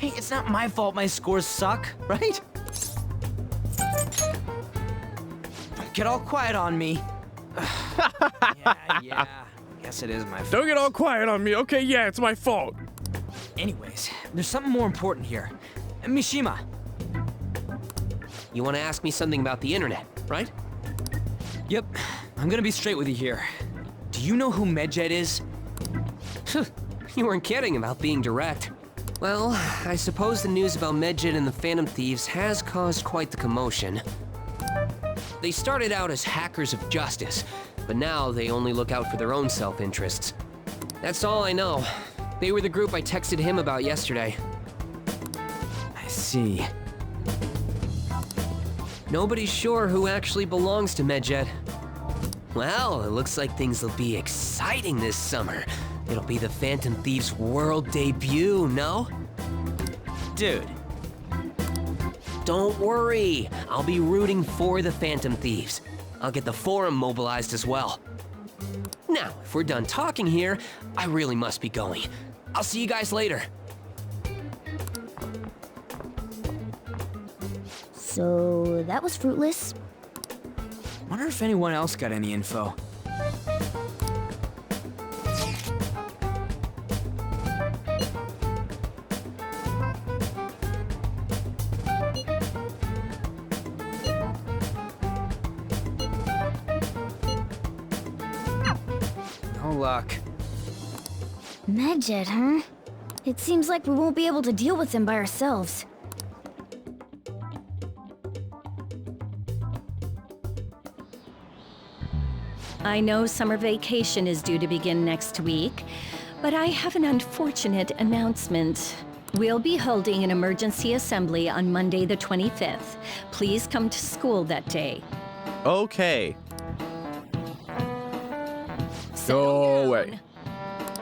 Hey, it's not my fault my scores suck, right? Don't get all quiet on me. yeah. Guess it is my fault. Don't get all quiet on me. Okay, yeah, it's my fault. Anyways, there's something more important here. Mishima. You want to ask me something about the internet, right? Yep. I'm gonna be straight with you here. Do you know who Medjed is? You weren't kidding about being direct. Well, I suppose the news about Medjed and the Phantom Thieves has caused quite the commotion. They started out as hackers of justice, but now they only look out for their own self-interests. That's all I know. They were the group I texted him about yesterday. I see. Nobody's sure who actually belongs to Medjed. Well, it looks like things will be exciting this summer. It'll be the Phantom Thieves' world debut, no? Dude. Don't worry. I'll be rooting for the Phantom Thieves. I'll get the forum mobilized as well. Now, if we're done talking here, I really must be going. I'll see you guys later. So, that was fruitless. Wonder if anyone else got any info. No luck. Medjed, huh? It seems like we won't be able to deal with him by ourselves. I know summer vacation is due to begin next week, but I have an unfortunate announcement. We'll be holding an emergency assembly on Monday the 25th. Please come to school that day. Okay. Go away.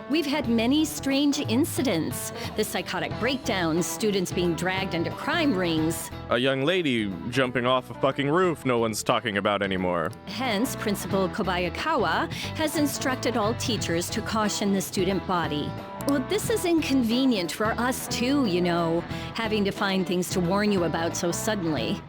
We've had many strange incidents. The psychotic breakdowns, students being dragged into crime rings. A young lady jumping off a fucking roof no one's talking about anymore. Hence, Principal Kobayakawa has instructed all teachers to caution the student body. Well, this is inconvenient for us too, you know, having to find things to warn you about so suddenly.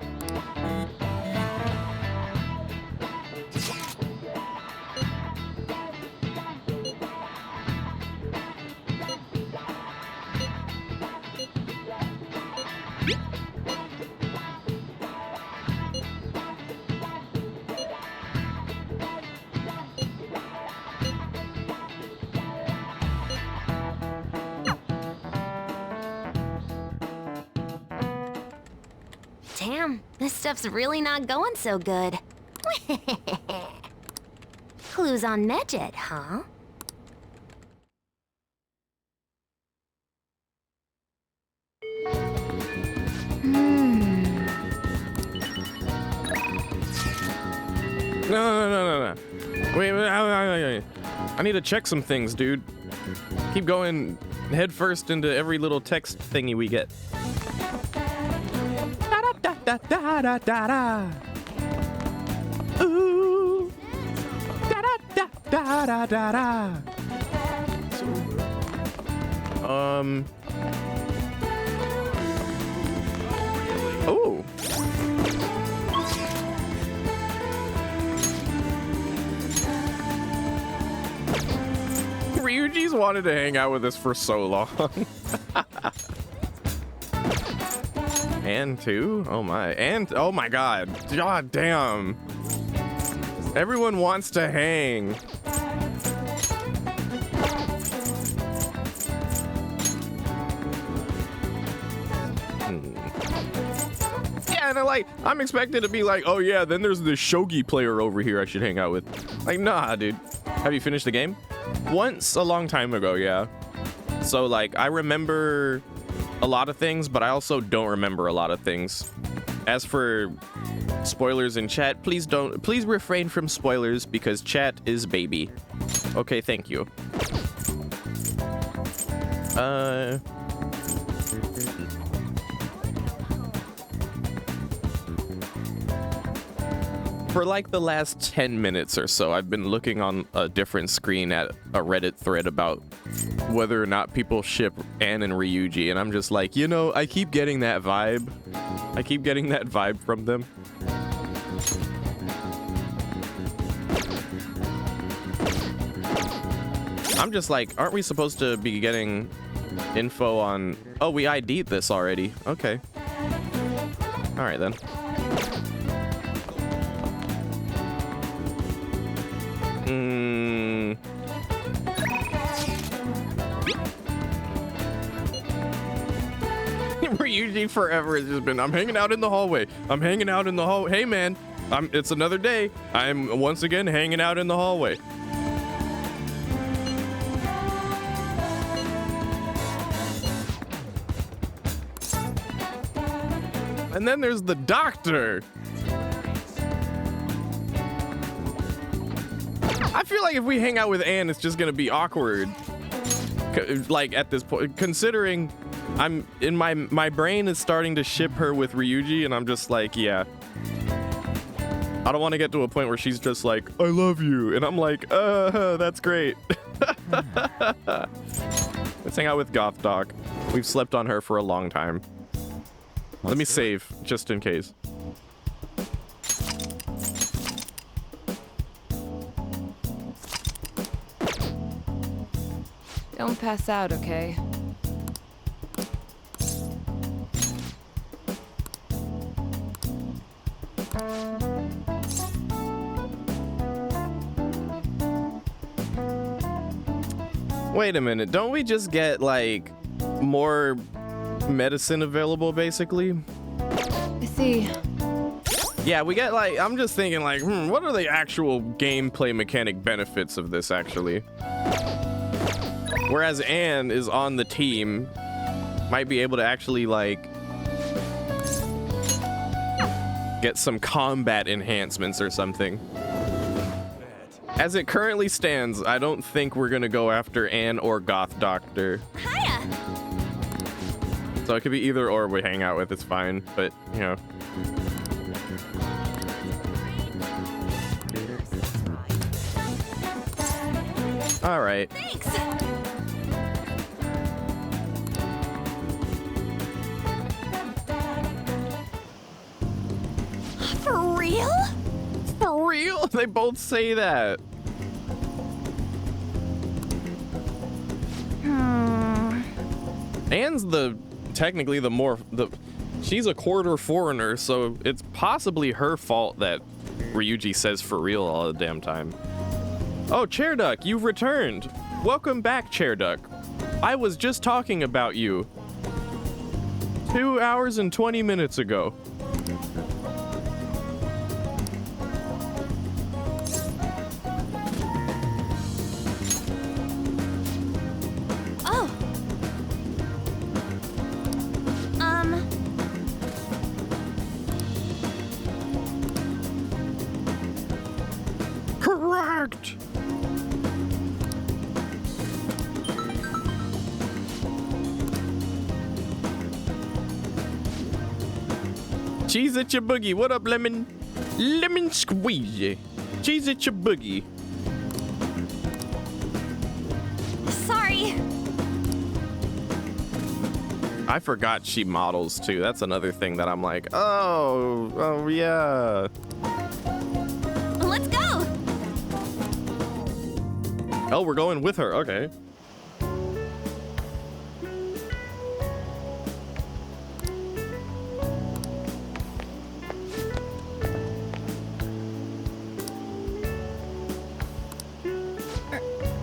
Damn, this stuff's really not going so good. Clues on Medjed, huh? No. Wait. I need to check some things, dude. Keep going. head first into every little text thingy we get. Da da da da da da da. Ooh. Da da da da da da da. Oh. Ryuji's wanted to hang out with us for so long. And two? Oh my. And oh my god. God damn. Everyone wants to hang. Yeah, and they're like, I'm expected to be like, oh yeah, then there's this shogi player over here I should hang out with. Like, nah, dude. Have you finished the game? Once a long time ago, yeah. So like, I remember a lot of things, but I also don't remember a lot of things. As for spoilers in chat, please refrain from spoilers because chat is baby. Okay, thank you. For like the last 10 minutes or so, I've been looking on a different screen at a Reddit thread about whether or not people ship Anne and Ryuji, and I'm just like, you know, I keep getting that vibe. I keep getting that vibe from them. I'm just like, aren't we supposed to be getting info on... Oh, we ID'd this already. Okay. All right, then. Ryuji forever has just been, I'm hanging out in the hallway. I'm hanging out in the hall. Hey, man, it's another day. I'm once again hanging out in the hallway. And then there's the doctor. I feel like if we hang out with Anne, it's just gonna be awkward. Like at this point, considering I'm in my brain is starting to ship her with Ryuji, and I'm just like, yeah. I don't want to get to a point where she's just like, I love you, and I'm like, that's great. Let's hang out with Goth Doc. We've slept on her for a long time. Let me save, just in case. Don't pass out, okay? Wait a minute, don't we just get, like, more medicine available, basically? I see. Yeah, we get, like, I'm just thinking, like, what are the actual gameplay mechanic benefits of this, actually? Whereas Anne is on the team, might be able to actually, like, get some combat enhancements or something. As it currently stands, I don't think we're gonna go after Anne or Goth Doctor. Hiya! So it could be either or we hang out with, it's fine, but, you know. All right. Thanks! For real? For real? They both say that. Anne's technically she's a quarter foreigner, so it's possibly her fault that Ryuji says for real all the damn time. Oh, Chair Duck, you've returned. Welcome back, Chair Duck. I was just talking about you 2 hours and 20 minutes ago. Correct. Cheese at your boogie. What up, lemon? Lemon squeeze. Cheese at your boogie. Sorry. I forgot she models too. That's another thing that I'm like, oh yeah. Let's go. Oh, we're going with her. Okay.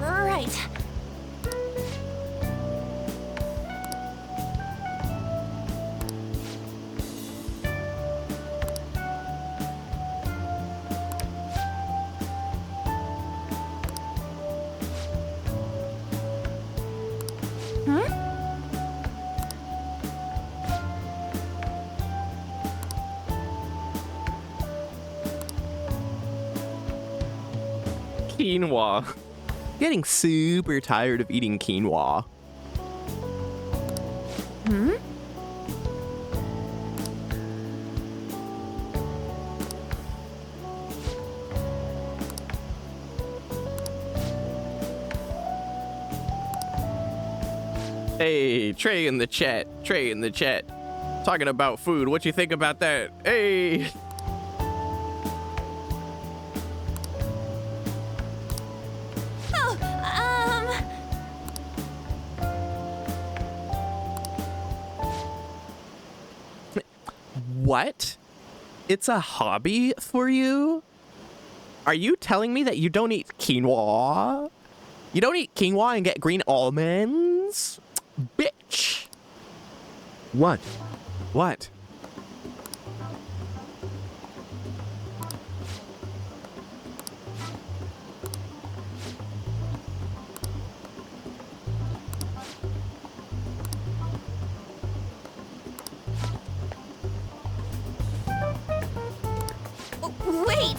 Right. Quinoa. Getting super tired of eating quinoa. Hey, Trey in the chat. Trey in the chat. Talking about food. What you think about that? Hey. What? It's a hobby for you? Are you telling me that you don't eat quinoa? You don't eat quinoa and get green almonds? Bitch. What? What? Wait!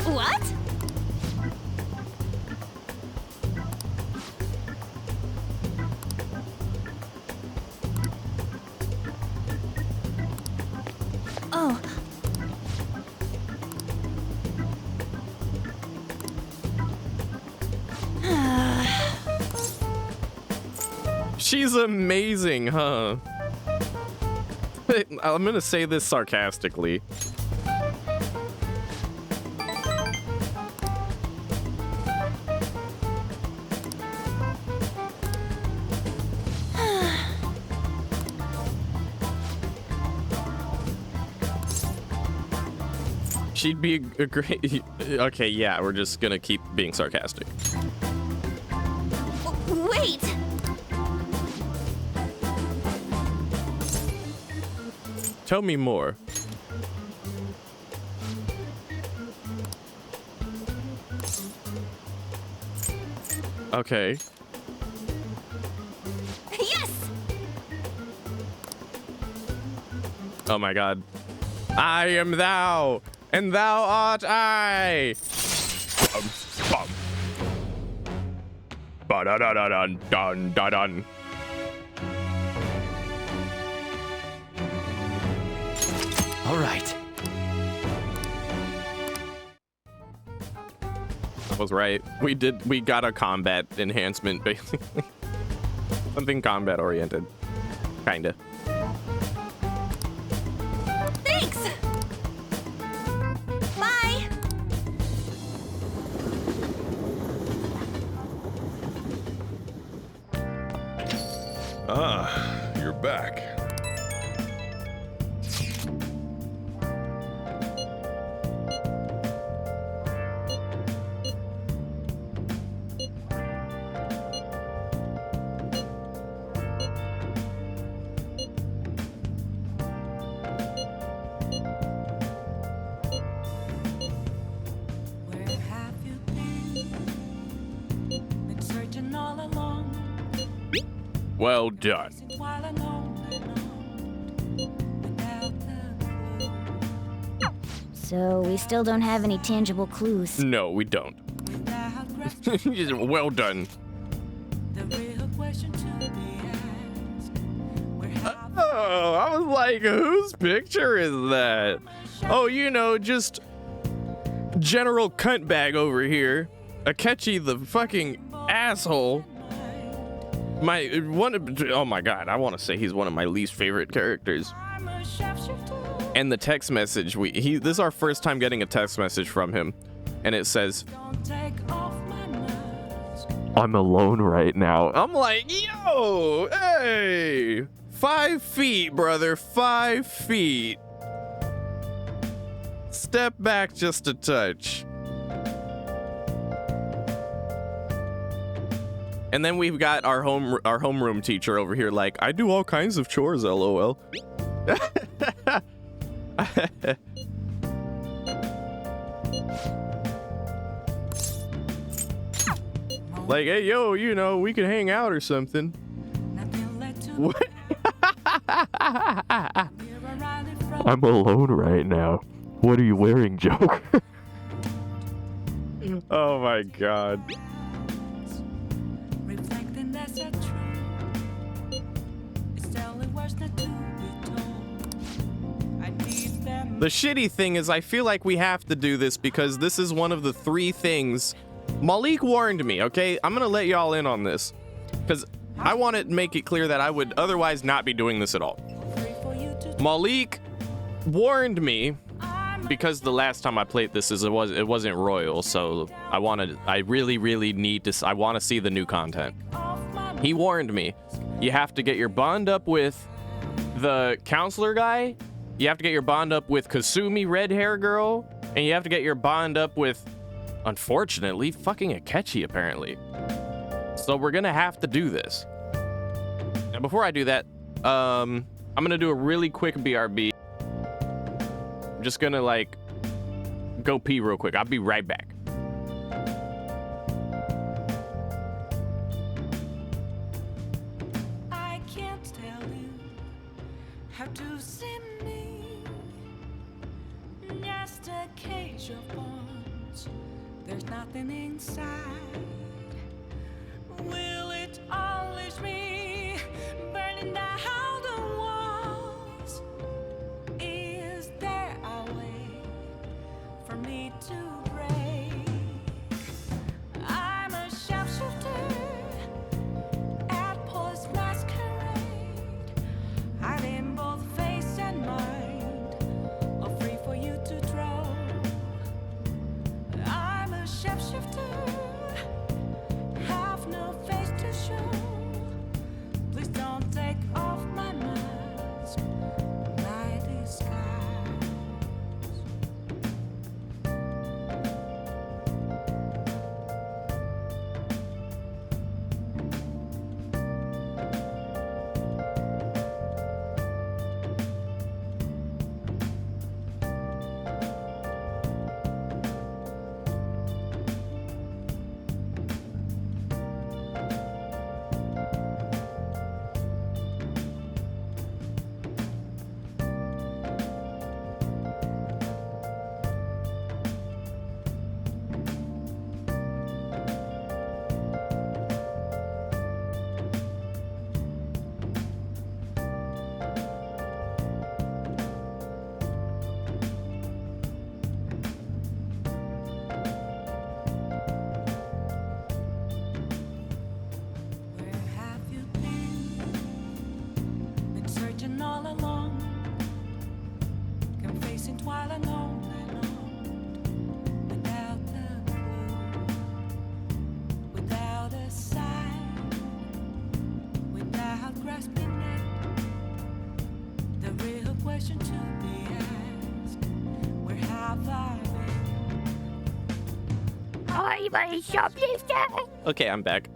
What? Oh. She's amazing, huh? I'm gonna say this sarcastically. She'd be a great... Okay, yeah, we're just gonna keep being sarcastic. Wait! Tell me more. Okay. Yes! Oh my god. I am thou, and thou art I. Ba-da-da-da-dun, dun-da-dun. All right. I was right. We got a combat enhancement, basically. Something combat oriented. Kinda. Thanks! Bye! Ah, you're back. Well done. So we still don't have any tangible clues. No, we don't. Well done. Oh, I was like, whose picture is that? Oh, you know, just General Cuntbag over here. Akechi the fucking asshole. Oh my god, I want to say he's one of my least favorite characters. And the text message, this is our first time getting a text message from him, and it says, "I'm alone right now." I'm like, yo, hey, 5 feet, brother, 5 feet. Step back just a touch. And then we've got our homeroom teacher over here like, I do all kinds of chores, LOL. Like, hey, yo, you know, we could hang out or something. What? I'm alone right now. What are you wearing, Joker? Oh my god. The shitty thing is I feel like we have to do this because this is one of the 3 things Malik warned me, okay? I'm gonna let y'all in on this because I want to make it clear that I would otherwise not be doing this at all. Malik warned me because the last time I played this it wasn't royal, so I really need to, I want to see the new content. He warned me, you have to get your bond up with the counselor guy, you have to get your bond up with Kasumi, red hair girl, and you have to get your bond up with, unfortunately, fucking Akechi apparently. So we're gonna have to do this. And before I do that, I'm gonna do a really quick BRB. I'm just gonna like go pee real quick. I'll be right back. I can't tell you how to see me. Just a cage of bones. There's nothing inside. Will it unleash me, burning down the walls? Is there a way for me to break? I'm a sharpshooter at Paul's masquerade, hiding both face and mind, all free for you to draw. I'm a sharpshooter. Have no face to show. Please don't take off my mask, my disguise. All along, confessing while alone and without the clue, without a sign, without grasping it. The real question to be asked: where have I been? I'm a shoplifter. Okay, I'm back.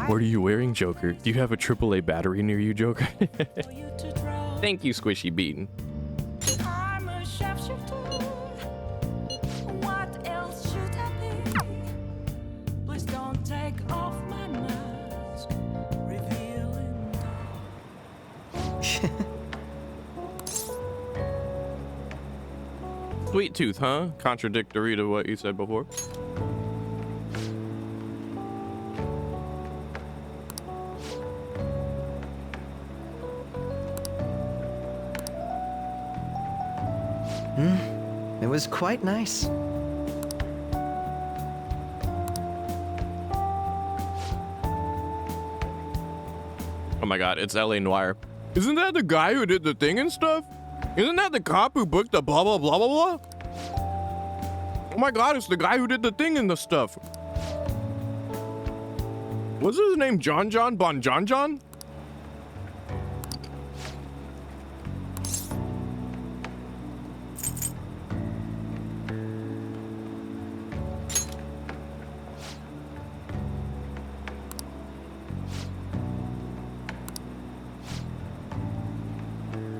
What are you wearing, Joker? Do you have a AAA battery near you, Joker? Thank you, Squishy Bean. I'm a sharpshooter. What else should I be? Please don't take off my mask, revealing Sweet tooth, huh? Contradictory to what you said before. It was quite nice. Oh my god, it's L.A. Noire. Isn't that the guy who did the thing and stuff? Isn't that the cop who booked the blah blah blah blah blah? Oh my god, it's the guy who did the thing and the stuff. What's his name? John Bon John?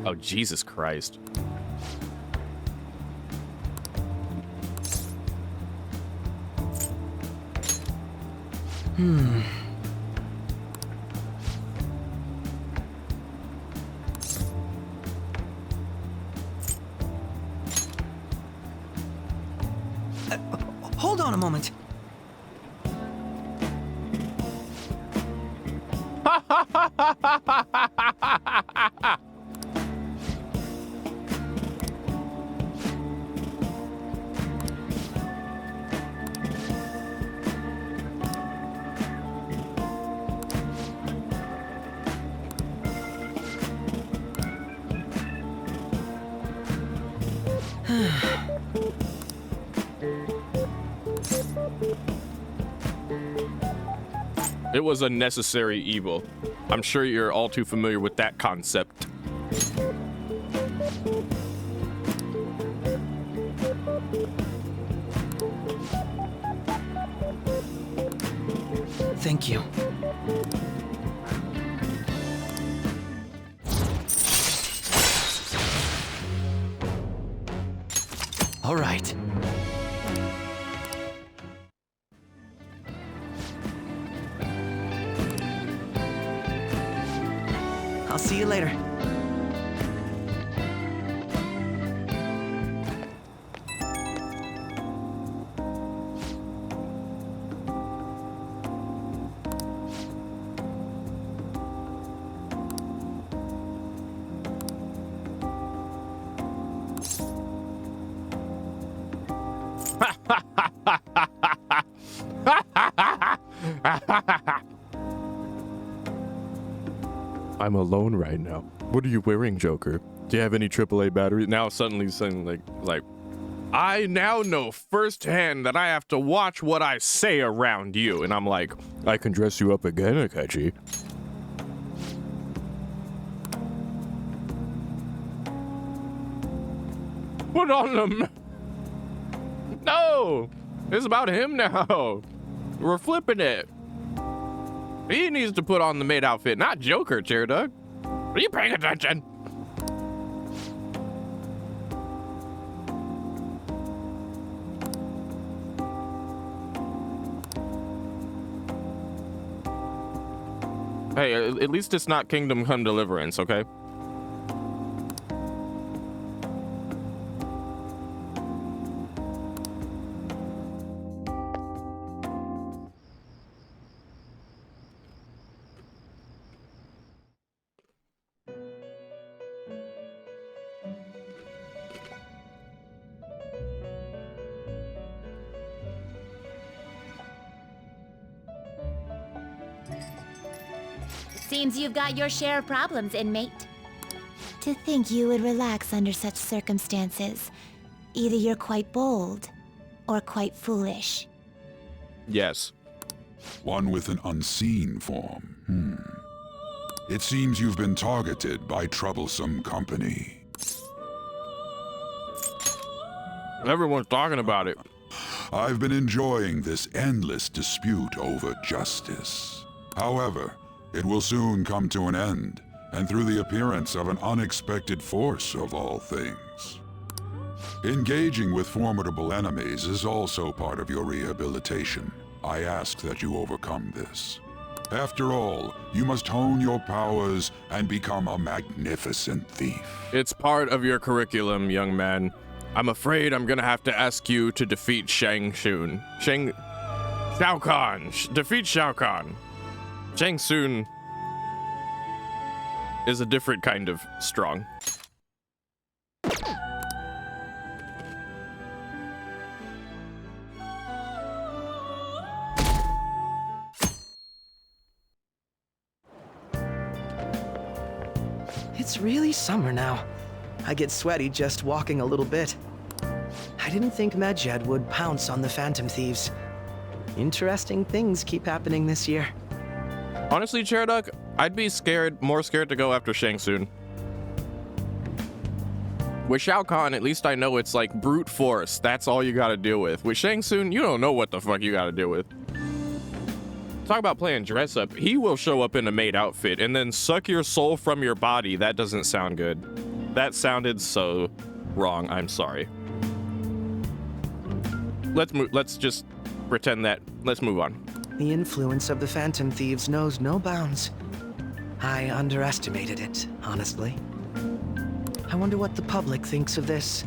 Oh, Jesus Christ. Hold on a moment. It was a necessary evil. I'm sure you're all too familiar with that concept. Thank you. All right. I'll see you later. I'm alone right now. What are you wearing, Joker? Do you have any AAA batteries? Now suddenly saying like, I now know firsthand that I have to watch what I say around you. And I'm like, I can dress you up again, Akechi. Put on them. No, it's about him now. We're flipping it. He needs to put on the maid outfit, not Joker, Chair Doug. Are you paying attention? Hey, at least it's not Kingdom Come Deliverance, okay? Seems you've got your share of problems, inmate. To think you would relax under such circumstances. Either you're quite bold, or quite foolish. Yes. One with an unseen form. It seems you've been targeted by troublesome company. Everyone's talking about it. I've been enjoying this endless dispute over justice. However, it will soon come to an end, and through the appearance of an unexpected force of all things. Engaging with formidable enemies is also part of your rehabilitation. I ask that you overcome this. After all, you must hone your powers and become a magnificent thief. It's part of your curriculum, young man. I'm afraid I'm gonna have to ask you to defeat Shang Tsung. Shao Kahn. Defeat Shao Kahn. Shang Tsung is a different kind of strong. It's really summer now. I get sweaty just walking a little bit. I didn't think Medjed would pounce on the Phantom Thieves. Interesting things keep happening this year. Honestly, Chairduck, I'd be more scared to go after Shang Tsung. With Shao Kahn, at least I know it's like brute force. That's all you gotta deal with. With Shang Tsung, you don't know what the fuck you gotta deal with. Talk about playing dress up. He will show up in a maid outfit and then suck your soul from your body. That doesn't sound good. That sounded so wrong. I'm sorry. Let's just pretend that. Let's move on. The influence of the Phantom Thieves knows no bounds. I underestimated it, honestly. I wonder what the public thinks of this.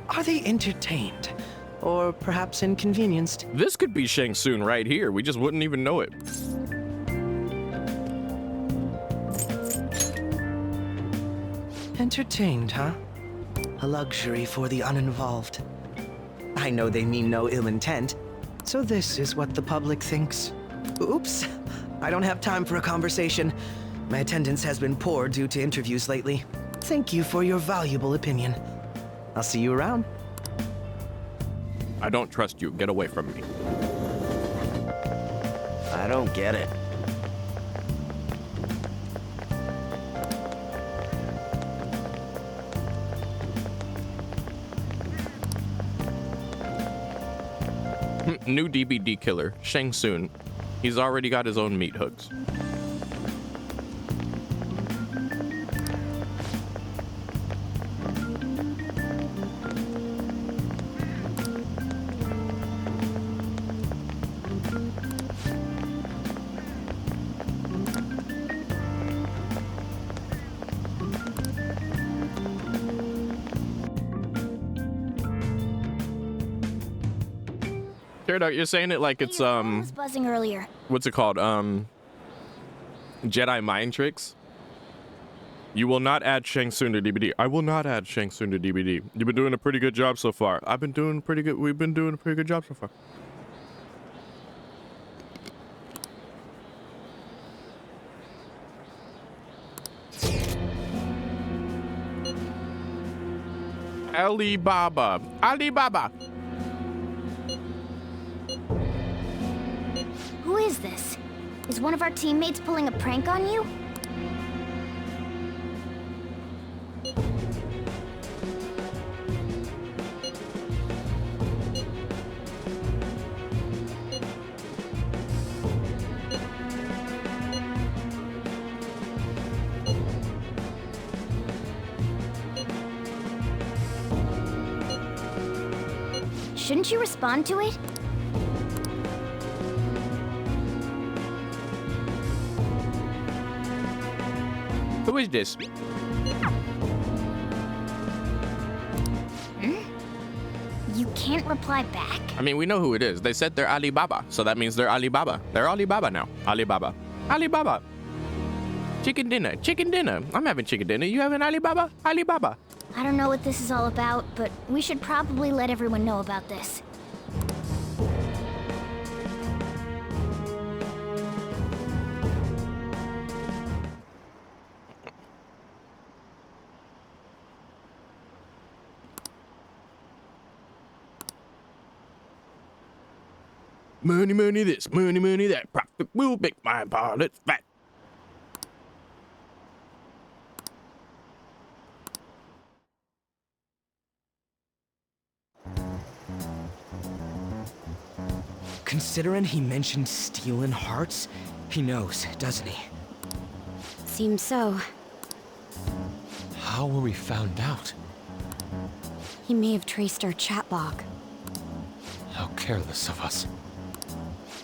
Are they entertained? Or perhaps inconvenienced? This could be Shang Tsung right here. We just wouldn't even know it. Entertained, huh? A luxury for the uninvolved. I know they mean no ill intent, so this is what the public thinks. Oops, I don't have time for a conversation. My attendance has been poor due to interviews lately. Thank you for your valuable opinion. I'll see you around. I don't trust you. Get away from me. I don't get it. New DBD killer, Shang Tsung. He's already got his own meat hooks. You're saying it like it's was buzzing earlier. what's it called? Jedi mind tricks. You will not add Shang Tsung to DBD. I will not add Shang Tsung to DBD. You've been doing a pretty good job so far. I've been doing pretty good. We've been doing a pretty good job so far. Alibaba. Alibaba. Who is this? Is one of our teammates pulling a prank on you? Shouldn't you respond to it? Who is this? You can't reply back? I mean, we know who it is. They said they're Alibaba, so that means they're Alibaba. They're Alibaba now. Alibaba. Alibaba. Chicken dinner. Chicken dinner. I'm having chicken dinner. You having Alibaba? Alibaba. I don't know what this is all about, but we should probably let everyone know about this. Money, money this, money, money that. Profit will make my wallet fat. Considering he mentioned stealing hearts, he knows, doesn't he? Seems so. How were we found out? He may have traced our chat log. How careless of us.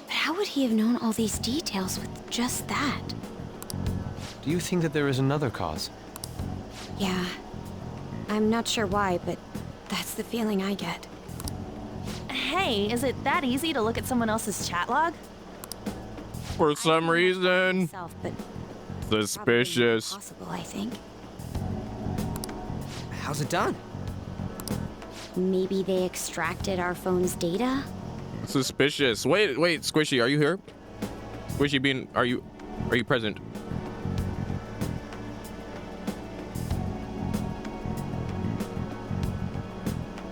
How would he have known all these details with just that? Do you think that there is another cause? Yeah. I'm not sure why, but That's the feeling I get. Hey, is it that easy to look at someone else's chat log? For some reason. Myself, but Suspicious. possible, I think. How's it done? Maybe they extracted our phone's data? Suspicious. Wait, Squishy, are you here? Squishy bean, are you present?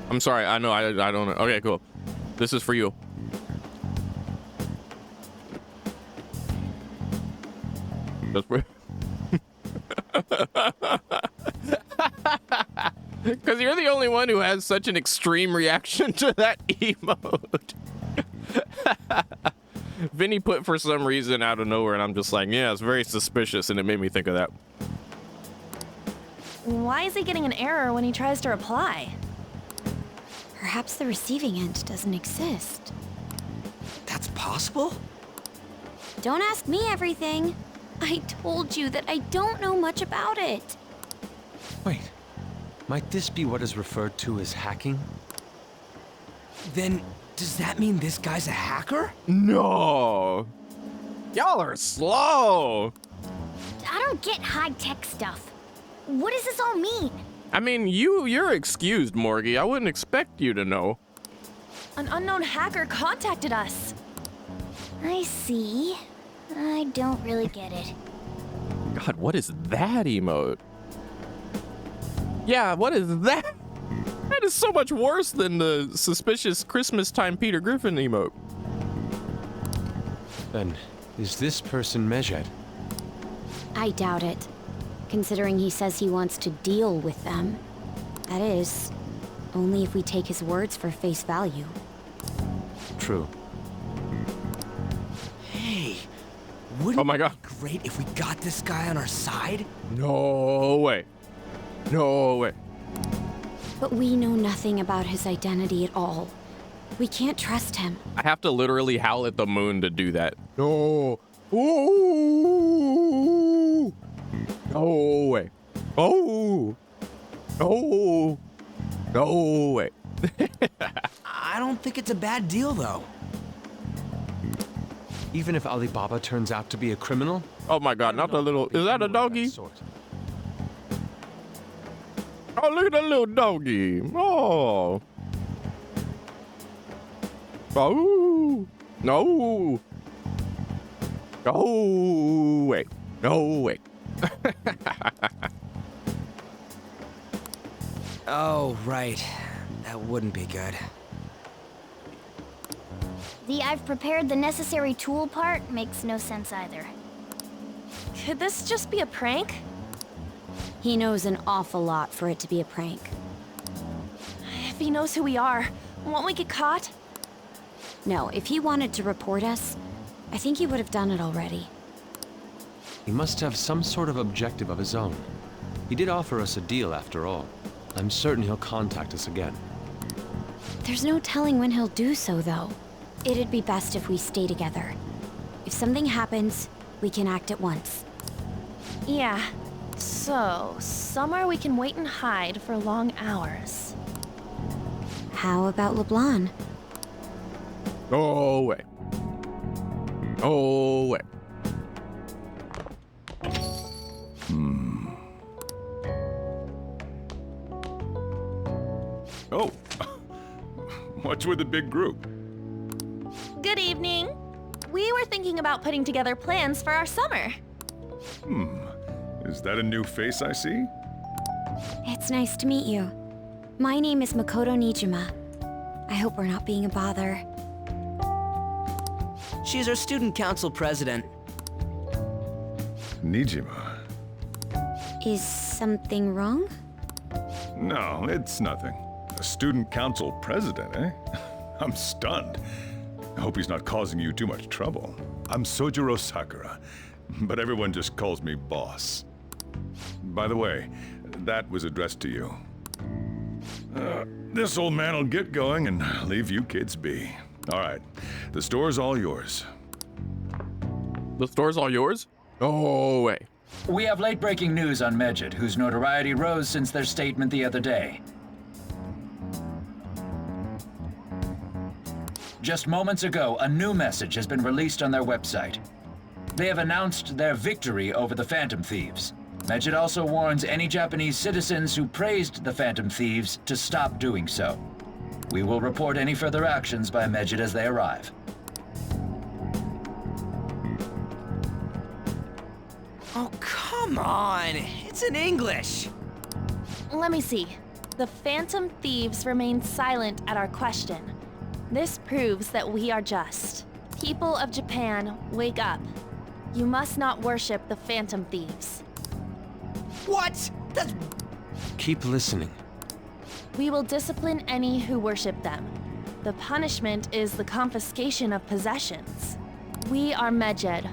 I'm sorry, I know, I don't know. Okay, cool. This is for you. That's for because you're the only one who has such an extreme reaction to that emote. Vinny put for some reason out of nowhere, and I'm just like, yeah, it's very suspicious, and it made me think of that. Why is he getting an error when he tries to reply? Perhaps the receiving end doesn't exist. That's possible? Don't ask me everything. I told you that I don't know much about it. Wait, might this be what is referred to as hacking? Then, does that mean this guy's a hacker? No. Y'all are slow. I don't get high-tech stuff. What does this all mean? I mean, you're excused, Morgie. I wouldn't expect you to know. An unknown hacker contacted us. I see. I don't really get it. God, what is that emote? Yeah, what is that? That is so much worse than the suspicious Christmas time Peter Griffin emote. Then, is this person Medjed? I doubt it, considering he says he wants to deal with them. That is, only if we take his words for face value. True. Hey, wouldn't oh my God. it be great if we got this guy on our side? No way. No way. But we know nothing about his identity at all. We can't trust him. I have to literally howl at the moon to do that. No. Ooh. No way. Oh. No. No way. I don't think it's a bad deal, though. Even if Alibaba turns out to be a criminal? Oh my God, not the little... Is that a doggy? Oh, look at that little doggy. Oh. Oh. No. No way. No way. Oh, right. That wouldn't be good. The I've prepared the necessary tool part makes no sense either. Could this just be a prank? He knows an awful lot for it to be a prank. If he knows who we are, won't we get caught? No, if he wanted to report us, I think he would have done it already. He must have some sort of objective of his own. He did offer us a deal after all. I'm certain he'll contact us again. There's no telling when he'll do so, though. It'd be best if we stay together. If something happens, we can act at once. Yeah. So, somewhere we can wait and hide for long hours. How about LeBlanc? No way. No way. Oh. What's with the big group? Good evening. We were thinking about putting together plans for our summer. Is that a new face I see? It's nice to meet you. My name is Makoto Nijima. I hope we're not being a bother. She's our student council president. Nijima. Is something wrong? No, it's nothing. A student council president, eh? I'm stunned. I hope he's not causing you too much trouble. I'm Sojiro Sakura, but everyone just calls me boss. By the way, that was addressed to you. This old man will get going and leave you kids be. All right, the store's all yours. The store's all yours? No way. We have late-breaking news on Medjed, whose notoriety rose since their statement the other day. Just moments ago, a new message has been released on their website. They have announced their victory over the Phantom Thieves. Medjed also warns any Japanese citizens who praised the Phantom Thieves to stop doing so. We will report any further actions by Medjed as they arrive. Oh, come on! It's in English! Let me see. The Phantom Thieves remain silent at our question. This proves that we are just. People of Japan, wake up. You must not worship the Phantom Thieves. What? That's... Keep listening. We will discipline any who worship them. The punishment is the confiscation of possessions. We are Medjed.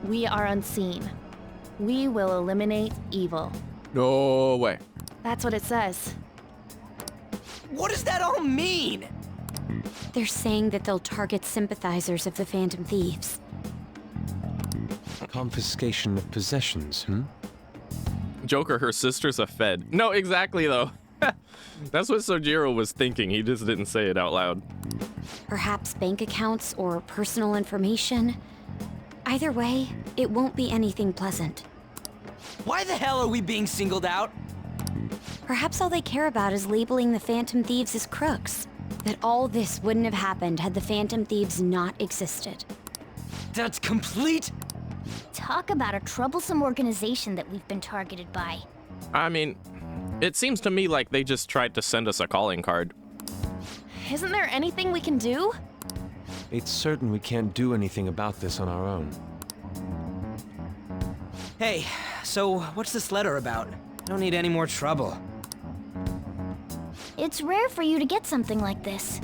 We are unseen. We will eliminate evil. No way. That's what it says. What does that all mean? They're saying that they'll target sympathizers of the Phantom Thieves. Confiscation of possessions, Joker, her sister's a Fed. No, exactly though. That's what Sojiro was thinking. He just didn't say it out loud. Perhaps bank accounts or personal information. Either way, it won't be anything pleasant. Why the hell are we being singled out? Perhaps all they care about is labeling the Phantom Thieves as crooks. That all this wouldn't have happened had the Phantom Thieves not existed. That's complete... Talk about a troublesome organization that we've been targeted by. I mean, it seems to me like they just tried to send us a calling card. Isn't there anything we can do? It's certain we can't do anything about this on our own. Hey, so what's this letter about? I don't need any more trouble. It's rare for you to get something like this.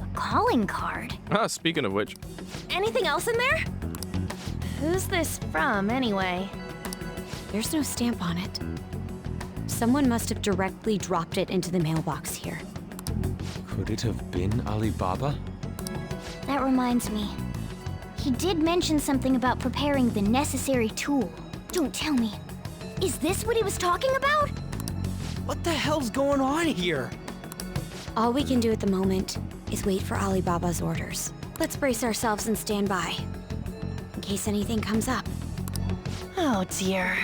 A calling card? Ah, speaking of which. Anything else in there? Who's this from, anyway? There's no stamp on it. Someone must have directly dropped it into the mailbox here. Could it have been Alibaba? That reminds me. He did mention something about preparing the necessary tool. Don't tell me. Is this what he was talking about? What the hell's going on here? All we can do at the moment is wait for Alibaba's orders. Let's brace ourselves and stand by, in case anything comes up. Oh dear.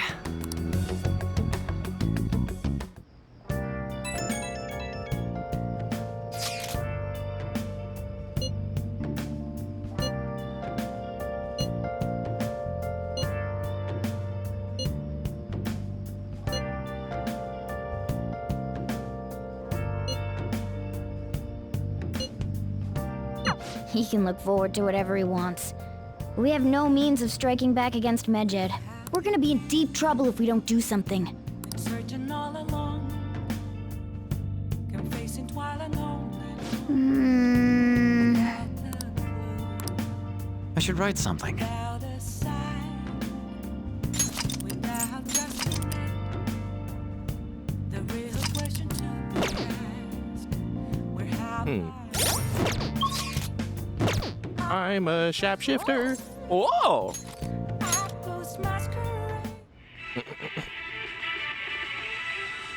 He can look forward to whatever he wants. We have no means of striking back against Medjed. We're gonna be in deep trouble if we don't do something. Searching all along, confessing while alone. I should write something. Without a sign, without resting, there is a question to be asked. Where have I'm a shapeshifter. Whoa!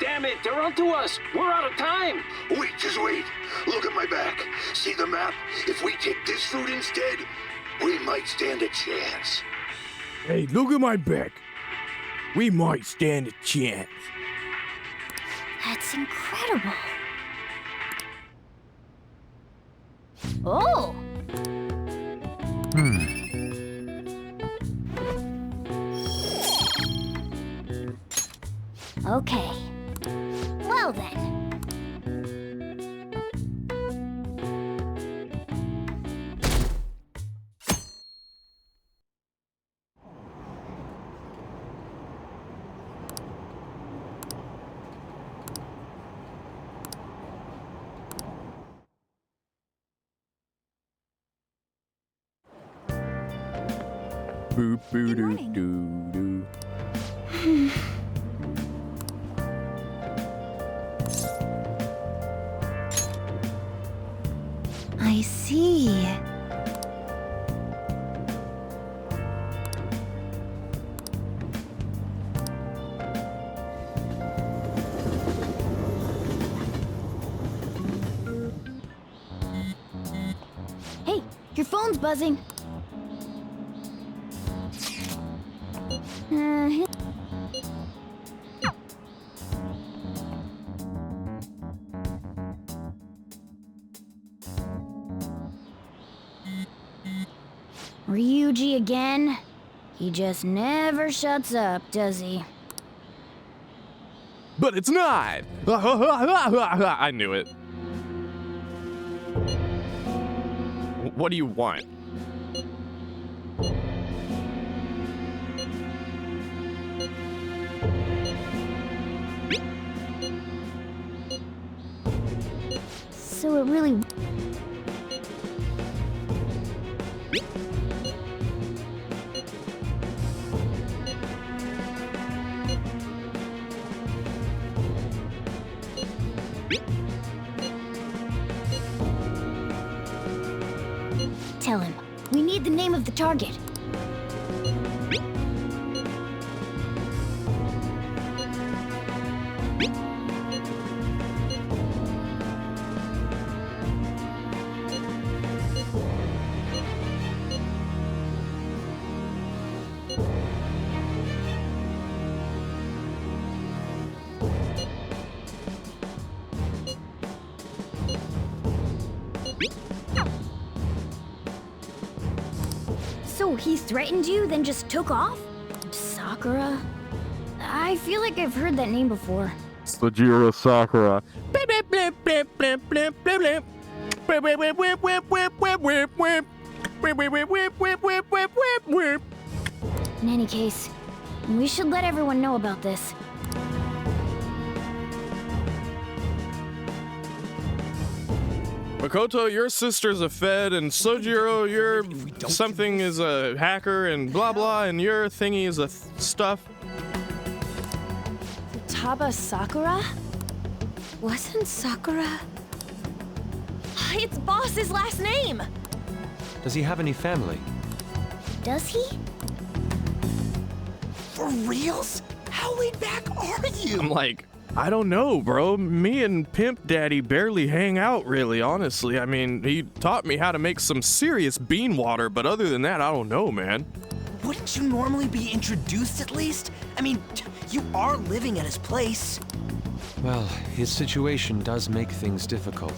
Damn it, they're onto us. We're out of time. Wait, just wait. Look at my back. See the map? If we take this route instead, we might stand a chance. Hey, look at my back. We might stand a chance. That's incredible. Oh! Okay. Well then. Boop boo doo doo doo. I see. Your phone's buzzing. Ryuji again? He just never shuts up, does he? But it's not! I knew it. What do you want? So it really... Tell him. We need the name of the target. So he threatened you, then just took off? Sakura? I feel like I've heard that name before. Sojiro Sakura. In any case, we should let everyone know about this. Makoto, your sister's a Fed, and Sojiro, your something is a hacker, and blah blah, and your thingy is a stuff. Futaba Sakura? Wasn't Sakura? It's Boss's last name! Does he have any family? Does he? For reals? How laid back are you? I'm like, I don't know, bro. Me and Pimp Daddy barely hang out, really, honestly. I mean, he taught me how to make some serious bean water, but other than that, I don't know, man. Wouldn't you normally be introduced at least? I mean, you are living at his place. Well, his situation does make things difficult.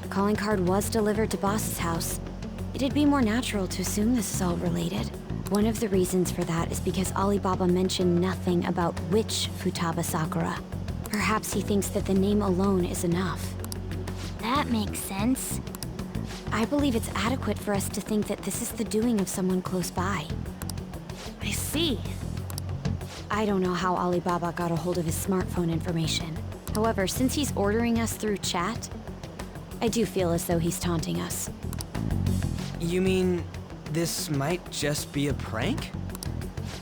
The calling card was delivered to Boss's house. It'd be more natural to assume this is all related. One of the reasons for that is because Alibaba mentioned nothing about which Futaba Sakura. Perhaps he thinks that the name alone is enough. That makes sense. I believe it's adequate for us to think that this is the doing of someone close by. I see. I don't know how Alibaba got a hold of his smartphone information. However, since he's ordering us through chat, I do feel as though he's taunting us. You mean this might just be a prank?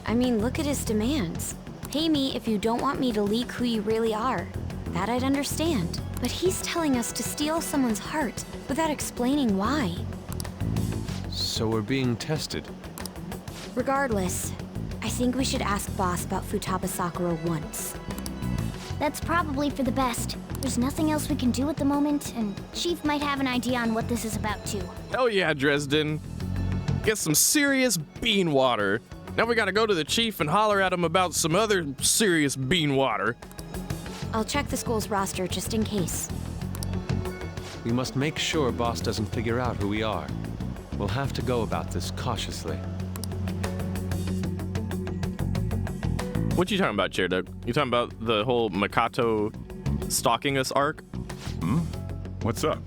I mean, look at his demands. Pay me if you don't want me to leak who you really are. That I'd understand. But he's telling us to steal someone's heart without explaining why. So we're being tested. Regardless, I think we should ask Boss about Futaba Sakura once. That's probably for the best. There's nothing else we can do at the moment, and Chief might have an idea on what this is about too. Hell yeah, Dresden. Get some serious bean water. Now we gotta go to the chief and holler at him about some other serious bean water. I'll check the school's roster just in case. We must make sure Boss doesn't figure out who we are. We'll have to go about this cautiously. What you talking about, Chairduck? You talking about the whole Makato stalking us arc? Hmm? What's up?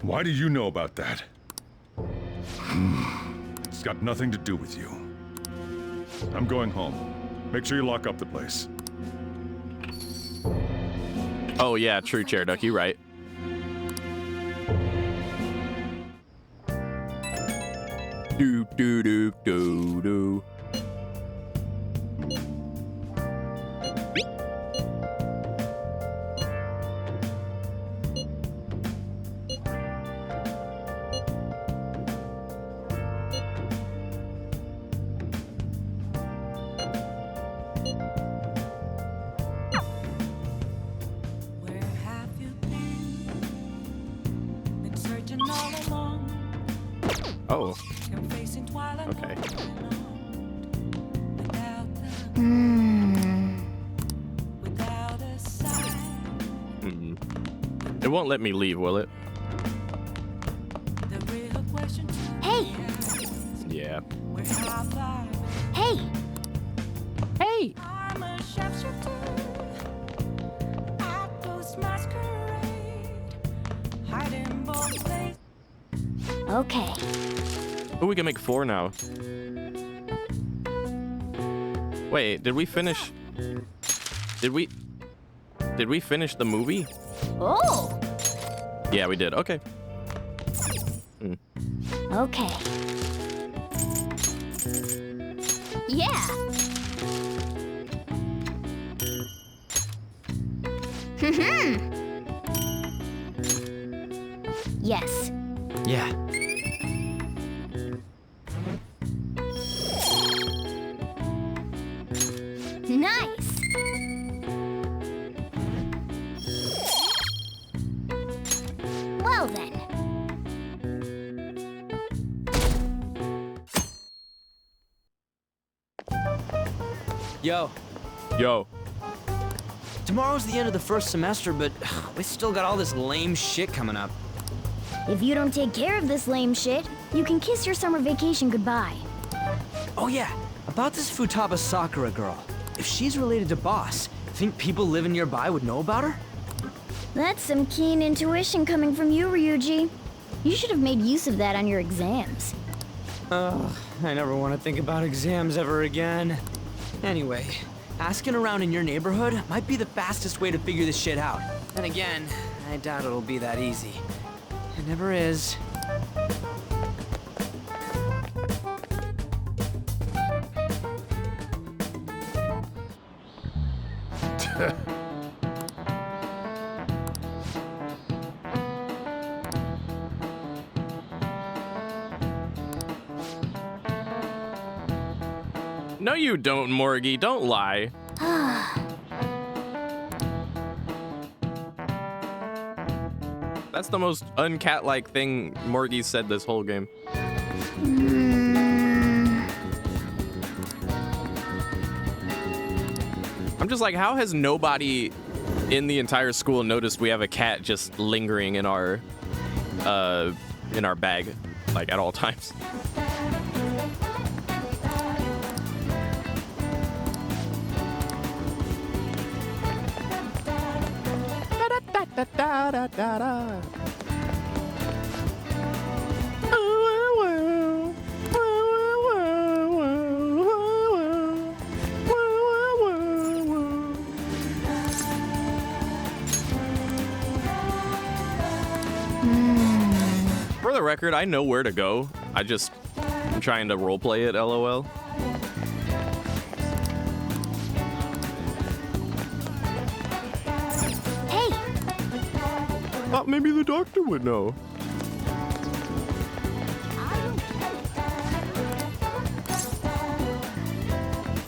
Why do you know about that? It's got nothing to do with you. I'm going home. Make sure you lock up the place. Oh yeah, true, Chairduck. You're right. Do do do do do. Oh. Okay. It won't let me leave, will it? Hey! Yeah. Hey! Hey! I'm a sharpshooter. I post masquerade. Hide in both places. Okay. Oh, we can make 4 now. Wait, did we finish? Did we finish the movie? Oh! Yeah, we did. Okay. Okay. Yeah! Yes. Yeah. Nice! Well then. Yo. Yo. Tomorrow's the end of the first semester, but we still got all this lame shit coming up. If you don't take care of this lame shit, you can kiss your summer vacation goodbye. Oh yeah, about this Futaba Sakura girl. If she's related to Boss, think people living nearby would know about her? That's some keen intuition coming from you, Ryuji. You should have made use of that on your exams. Ugh, I never want to think about exams ever again. Anyway, asking around in your neighborhood might be the fastest way to figure this shit out. And again, I doubt it'll be that easy. It never is. No, you don't, Morgie. Don't lie. That's the most uncat-like thing Morgie said this whole game. I'm just like, how has nobody in the entire school noticed we have a cat just lingering in our bag, like at all times? For the record, I know where to go. I'm trying to roleplay it, LOL. Thought maybe the doctor would know.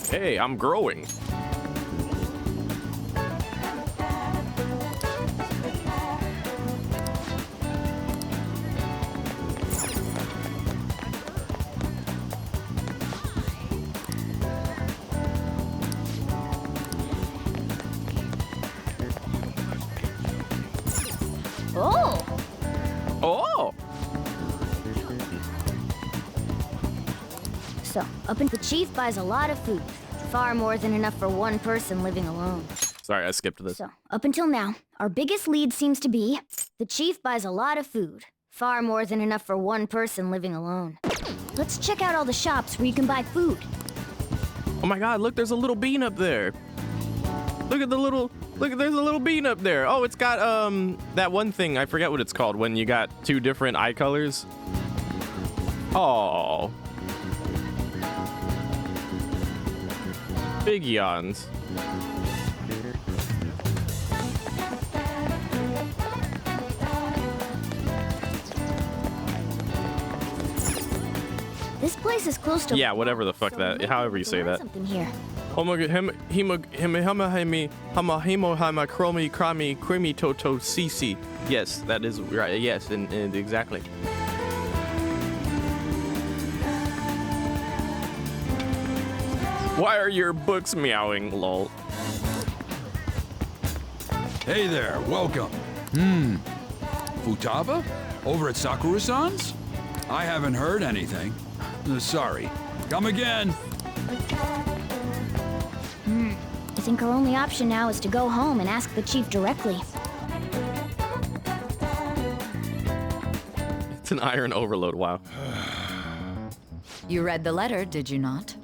Hey, I'm growing. Oh! So, up until the chief buys a lot of food. Far more than enough for one person living alone. Sorry, I skipped this. So, up until now, our biggest lead seems to be the chief buys a lot of food. Far more than enough for one person living alone. Let's check out all the shops where you can buy food. Oh my god, look, there's a little bean up there. Look, there's a little bean up there. Oh, it's got, that one thing, I forget what it's called, when you got 2 different eye colors. Oh. Big yawns. This place is close to. Yeah, whatever the fuck that, however you say that. Something here. Oh my god, chromi crami creamy toto cc. Yes, that is right. Yes, and exactly. Why are your books meowing, lol? Hey there, welcome. Futaba? Over at Sakura-san's? I haven't heard anything. Sorry. Come again. I think our only option now is to go home and ask the chief directly. It's an iron overload, wow. You read the letter, did you not?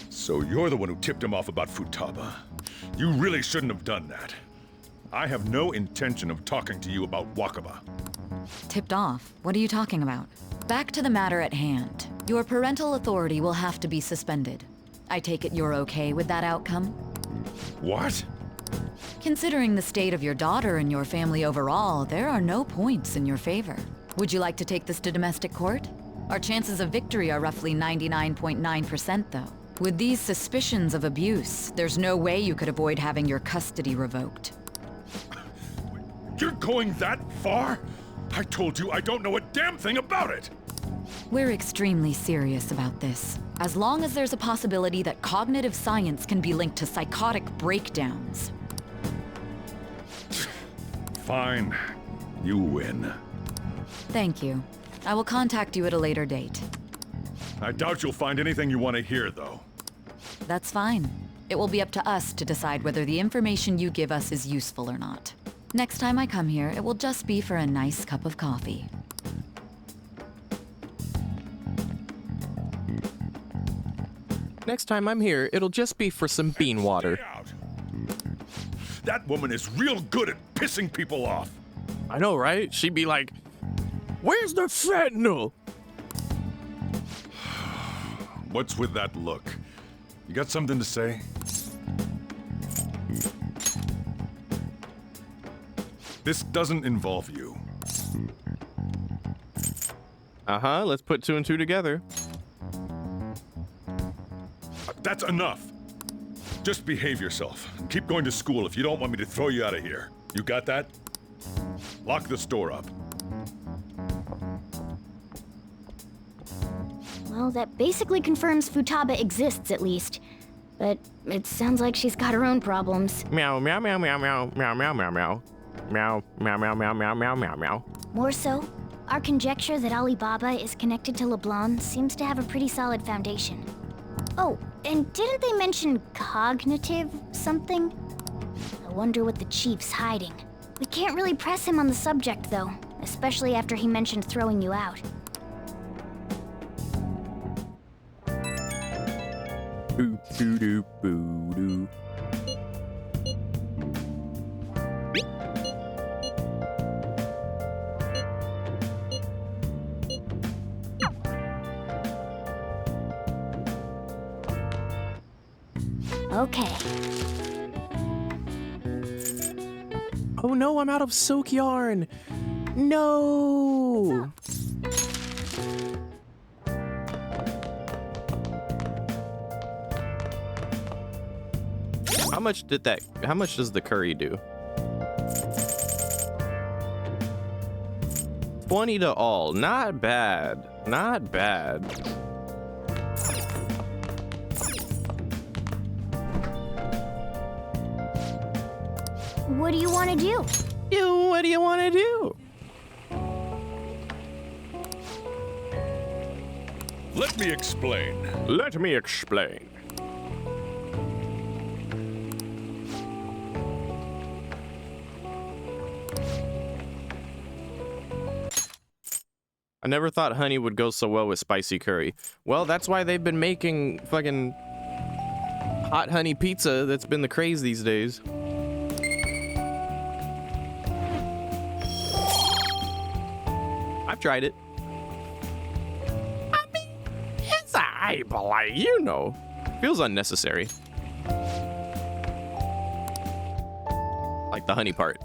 So you're the one who tipped him off about Futaba. You really shouldn't have done that. I have no intention of talking to you about Wakaba. Tipped off? What are you talking about? Back to the matter at hand. Your parental authority will have to be suspended. I take it you're okay with that outcome? What? Considering the state of your daughter and your family overall, there are no points in your favor. Would you like to take this to domestic court? Our chances of victory are roughly 99.9% though. With these suspicions of abuse, there's no way you could avoid having your custody revoked. You're going that far? I told you I don't know a damn thing about it! We're extremely serious about this. As long as there's a possibility that cognitive science can be linked to psychotic breakdowns. Fine. You win. Thank you. I will contact you at a later date. I doubt you'll find anything you want to hear, though. That's fine. It will be up to us to decide whether the information you give us is useful or not. Next time I come here, it will just be for a nice cup of coffee. Next time I'm here, it'll just be for some bean water. That woman is real good at pissing people off. I know, right? She'd be like, "Where's the fentanyl?" What's with that look? You got something to say? This doesn't involve you. Uh-huh, let's put two and two together. That's enough. Just behave yourself. Keep going to school if you don't want me to throw you out of here. You got that? Lock this door up. Well, that basically confirms Futaba exists, at least. But it sounds like she's got her own problems. Meow, meow, meow, meow, meow, meow, meow, meow, meow. Meow, meow, meow, meow, meow, meow, meow, meow. More so, our conjecture that Alibaba is connected to LeBlanc seems to have a pretty solid foundation. Oh, and didn't they mention cognitive something? I wonder what the chief's hiding. We can't really press him on the subject, though, especially after he mentioned throwing you out. Boop, doo, doo, boo, doo. Okay. Oh no, I'm out of silk yarn. No. How much does the curry do? 20 to all. Not bad. Not bad. What do you want to do? What do you want to do? Let me explain. Let me explain. I never thought honey would go so well with spicy curry. Well, that's why they've been making fucking hot honey pizza that's been the craze these days. I've tried it. I mean, it's alright, but like, you know, feels unnecessary. Like the honey part.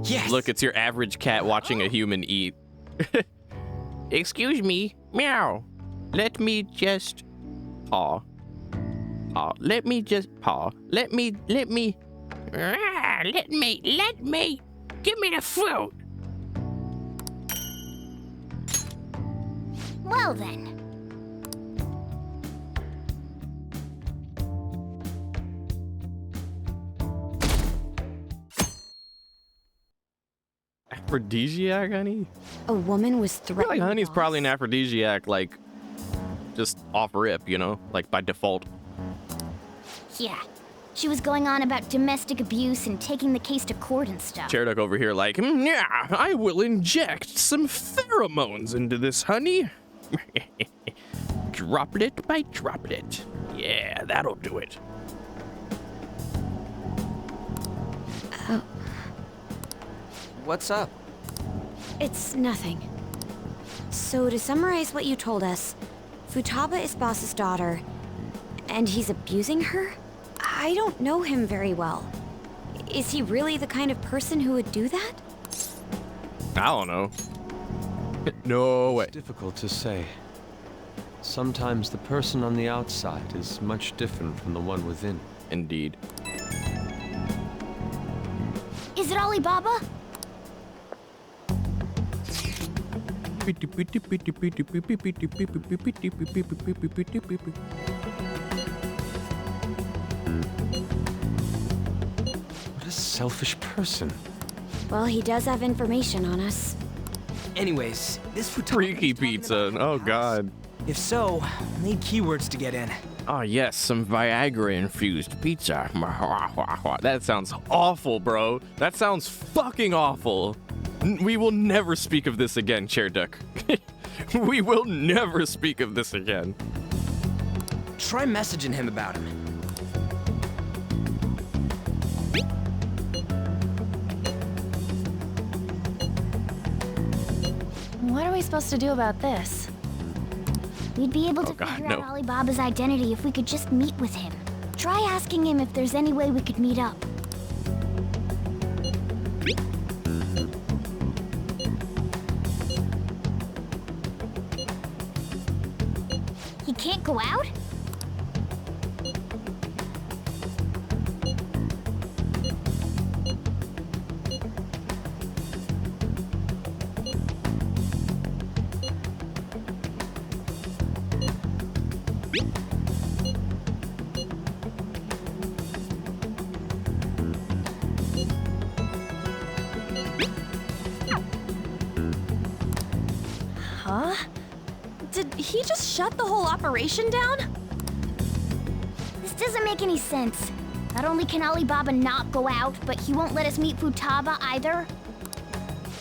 Yes! Look, it's your average cat watching a human eat. Excuse me, meow. Let me just paw. Paw. Let me just paw. Let me. Let me. Give me the fruit. Well then. Aphrodisiac, honey? A woman was I feel threatening. like honey's Boss. probably an aphrodisiac, like, just off rip, you know? Like, by default. Yeah. She was going on about domestic abuse and taking the case to court and stuff. Chairduck over here like, Yeah, I will inject some pheromones into this honey. Droplet by droplet. Yeah, that'll do it. Oh, What's up? it's nothing. So to summarize what you told us, Futaba is Boss's daughter, and he's abusing her? I don't know him very well. Is he really the kind of person who would do that? I don't know. No way. It's difficult to say. Sometimes the person on the outside is much different from the one within. Indeed. Is it Alibaba? What a selfish person. Well, he does have information on us. Anyways, this Freaky pizza. Oh, God. If so, we'll need keywords to get in. Oh, yes, some Viagra-infused pizza. That sounds awful, bro. That sounds fucking awful. We will never speak of this again, Chairduck. We will never speak of this again. Try messaging him about him. What are we supposed to do about this? We'd be able to God, figure no. out Alibaba's identity if we could just meet with him. Try asking him if there's any way we could meet up. He can't go out? Huh? Did he just shut the whole operation down? This doesn't make any sense. Not only can Alibaba not go out, but he won't let us meet Futaba either.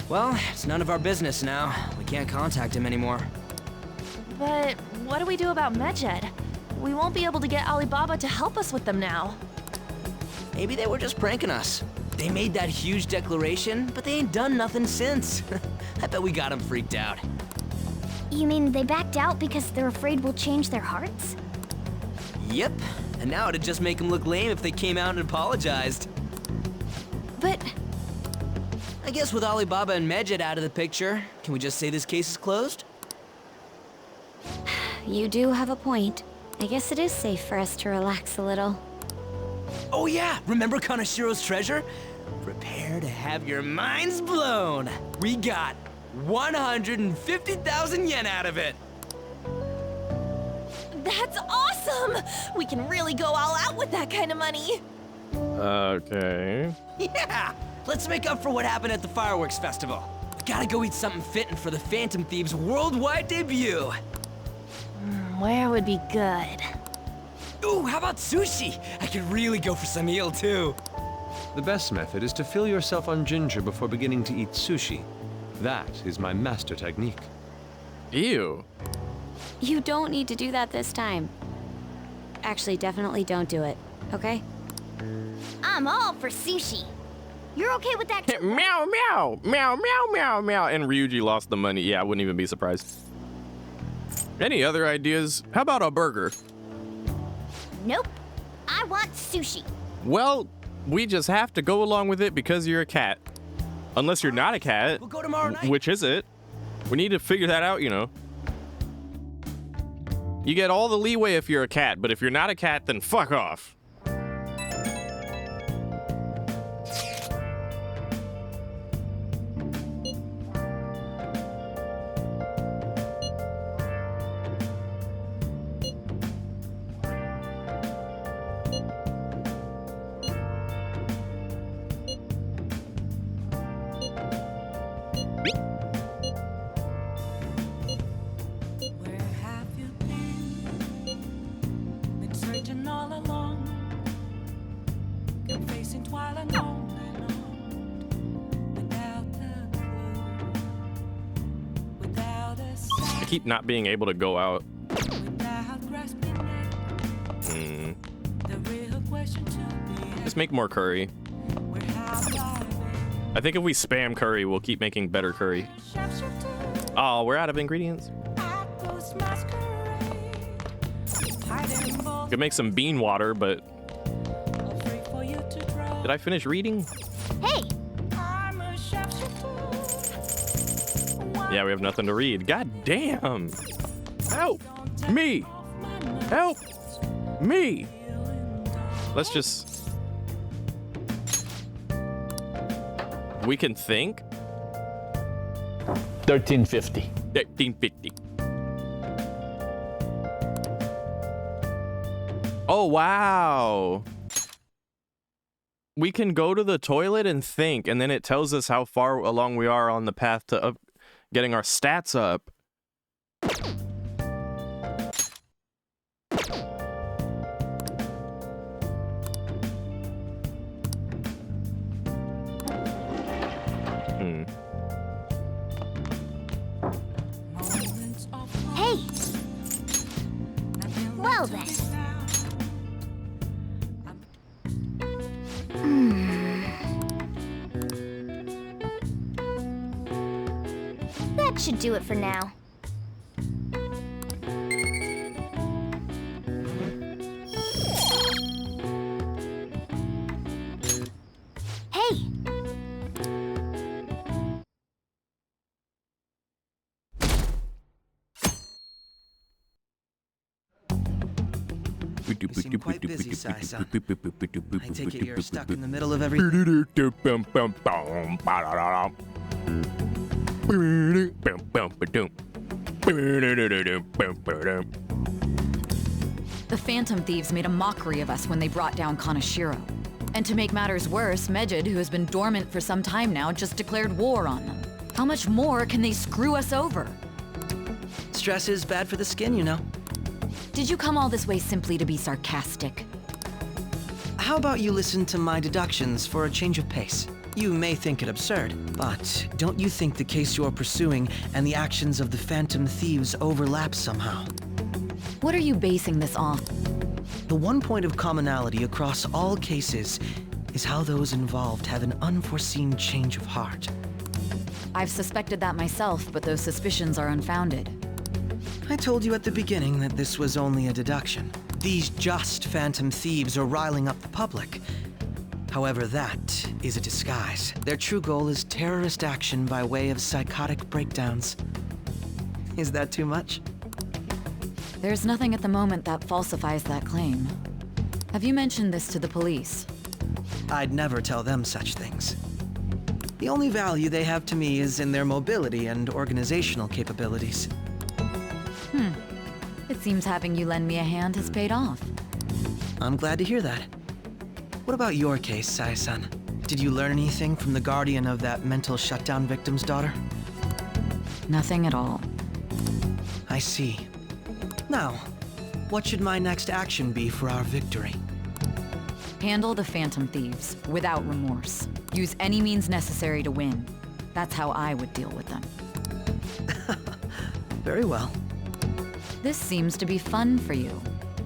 Well, it's none of our business now. We can't contact him anymore. But what do we do about Medjed? We won't be able to get Alibaba to help us with them now. Maybe they were just pranking us. They made that huge declaration, but they ain't done nothing since. I bet we got them freaked out. You mean they backed out because they're afraid we'll change their hearts? Yep, and now it'd just make them look lame if they came out and apologized. But I guess with Alibaba and Medjed out of the picture, can we just say this case is closed? You do have a point. I guess it is safe for us to relax a little. Oh yeah, remember Kanashiro's treasure? Prepare to have your minds blown. We got 150,000 yen out of it. that's awesome! We can really go all out with that kind of money. Okay. Yeah, let's make up for what happened at the fireworks festival. We gotta go eat something fitting for the Phantom Thieves' worldwide debut. Where would be good? Ooh, how about sushi? I could really go for some eel too. The best method is to fill yourself on ginger before beginning to eat sushi. That is my master technique. Ew. You don't need to do that this time. Actually, definitely don't do it, okay? I'm all for sushi. You're okay with that too? Meow, meow, meow, meow, meow, meow. And Ryuji lost the money. Yeah, I wouldn't even be surprised. Any other ideas? How about a burger? Nope. I want sushi. Well, we just have to go along with it because you're a cat. Unless you're not a cat. We'll go tomorrow night. Which is it? We need to figure that out, you know. You get all the leeway if you're a cat, but if you're not a cat, then fuck off. keep not being able to go out. Let's make more curry. I think if we spam curry, we'll keep making better curry. Oh, we're out of ingredients. Could make some bean water, but... Did I finish reading? Hey! Yeah, we have nothing to read. God damn! Help! Me! Help! Me! Let's just... We can think? 1350. 1350. Oh, wow. We can go to the toilet and think, and then it tells us how far along we are on the path to getting our stats up. Hey! Well then. That should do it for now. Hey! You seem quite busy, Sai-san. I take it you're stuck in the middle of everything. The Phantom Thieves made a mockery of us when they brought down Kaneshiro. And to make matters worse, Mejid, who has been dormant for some time now, just declared war on them. How much more can they screw us over? Stress is bad for the skin, you know. Did you come all this way simply to be sarcastic? How about you listen to my deductions for a change of pace? You may think it absurd, but don't you think the case you're pursuing and the actions of the Phantom Thieves overlap somehow? What are you basing this off? The one point of commonality across all cases is how those involved have an unforeseen change of heart. I've suspected that myself, but those suspicions are unfounded. I told you at the beginning that this was only a deduction. These just Phantom Thieves are riling up the public. However, that is a disguise. Their true goal is terrorist action by way of psychotic breakdowns. Is that too much? There's nothing at the moment that falsifies that claim. Have you mentioned this to the police? I'd never tell them such things. The only value they have to me is in their mobility and organizational capabilities. It seems having you lend me a hand has paid off. I'm glad to hear that. What about your case, Sai-san? Did you learn anything from the guardian of that mental shutdown victim's daughter? Nothing at all. I see. Now, what should my next action be for our victory? Handle the Phantom Thieves without remorse. Use any means necessary to win. That's how I would deal with them. Very well. This seems to be fun for you.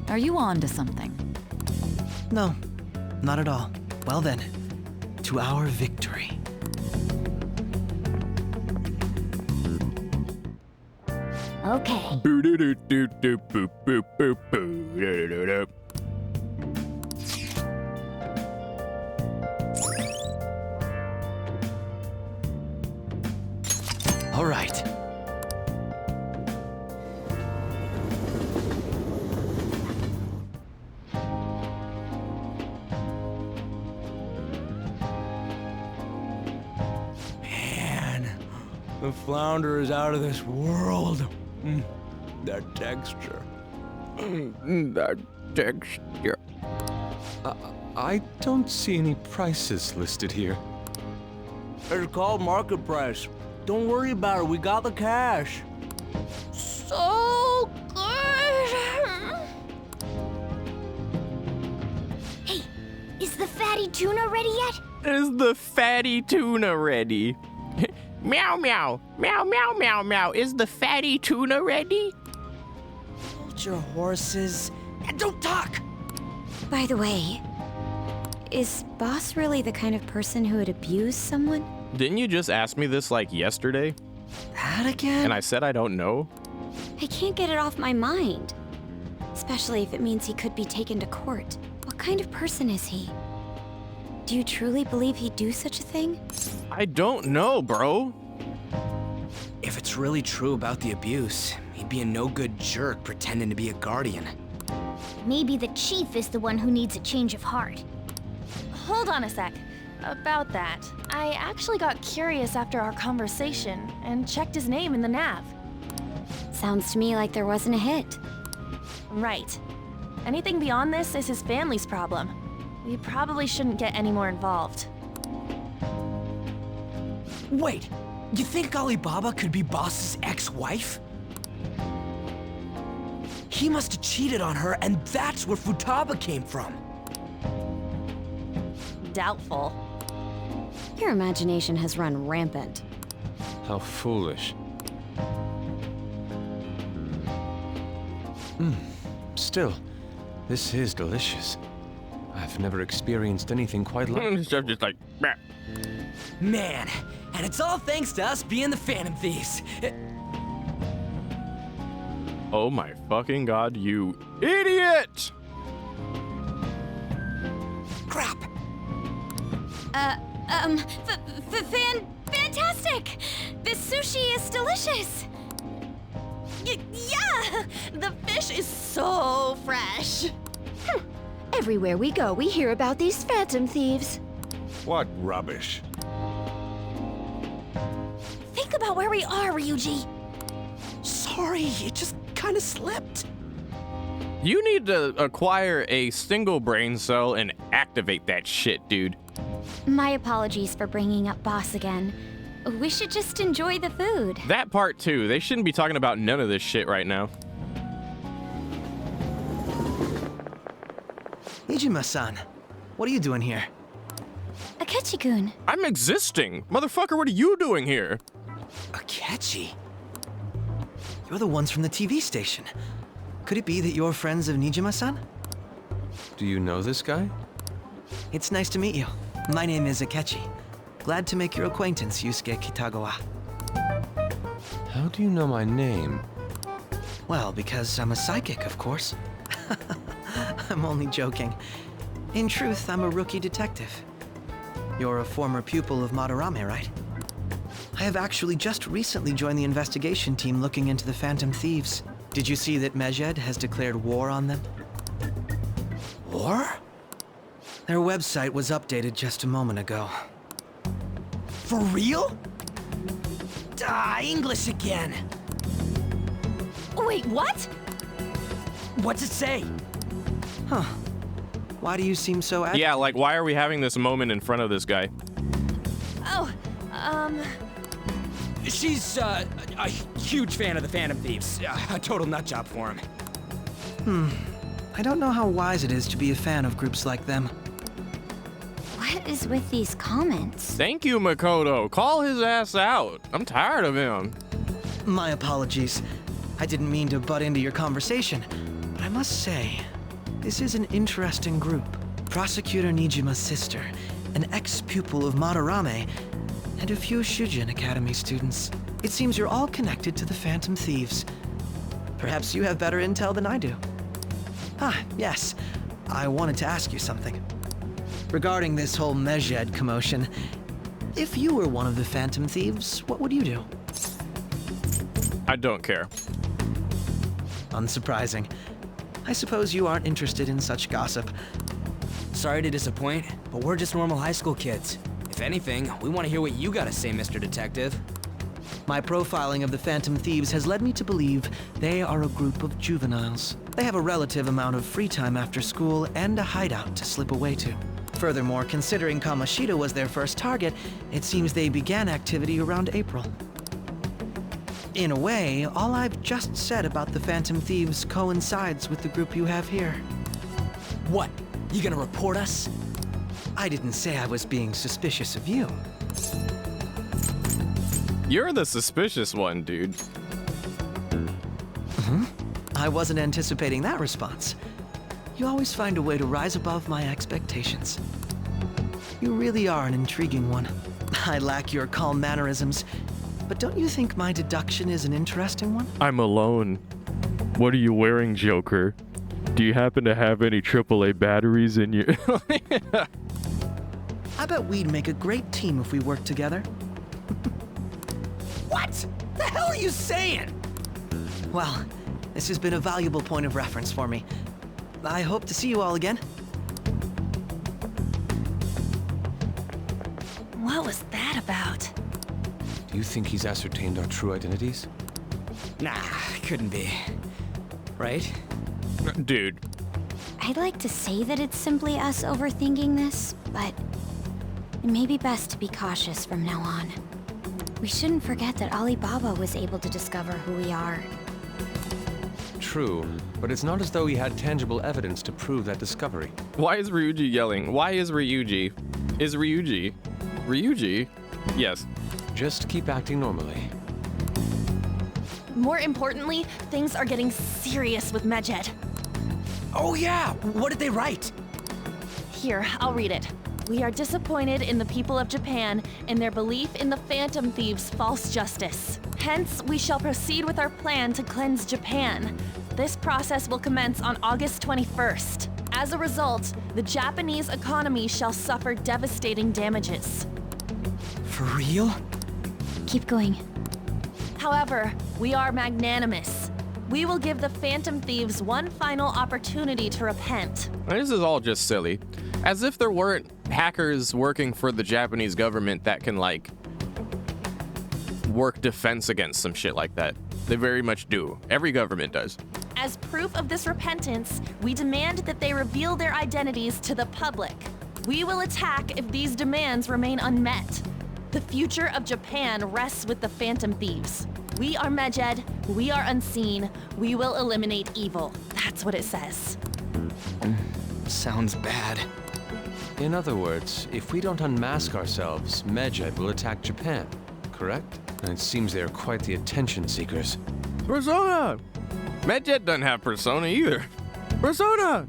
Are you on to something? No, not at all. Well then, to our victory. Okay. All right. The flounder is out of this world. That texture. That texture. I don't see any prices listed here. It's called market price. Don't worry about it. We got the cash. So good. Hey, is the fatty tuna ready yet? Is the fatty tuna ready? Meow meow. Meow meow meow meow. Is the fatty tuna ready? Hold your horses and don't talk! By the way, is Boss really the kind of person who would abuse someone? Didn't you just ask me this like yesterday? That again? And I said I don't know? I can't get it off my mind. Especially if it means he could be taken to court. What kind of person is he? Do you truly believe he'd do such a thing? I don't know, bro. If it's really true about the abuse, he'd be a no-good jerk pretending to be a guardian. Maybe the chief is the one who needs a change of heart. Hold on a sec. About that, I actually got curious after our conversation and checked his name in the nav. Sounds to me like there wasn't a hit. Right. Anything beyond this is his family's problem. We probably shouldn't get any more involved. Wait, you think Alibaba could be Boss's ex-wife? He must have cheated on her, and that's where Futaba came from. Doubtful. Your imagination has run rampant. How foolish. Still, this is delicious. I've never experienced anything quite like it. Just like, bah. Man, and it's all thanks to us being the Phantom Thieves. Oh my fucking god, you idiot! Crap! Fantastic! This sushi is delicious! Yeah! The fish is so fresh! Everywhere we go, we hear about these phantom thieves. What rubbish. Think about where we are, Ryuji! Sorry, it just kinda slipped. You need to acquire a single brain cell and activate that shit, dude. My apologies for bringing up Boss again. We should just enjoy the food. That part too. They shouldn't be talking about none of this shit right now. Nijima-san, what are you doing here? Akechi-kun. I'm existing. Motherfucker, what are you doing here? Akechi? You're the ones from the TV station. Could it be that you're friends of Nijima-san? Do you know this guy? It's nice to meet you. My name is Akechi. Glad to make your acquaintance, Yusuke Kitagawa. How do you know my name? Well, because I'm a psychic, of course. I'm only joking. In truth, I'm a rookie detective. You're a former pupil of Madarame, right? I have actually just recently joined the investigation team looking into the Phantom Thieves. Did you see that Medjed has declared war on them? War? Their website was updated just a moment ago. For real? English again. Wait, what? What's it say? Huh. Why do you seem so agitated? Yeah, like, why are we having this moment in front of this guy? Oh, She's, a huge fan of the Phantom Thieves. A total nutjob for him. I don't know how wise it is to be a fan of groups like them. What is with these comments? Thank you, Makoto. Call his ass out. I'm tired of him. My apologies. I didn't mean to butt into your conversation, but I must say, this is an interesting group. Prosecutor Nijima's sister, an ex-pupil of Madarame, and a few Shujin Academy students. It seems you're all connected to the Phantom Thieves. Perhaps you have better intel than I do. Yes. I wanted to ask you something. Regarding this whole Medjed commotion, if you were one of the Phantom Thieves, what would you do? I don't care. Unsurprising. I suppose you aren't interested in such gossip. Sorry to disappoint, but we're just normal high school kids. If anything, we want to hear what you gotta say, Mr. Detective. My profiling of the Phantom Thieves has led me to believe they are a group of juveniles. They have a relative amount of free time after school and a hideout to slip away to. Furthermore, considering Kamoshida was their first target, it seems they began activity around April. In a way, all I've just said about the Phantom Thieves coincides with the group you have here. What? You gonna report us? I didn't say I was being suspicious of you. You're the suspicious one, dude. I wasn't anticipating that response. You always find a way to rise above my expectations. You really are an intriguing one. I lack your calm mannerisms, but don't you think my deduction is an interesting one? I'm alone. What are you wearing, Joker? Do you happen to have any AAA batteries in your... I bet we'd make a great team if we worked together. What the hell are you saying? Well, this has been a valuable point of reference for me. I hope to see you all again. What was that about? Do you think he's ascertained our true identities? Nah, couldn't be. Right? Dude. I'd like to say that it's simply us overthinking this, but it may be best to be cautious from now on. We shouldn't forget that Alibaba was able to discover who we are. True, but it's not as though he had tangible evidence to prove that discovery. Why is Ryuji yelling? Why is Ryuji? Is Ryuji? Ryuji? Yes. Just keep acting normally. More importantly, things are getting serious with Medjed. Oh yeah, what did they write? Here, I'll read it. We are disappointed in the people of Japan in their belief in the Phantom Thieves' false justice. Hence, we shall proceed with our plan to cleanse Japan. This process will commence on August 21st. As a result, the Japanese economy shall suffer devastating damages. For real? Keep going. However, we are magnanimous. We will give the Phantom Thieves one final opportunity to repent. This is all just silly. As if there weren't hackers working for the Japanese government that can, like, work defense against some shit like that. They very much do. Every government does. As proof of this repentance, we demand that they reveal their identities to the public. We will attack if these demands remain unmet. The future of Japan rests with the Phantom Thieves. We are Medjed, we are unseen, we will eliminate evil. That's what it says. Sounds bad. In other words, if we don't unmask ourselves, Medjed will attack Japan, correct? And it seems they are quite the attention seekers. Persona! Medjed doesn't have Persona either. Persona!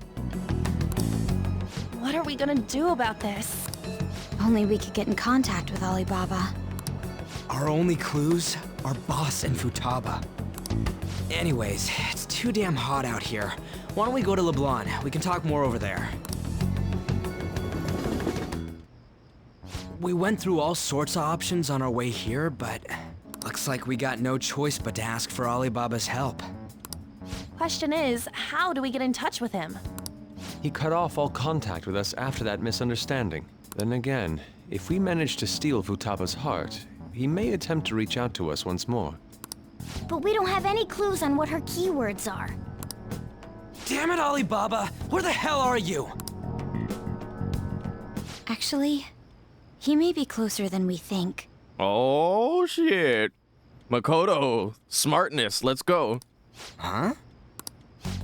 What are we gonna do about this? Only we could get in contact with Alibaba. Our only clues are Boss and Futaba. Anyways, it's too damn hot out here. Why don't we go to LeBlanc? We can talk more over there. We went through all sorts of options on our way here, but looks like we got no choice but to ask for Alibaba's help. Question is, how do we get in touch with him? He cut off all contact with us after that misunderstanding. Then again, if we manage to steal Futaba's heart, he may attempt to reach out to us once more. But we don't have any clues on what her keywords are. Damn it, Alibaba! Where the hell are you? Actually, he may be closer than we think. Oh, shit. Makoto, smartness, let's go. Huh?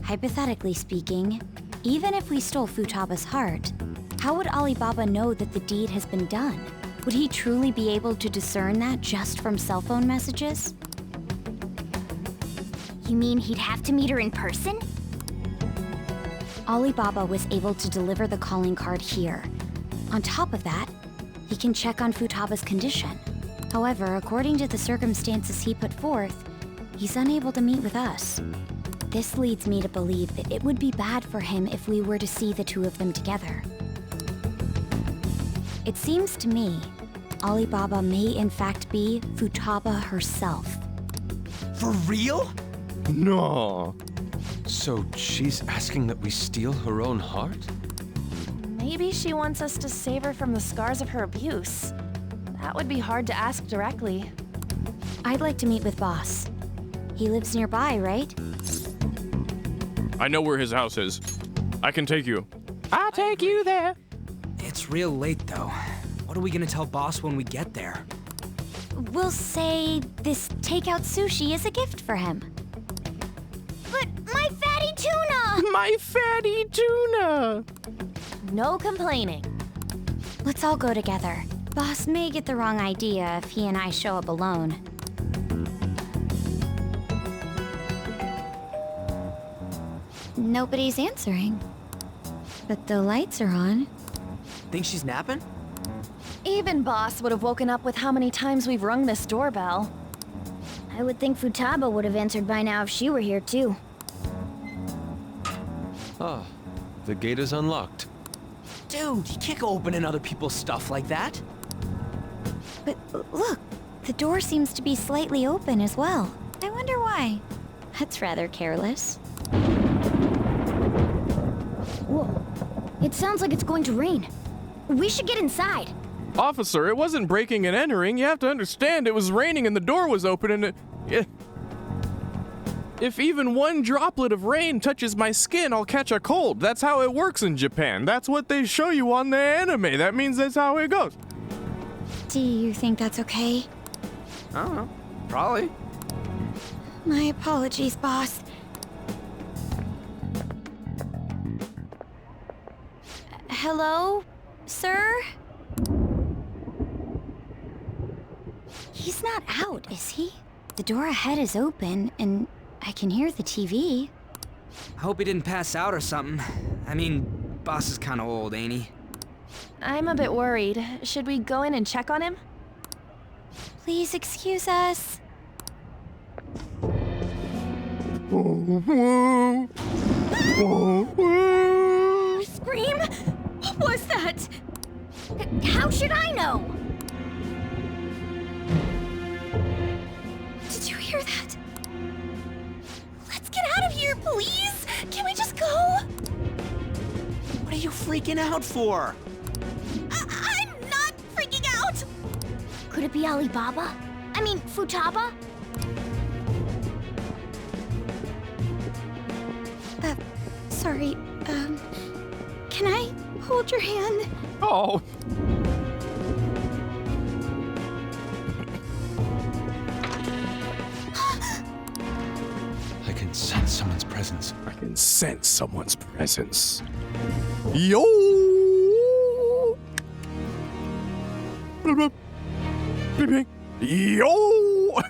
Hypothetically speaking, even if we stole Futaba's heart, how would Alibaba know that the deed has been done? Would he truly be able to discern that just from cell phone messages? You mean he'd have to meet her in person? Alibaba was able to deliver the calling card here. On top of that, he can check on Futaba's condition. However, according to the circumstances he put forth, he's unable to meet with us. This leads me to believe that it would be bad for him if we were to see the two of them together. It seems to me, Alibaba may in fact be Futaba herself. For real? No. So she's asking that we steal her own heart? Maybe she wants us to save her from the scars of her abuse. That would be hard to ask directly. I'd like to meet with Boss. He lives nearby, right? I know where his house is. I can take you. I'll take you there. It's real late, though. What are we gonna tell Boss when we get there? We'll say this takeout sushi is a gift for him. But my fatty tuna! My fatty tuna! No complaining. Let's all go together. Boss may get the wrong idea if he and I show up alone. Nobody's answering. But the lights are on. Think she's napping? Even Boss would have woken up with how many times we've rung this doorbell. I would think Futaba would have answered by now if she were here too. Ah, the gate is unlocked. Dude, you can't go opening other people's stuff like that. But look, the door seems to be slightly open as well. I wonder why. That's rather careless. Whoa. It sounds like it's going to rain. We should get inside. Officer, it wasn't breaking and entering. You have to understand it was raining and the door was open and if even one droplet of rain touches my skin, I'll catch a cold. That's how it works in Japan. That's what they show you on the anime. That means that's how it goes. Do you think that's okay? I don't know. Probably. My apologies, boss. Hello, sir? He's not out, is he? The door ahead is open, and I can hear the TV. I hope he didn't pass out or something. I mean, boss is kind of old, ain't he? I'm a bit worried. Should we go in and check on him? Please excuse us. Scream? What was that? How should I know? Did you hear that? Let's get out of here, please! Can we just go? What are you freaking out for? I'm not freaking out! Could it be Alibaba? I mean, Futaba? Sorry, can I hold your hand? Oh. I can sense someone's presence. I can sense someone's presence. Yo! Yo!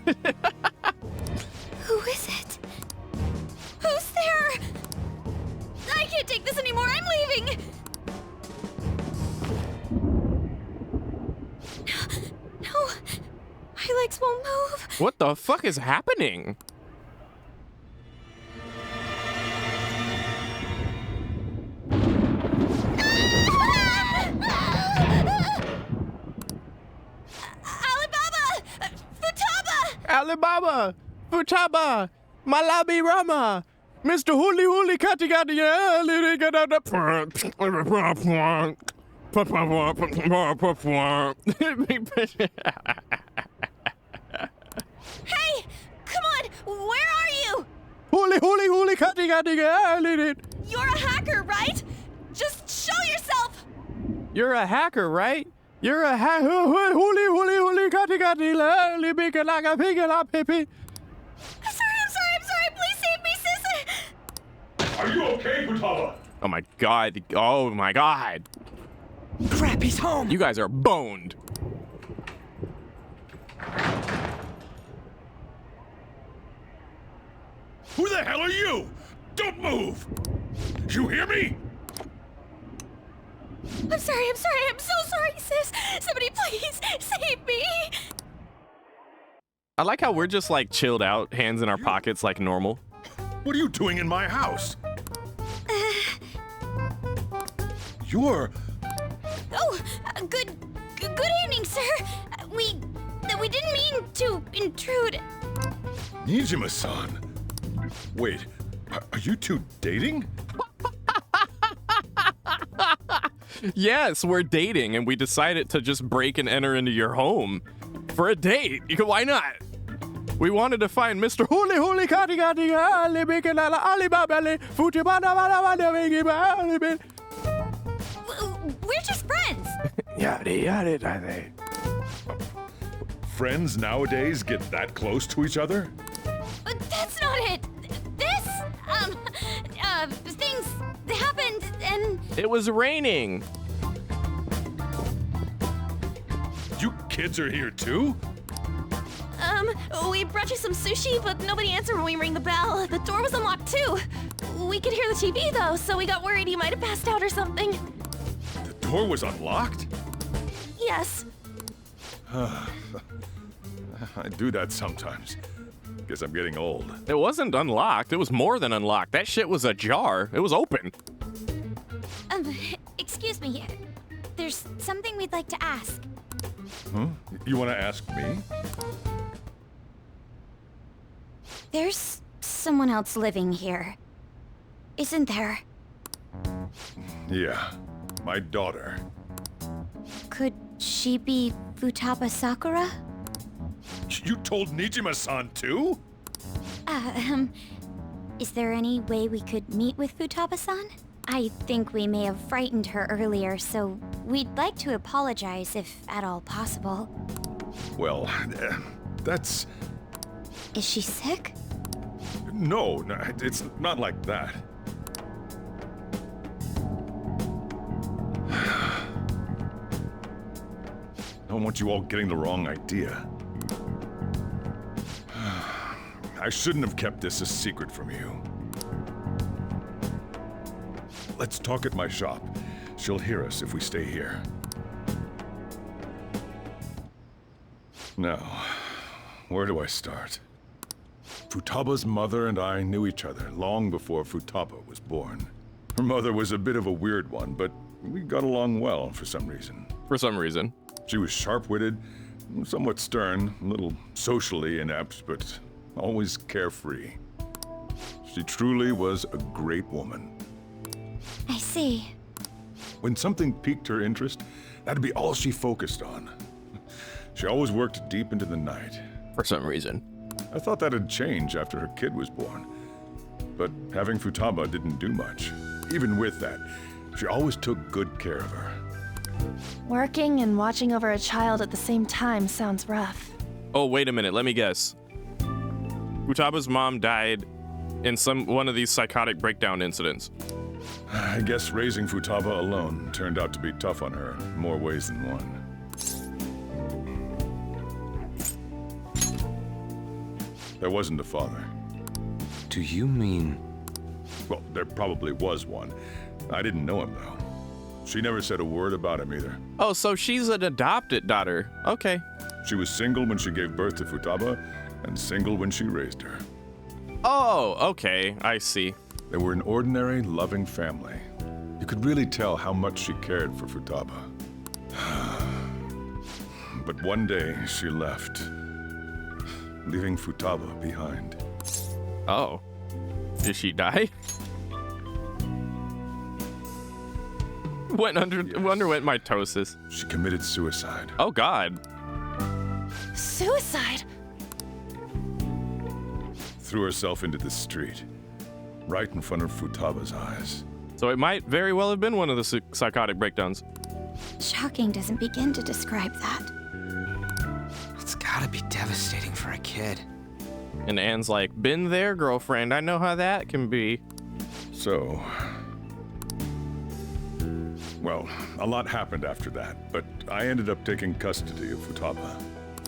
Who is it? Who's there? I can't take this anymore. I'm leaving. No, my legs won't move. What the fuck is happening? Alibaba! Futaba! Malabi Rama! Mr. Huli Huli Kati Kati Hey! Come on! Where are you? Huli Huli Huli Kati Kati. You're a hacker, right? Just show yourself! You're a hacker, right? You're a hacker. Huli Huli Huli Kati Kati la bika laga pika la pipi. I'm sorry! Please save me, sis! Are you okay, Futaba? Oh my god. Oh my god. Crap, he's home! You guys are boned. Who the hell are you? Don't move! You hear me? I'm sorry! I'm so sorry, sis! Somebody please save me! I like how we're just like chilled out, hands in our pockets like normal. What are you doing in my house? You're... Oh, good evening, sir. We didn't mean to intrude. Nijima-san. Wait, are you two dating? Yes, we're dating, and we decided to just break and enter into your home for a date. Why not? We wanted to find Mr. Huli Huli Kati Kati Ali Bika Lala Ali Babali Futibana Bala. We're just friends. Yada. Friends nowadays get that close to each other? But that's not it. This, things happened and... It was raining. kids are here too? We brought you some sushi, but nobody answered when we rang the bell. The door was unlocked too. We could hear the TV though, so we got worried you might have passed out or something. The door was unlocked? Yes. I do that sometimes. Guess I'm getting old. It wasn't unlocked. It was more than unlocked. That shit was ajar. It was open. Excuse me. There's something we'd like to ask. Huh? You want to ask me? There's someone else living here. Isn't there? Yeah, my daughter. Could she be Futaba Sakura? You told Nijima-san too? Is there any way we could meet with Futaba-san? I think we may have frightened her earlier, so we'd like to apologize if at all possible. Well, that's... Is she sick? No, it's not like that. I don't want you all getting the wrong idea. I shouldn't have kept this a secret from you. Let's talk at my shop. She'll hear us if we stay here. Now, where do I start? Futaba's mother and I knew each other long before Futaba was born. Her mother was a bit of a weird one, but we got along well for some reason. For some reason. She was sharp-witted, somewhat stern, a little socially inept, but always carefree. She truly was a great woman. I see. When something piqued her interest, that'd be all she focused on. She always worked deep into the night. For some reason. I thought that'd change after her kid was born. But having Futaba didn't do much. Even with that, she always took good care of her. Working and watching over a child at the same time sounds rough. Oh, wait a minute. Let me guess. Futaba's mom died in one of these psychotic breakdown incidents. I guess raising Futaba alone turned out to be tough on her in more ways than one. There wasn't a father. Do you mean... Well, there probably was one. I didn't know him, though. She never said a word about him either. Oh, so she's an adopted daughter. Okay. She was single when she gave birth to Futaba, and single when she raised her. Oh, okay. I see. They were an ordinary, loving family. You could really tell how much she cared for Futaba. But one day, she left, leaving Futaba behind. Oh. Did she die? Underwent mitosis. She committed suicide. Oh, God. Suicide? Threw herself into the street, right in front of Futaba's eyes. So it might very well have been one of the psychotic breakdowns. Shocking doesn't begin to describe that. It's gotta be devastating for a kid. And Anne's like, been there, girlfriend. I know how that can be. So... Well, a lot happened after that, but I ended up taking custody of Futaba.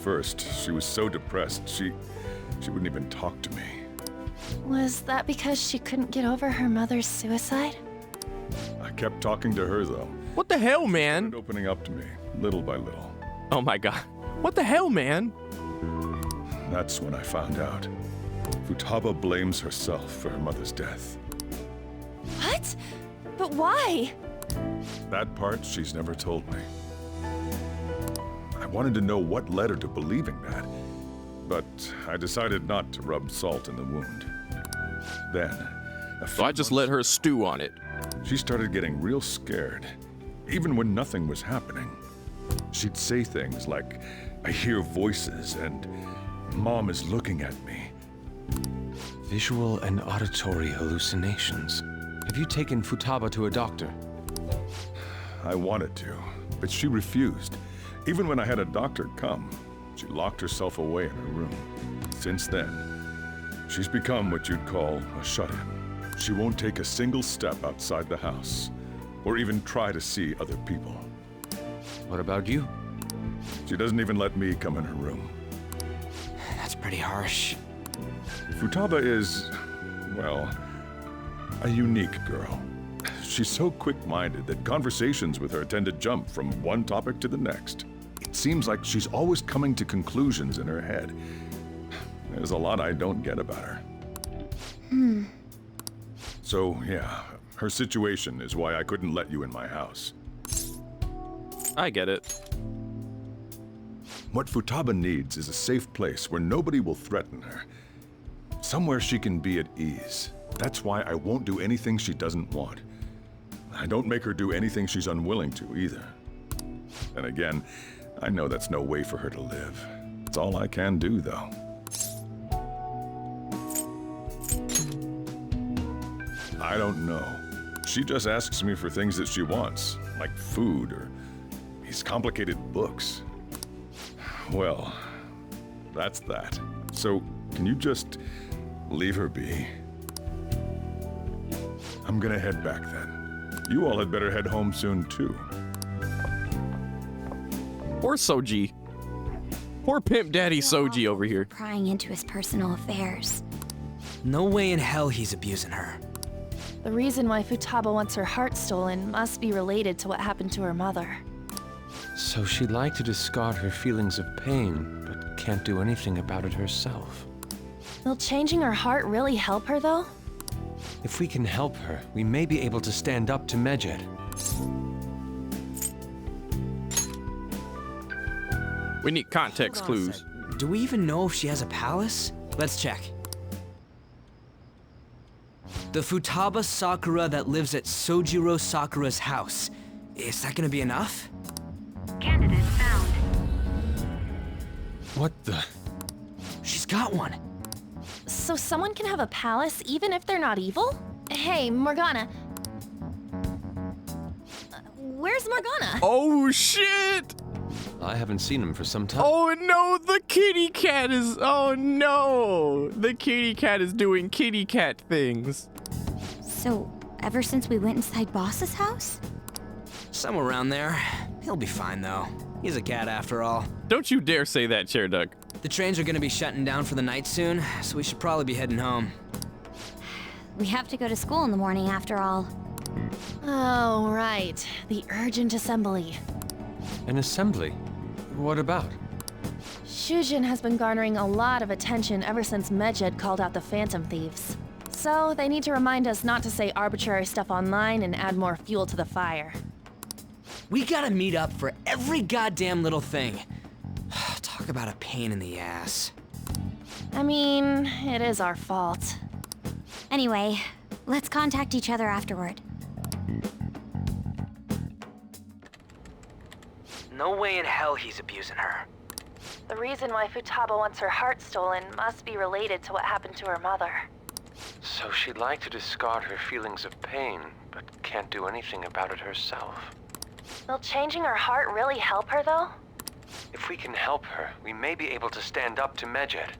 First, she was so depressed, she wouldn't even talk to me. Was that because she couldn't get over her mother's suicide? I kept talking to her, though. What the hell, man? She started opening up to me, little by little. Oh my God. What the hell, man? That's when I found out. Futaba blames herself for her mother's death. What? But why? That part she's never told me. I wanted to know what led her to believing that, but I decided not to rub salt in the wound. Then, so I just let her stew on it. She started getting real scared, even when nothing was happening. She'd say things like, "I hear voices," and "Mom is looking at me." Visual and auditory hallucinations. Have you taken Futaba to a doctor? I wanted to, but she refused. Even when I had a doctor come, she locked herself away in her room. Since then, she's become what you'd call a shut-in. She won't take a single step outside the house, or even try to see other people. What about you? She doesn't even let me come in her room. That's pretty harsh. Futaba is, well, a unique girl. She's so quick-minded that conversations with her tend to jump from one topic to the next. It seems like she's always coming to conclusions in her head. There's a lot I don't get about her. So, yeah, her situation is why I couldn't let you in my house. I get it. What Futaba needs is a safe place where nobody will threaten her. Somewhere she can be at ease. That's why I won't do anything she doesn't want. I don't make her do anything she's unwilling to, either. And again, I know that's no way for her to live. It's all I can do, though. I don't know. She just asks me for things that she wants, like food or these complicated books. Well, that's that. So, can you just leave her be? I'm gonna head back then. You all had better head home soon, too. Poor Soji. Poor Pimp Daddy Soji over here. Prying into his personal affairs. No way in hell he's abusing her. The reason why Futaba wants her heart stolen must be related to what happened to her mother. So she'd like to discard her feelings of pain, but can't do anything about it herself. Will changing her heart really help her, though? If we can help her, we may be able to stand up to Medjed. We need context clues. Do we even know if she has a palace? Let's check. The Futaba Sakura that lives at Sojiro Sakura's house. Is that gonna be enough? Candidate found. What the? She's got one. So someone can have a palace even if they're not evil? Hey, Morgana. Where's Morgana? Oh, shit! I haven't seen him for some time. Oh, no, the kitty cat is... Oh, no! The kitty cat is doing kitty cat things. So, ever since we went inside Boss's house? Somewhere around there. He'll be fine, though. He's a cat after all. Don't you dare say that, Chair Duck. The trains are gonna be shutting down for the night soon, so we should probably be heading home. We have to go to school in the morning after all. Oh, right. The urgent assembly. An assembly? What about? Shujin has been garnering a lot of attention ever since Medjed called out the Phantom Thieves. So they need to remind us not to say arbitrary stuff online and add more fuel to the fire. We gotta meet up for every goddamn little thing. Talk about a pain in the ass. I mean, it is our fault. Anyway, let's contact each other afterward. No way in hell he's abusing her. The reason why Futaba wants her heart stolen must be related to what happened to her mother. So she'd like to discard her feelings of pain, but can't do anything about it herself. Will changing her heart really help her, though? If we can help her, we may be able to stand up to Medjed.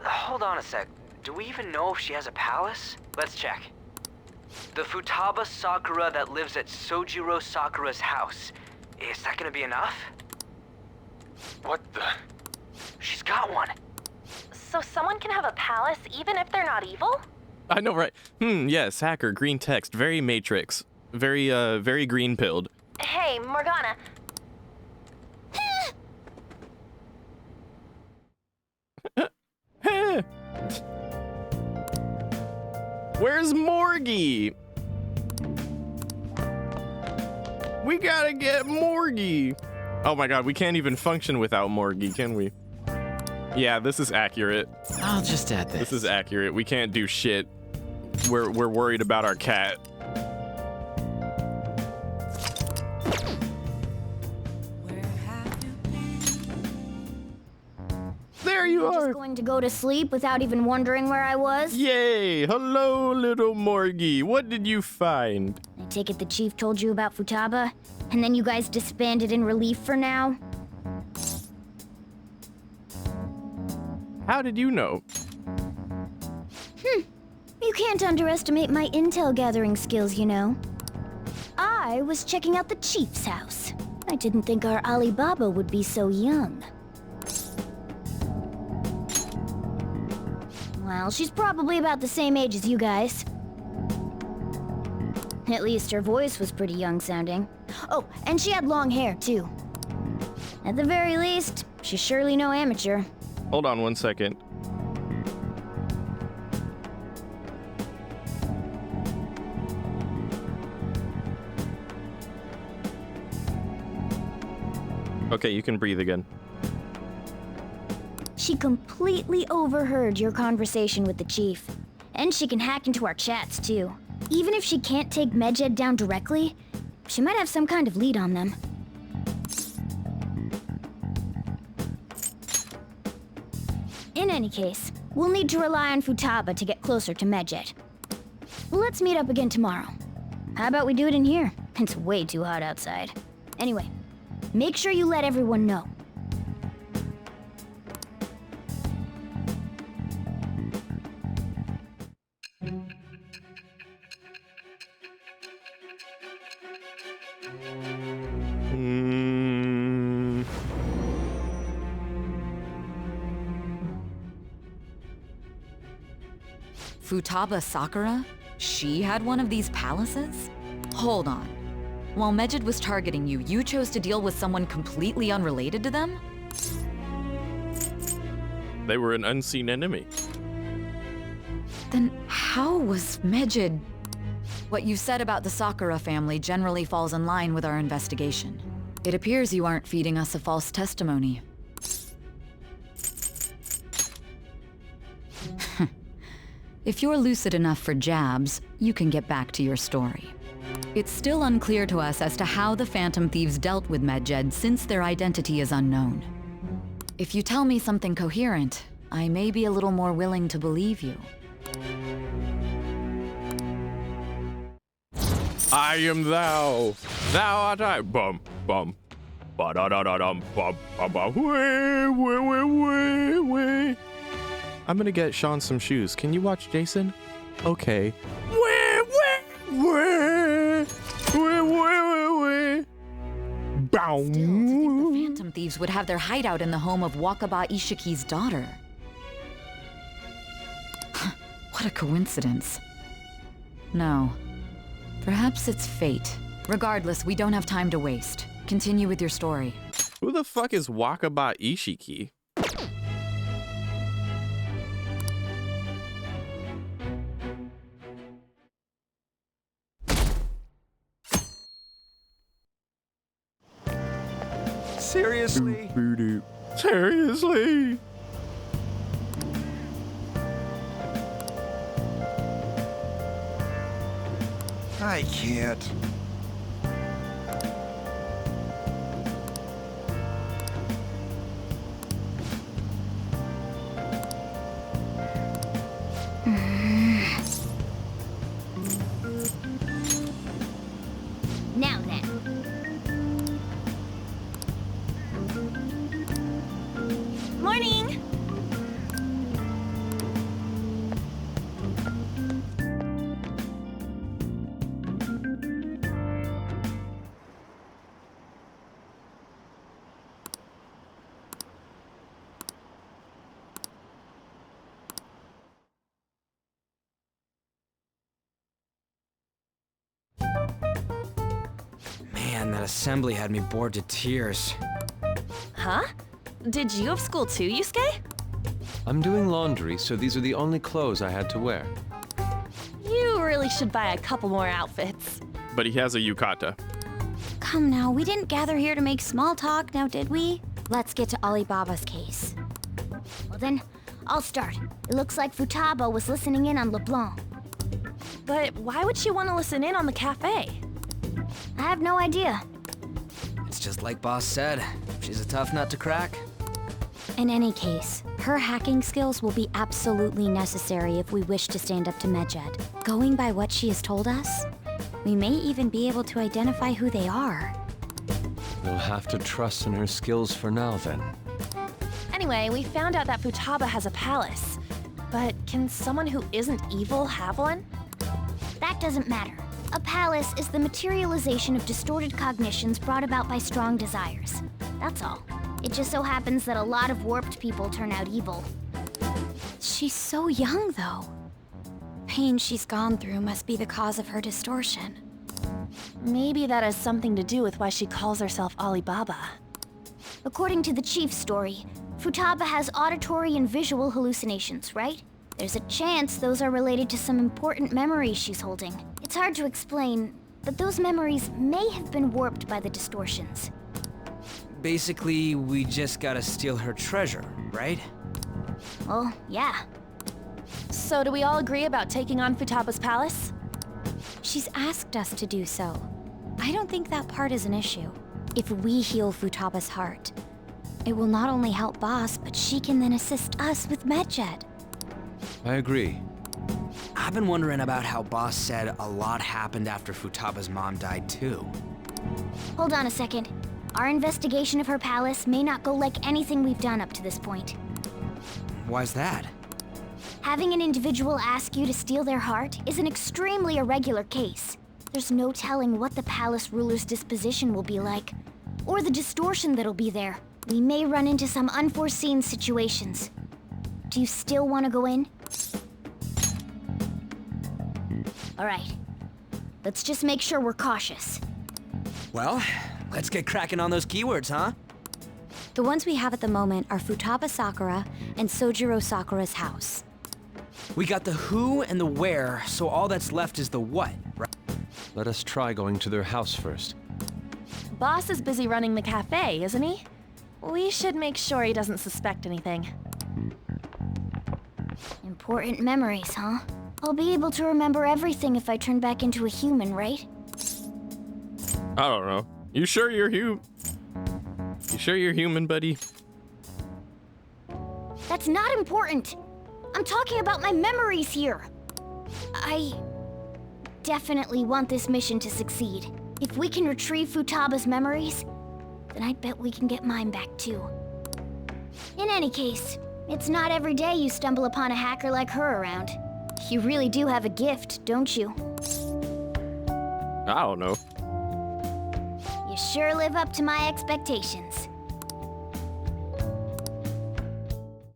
Hold on a sec. Do we even know if she has a palace? Let's check. The Futaba Sakura that lives at Sojiro Sakura's house. Is that gonna be enough? What the? She's got one. So someone can have a palace even if they're not evil? I know, right? Yes, hacker, green text, very Matrix. Very green-pilled. Hey, Morgana. Where's Morgie? We gotta get Morgie. Oh my god, we can't even function without Morgie, can we? Yeah, this is accurate. I'll just add this. This is accurate. We can't do shit. We're worried about our cat. There you are. Just going to go to sleep without even wondering where I was? Yay! Hello, little Morgie. What did you find? I take it the chief told you about Futaba, and then you guys disbanded in relief for now? How did you know? You can't underestimate my intel gathering skills, you know. I was checking out the chief's house. I I didn't think our Alibaba would be so young. Well, she's probably about the same age as you guys. At least her voice was pretty young sounding. Oh, and she had long hair, too. At the very least, she's surely no amateur. Hold on 1 second. Okay, you can breathe again. She completely overheard your conversation with the chief. And she can hack into our chats, too. Even if she can't take Medjed down directly, she might have some kind of lead on them. In any case, we'll need to rely on Futaba to get closer to Medjed. Let's meet up again tomorrow. How about we do it in here? It's way too hot outside. Anyway, make sure you let everyone know. Futaba Sakura? She had one of these palaces? Hold on. While Medjed was targeting you, you chose to deal with someone completely unrelated to them? They were an unseen enemy. Then how was Medjed... What you said about the Sakura family generally falls in line with our investigation. It appears you aren't feeding us a false testimony. If you're lucid enough for jabs, you can get back to your story. It's still unclear to us as to how the Phantom Thieves dealt with Medjed since their identity is unknown. If you tell me something coherent, I may be a little more willing to believe you. I am thou. Thou art I. Bum, bum. Ba-da-da-da-dum, bum, bum, bum. Way. I'm gonna get Sean some shoes. Can you watch Jason? Okay. Bow. Still, to think the Phantom Thieves would have their hideout in the home of Wakaba Ishiki's daughter. What a coincidence. No. Perhaps it's fate. Regardless, we don't have time to waste. Continue with your story. Who the fuck is Wakaba Ishiki? Seriously? Seriously? I can't. Now then. Morning! Man, that assembly had me bored to tears. Huh? Did you have school too, Yusuke? I'm doing laundry, so these are the only clothes I had to wear. You really should buy a couple more outfits. But he has a yukata. Come now, we didn't gather here to make small talk, now did we? Let's get to Alibaba's case. Well then, I'll start. It looks like Futaba was listening in on LeBlanc. But why would she want to listen in on the cafe? I have no idea. It's just like Boss said. She's a tough nut to crack. In any case, her hacking skills will be absolutely necessary if we wish to stand up to Medjed. Going by what she has told us, we may even be able to identify who they are. We'll have to trust in her skills for now, then. Anyway, we found out that Futaba has a palace. But can someone who isn't evil have one? That doesn't matter. A palace is the materialization of distorted cognitions brought about by strong desires. That's all. It just so happens that a lot of warped people turn out evil. She's so young, though. Pain she's gone through must be the cause of her distortion. Maybe that has something to do with why she calls herself Alibaba. According to the chief's story, Futaba has auditory and visual hallucinations, right? There's a chance those are related to some important memories she's holding. It's hard to explain, but those memories may have been warped by the distortions. Basically, we just gotta steal her treasure, right? Well, yeah. So do we all agree about taking on Futaba's palace? She's asked us to do so. I don't think that part is an issue. If we heal Futaba's heart, it will not only help Boss, but she can then assist us with Medjed. I agree. I've been wondering about how Boss said a lot happened after Futaba's mom died too. Hold on a second. Our investigation of her palace may not go like anything we've done up to this point. Why's that? Having an individual ask you to steal their heart is an extremely irregular case. There's no telling what the palace ruler's disposition will be like, or the distortion that'll be there. We may run into some unforeseen situations. Do you still want to go in? All right. Let's just make sure we're cautious. Well, let's get cracking on those keywords, huh? The ones we have at the moment are Futaba Sakura and Sojiro Sakura's house. We got the who and the where, so all that's left is the what, right? Let us try going to their house first. Boss is busy running the cafe, isn't he? We should make sure he doesn't suspect anything. Important memories, huh? I'll be able to remember everything if I turn back into a human, right? I don't know. You sure you're human? You sure you're human, buddy? That's not important. I'm talking about my memories here. I definitely want this mission to succeed. If we can retrieve Futaba's memories, then I bet we can get mine back too. In any case, it's not every day you stumble upon a hacker like her around. You really do have a gift, don't you? I don't know. You sure live up to my expectations.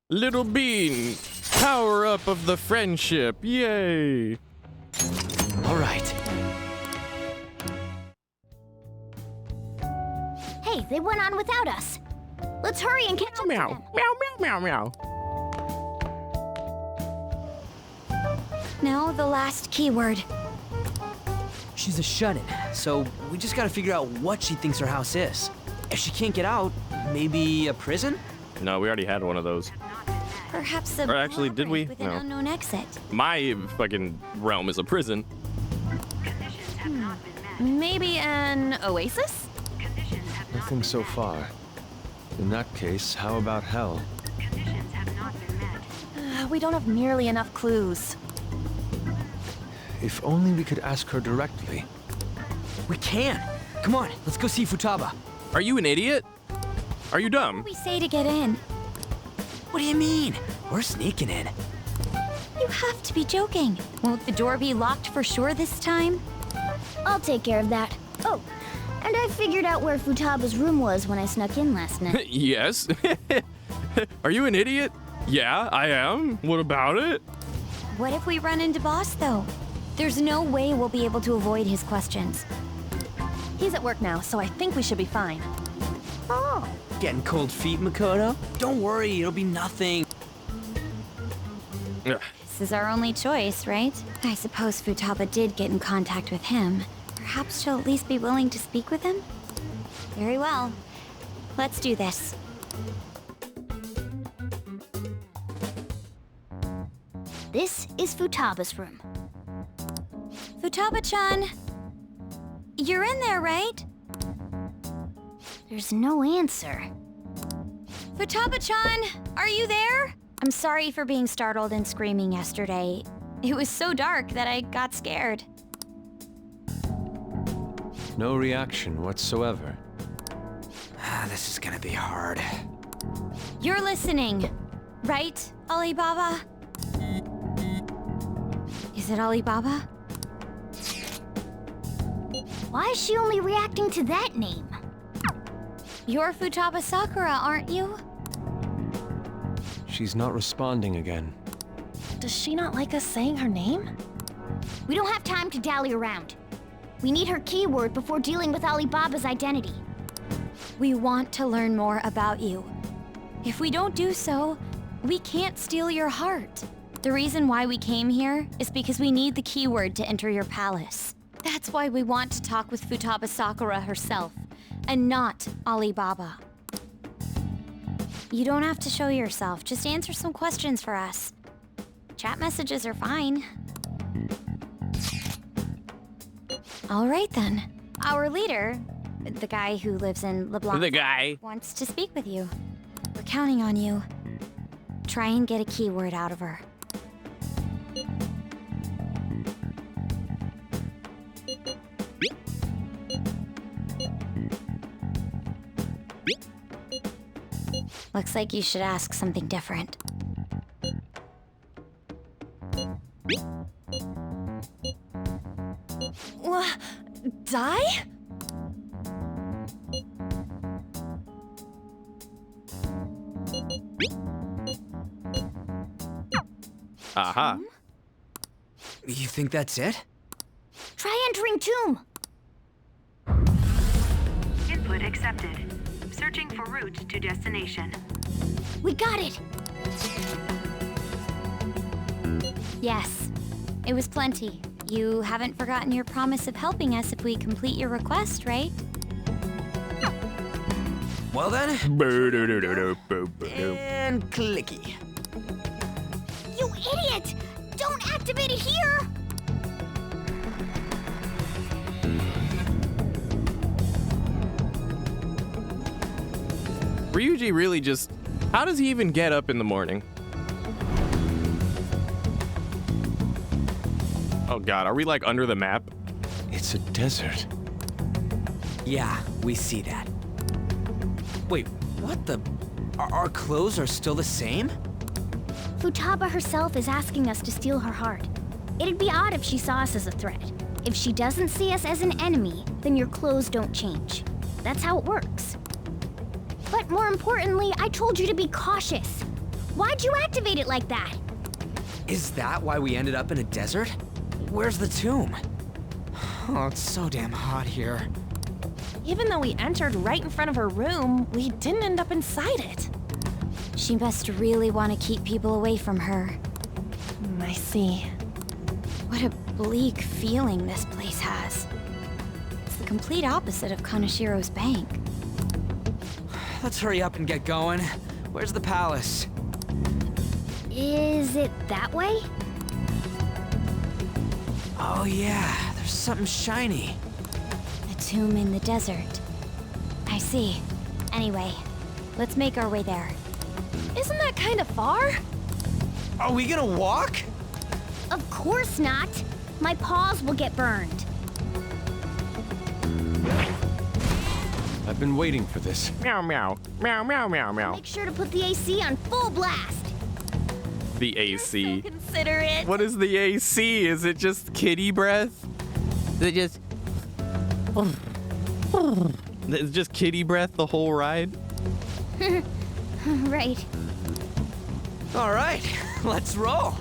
Little Bean, power up of the friendship, yay! All right. Hey, they went on without us. Let's hurry and catch up to them. Meow, meow. Now the last keyword. She's a shut-in, so we just gotta figure out what she thinks her house is. If she can't get out, maybe a prison? No, we already had one of those. Perhaps a Or actually, did we? with an No. unknown exit. My fucking realm is a prison. Maybe an oasis? Nothing so far. In that case, how about hell? We don't have nearly enough clues. If only we could ask her directly. We can! Come on, let's go see Futaba. Are you an idiot? Are you dumb? We say to get in. What do you mean? We're sneaking in. You have to be joking. Won't the door be locked for sure this time? I'll take care of that. Oh, and I figured out where Futaba's room was when I snuck in last night. Yes. Are you an idiot? Yeah, I am. What about it? What if we run into Boss, though? There's no way we'll be able to avoid his questions. He's at work now, so I think we should be fine. Oh. Getting cold feet, Makoto? Don't worry, it'll be nothing. This is our only choice, right? I suppose Futaba did get in contact with him. Perhaps she'll at least be willing to speak with him? Very well. Let's do this. This is Futaba's room. Futaba-chan! You're in there, right? There's no answer. Futaba-chan! Are you there? I'm sorry for being startled and screaming yesterday. It was so dark that I got scared. No reaction whatsoever. This is gonna be hard. You're listening, right, Alibaba? Is it Alibaba? Why is she only reacting to that name? You're Futaba Sakura, aren't you? She's not responding again. Does she not like us saying her name? We don't have time to dally around. We need her keyword before dealing with Alibaba's identity. We want to learn more about you. If we don't do so, we can't steal your heart. The reason why we came here is because we need the keyword to enter your palace. That's why we want to talk with Futaba Sakura herself, and not Alibaba. You don't have to show yourself, just answer some questions for us. Chat messages are fine. All right then. Our leader, the guy who lives in LeBlanc, The guy. wants to speak with you. We're counting on you. Try and get a keyword out of her. Looks like you should ask something different. Die? Aha. You think that's it? Try entering tomb. Input accepted. Searching for route to destination. We got it. Yes, it was plenty. You haven't forgotten your promise of helping us if we complete your request, right? Well then. And clicky. You idiot! Don't activate it here! Ryuji really just... How does he even get up in the morning? Oh god, are we like under the map? It's a desert. Yeah, we see that. Wait, what the? Our clothes are still the same? Futaba herself is asking us to steal her heart. It'd be odd if she saw us as a threat. If she doesn't see us as an enemy, then your clothes don't change. That's how it works. But more importantly, I told you to be cautious. Why'd you activate it like that? Is that why we ended up in a desert? Where's the tomb? Oh, it's so damn hot here. Even though we entered right in front of her room, we didn't end up inside it. She must really want to keep people away from her. I see. What a bleak feeling this place has. It's the complete opposite of Kanashiro's bank. Let's hurry up and get going. Where's the palace? Is it that way? Oh yeah, there's something shiny. A tomb in the desert. I see. Anyway, let's make our way there. Isn't that kind of far? Are we gonna walk? Of course not. My paws will get burned. I've been waiting for this. Meow meow. Meow meow meow meow. Make sure to put the AC on full blast. The AC. Consider it. What is the AC? Is it just kitty breath? Is it just... It's just kitty breath the whole ride? Right. All right, let's roll.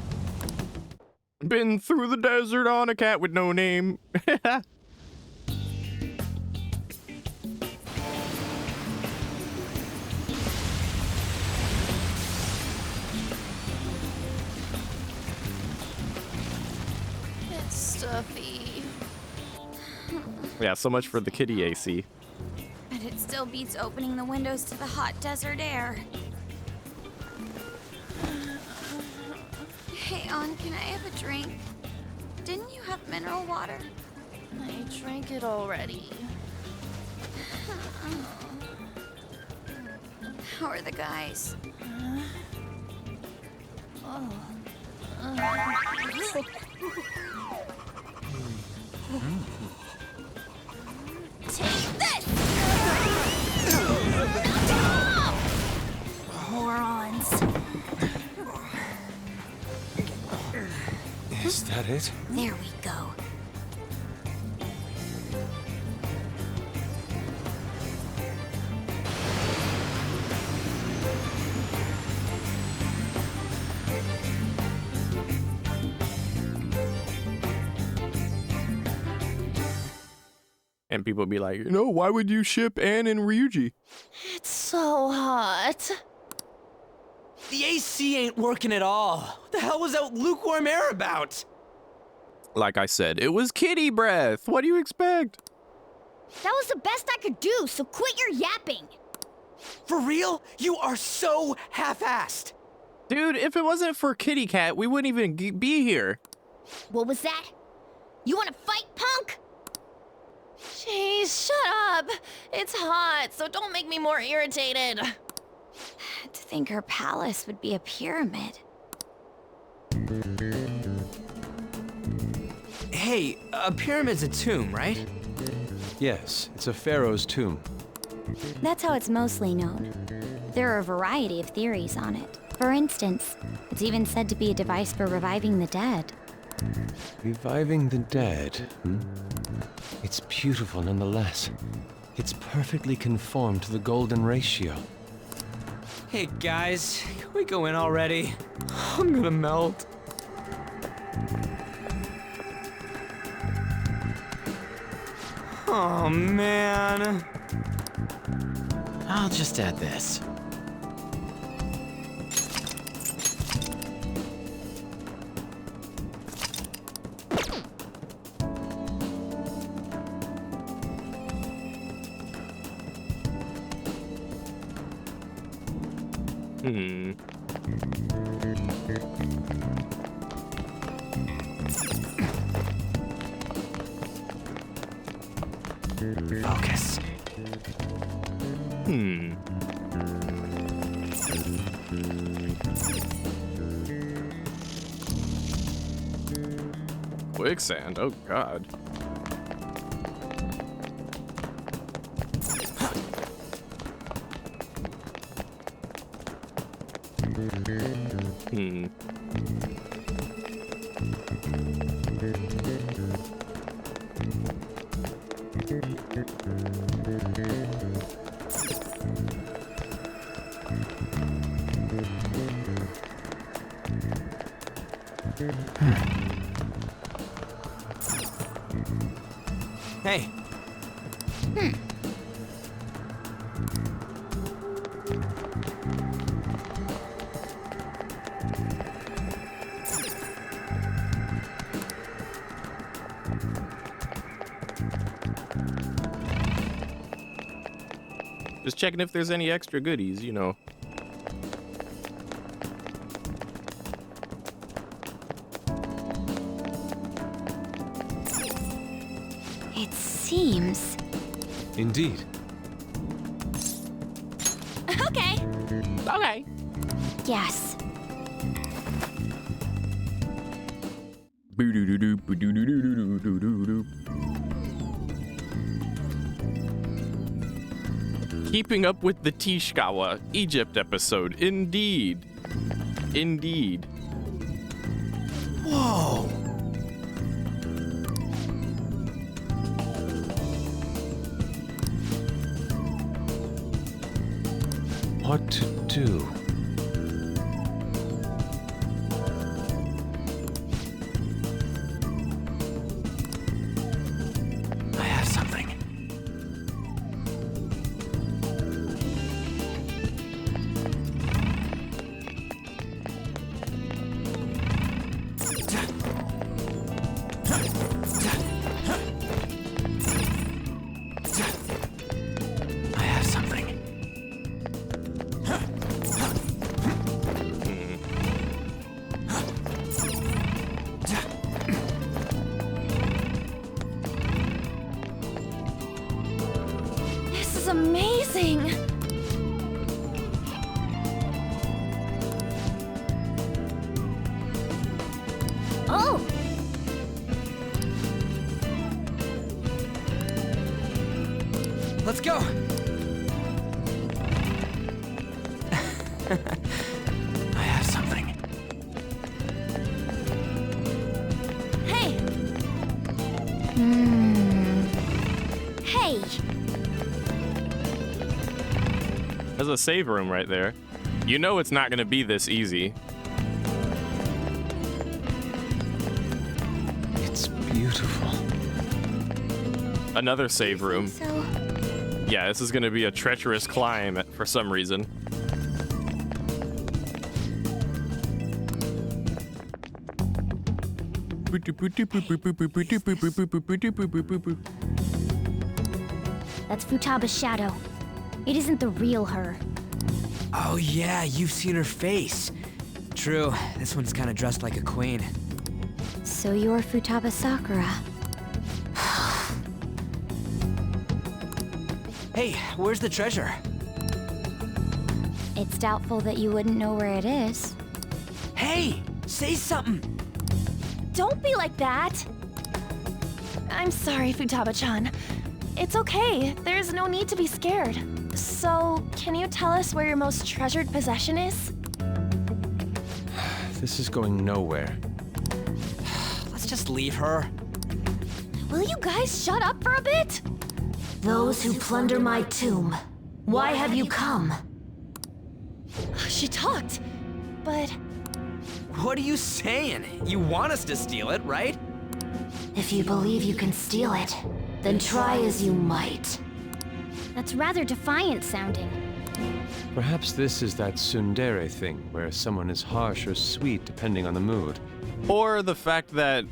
Been through the desert on a cat with no name. It's stuffy. Yeah, so much for the kitty AC. But it still beats opening the windows to the hot desert air. Hey, On, can I have a drink? Didn't you have mineral water? I drank it already. How are the guys? Take this! Morons. Is that it? There we go. And people be like, no, why would you ship Anne and Ryuji? It's so hot. The AC ain't working at all. What the hell was that lukewarm air about? Like I said, it was kitty breath. What do you expect? That was the best I could do, so quit your yapping. For real? You are so half-assed. Dude, if it wasn't for Kitty Cat, we wouldn't even be here. What was that? You wanna fight, punk? Jeez, shut up. It's hot, so don't make me more irritated. To think her palace would be a pyramid. Hey, a pyramid's a tomb, right? Yes, it's a pharaoh's tomb. That's how it's mostly known. There are a variety of theories on it. For instance, it's even said to be a device for reviving the dead. Reviving the dead, It's beautiful nonetheless. It's perfectly conformed to the golden ratio. Hey guys, can we go in already? I'm gonna melt. Oh man. I'll just add this. Focus. Quicksand, oh god. Hey. Just checking if there's any extra goodies, you know. It seems. Indeed. Okay. Okay. Yes. Keeping up with the Tishkawa Egypt episode. Indeed. Indeed. Whoa. What to do? I have something. I have something. This is amazing. Oh! Let's go. I have something. Hey! Hey! There's a save room right there. You know it's not gonna be this easy. It's beautiful. Another save room. So, Yeah, this is gonna be a treacherous climb for some reason. that's Futaba's shadow. It isn't the real her. Oh yeah, you've seen her face. True, this one's kind of dressed like a queen. So you're Futaba Sakura. Hey, where's the treasure? It's doubtful that you wouldn't know where it is. Hey, say something. Don't be like that. I'm sorry, Futaba-chan. It's okay. There's no need to be scared. So, can you tell us where your most treasured possession is? This is going nowhere. Let's just leave her. Will you guys shut up for a bit? Those who plunder my tomb, why have you come? She talked, but... What are you saying? You want us to steal it, right? If you believe you can steal it, then try as you might. That's rather defiant sounding. Perhaps this is that tsundere thing, where someone is harsh or sweet depending on the mood. Or the fact that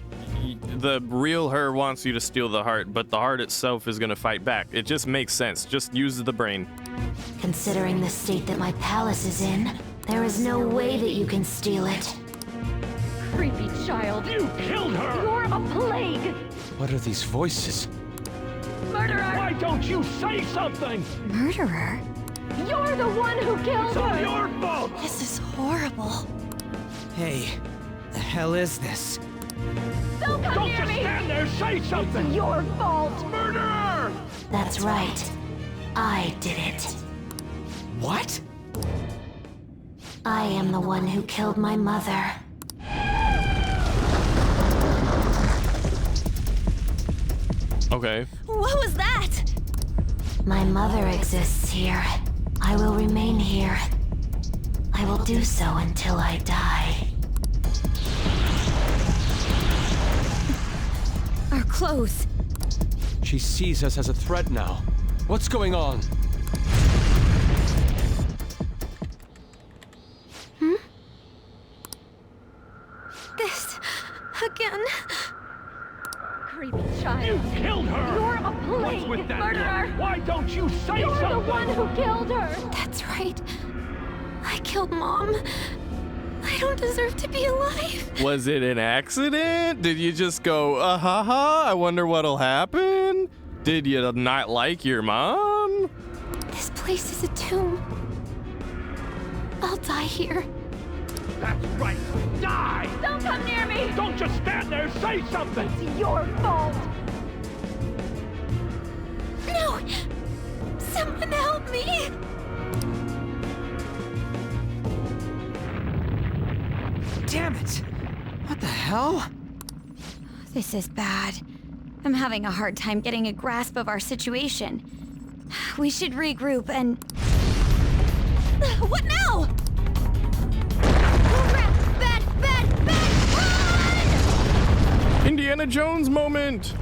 the real her wants you to steal the heart, but the heart itself is gonna fight back. It just makes sense. Just use the brain. Considering the state that my palace is in, there is no way that you can steal it. Creepy child. You killed her! You're a plague! What are these voices? Murderer! Why don't you say something? Murderer? You're the one who killed her! It's all your fault! This is horrible. Hey, the hell is this? Don't come near me! Don't just stand there, say something! It's your fault! Murderer! That's right. I did it. What? I am the one who killed my mother. Okay. What was that? My mother exists here. I will remain here. I will do so until I die. Our clothes. She sees us as a threat now. What's going on? This again. Creepy child. You killed her! You're a plague! What's with that murderer! Look? Why don't you say You're something? You're the one who killed her! That's right. I killed Mom. I don't deserve to be alive. Was it an accident? Did you just go, ha, I wonder what'll happen? Did you not like your mom? This place is a tomb. I'll die here. That's right. Die! Don't come near me! Don't just stand there, say something! It's your fault! No! Someone help me! Damn it! What the hell? This is bad. I'm having a hard time getting a grasp of our situation. We should regroup and... What now? Bad! Run! Indiana Jones moment!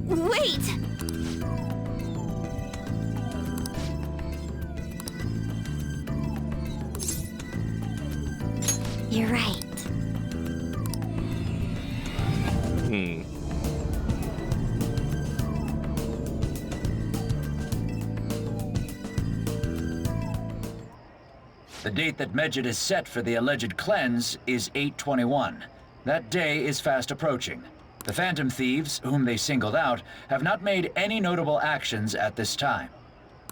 Wait! You're right. The date that Medjed is set for the alleged cleanse is 8/21. That day is fast approaching. The Phantom Thieves, whom they singled out, have not made any notable actions at this time.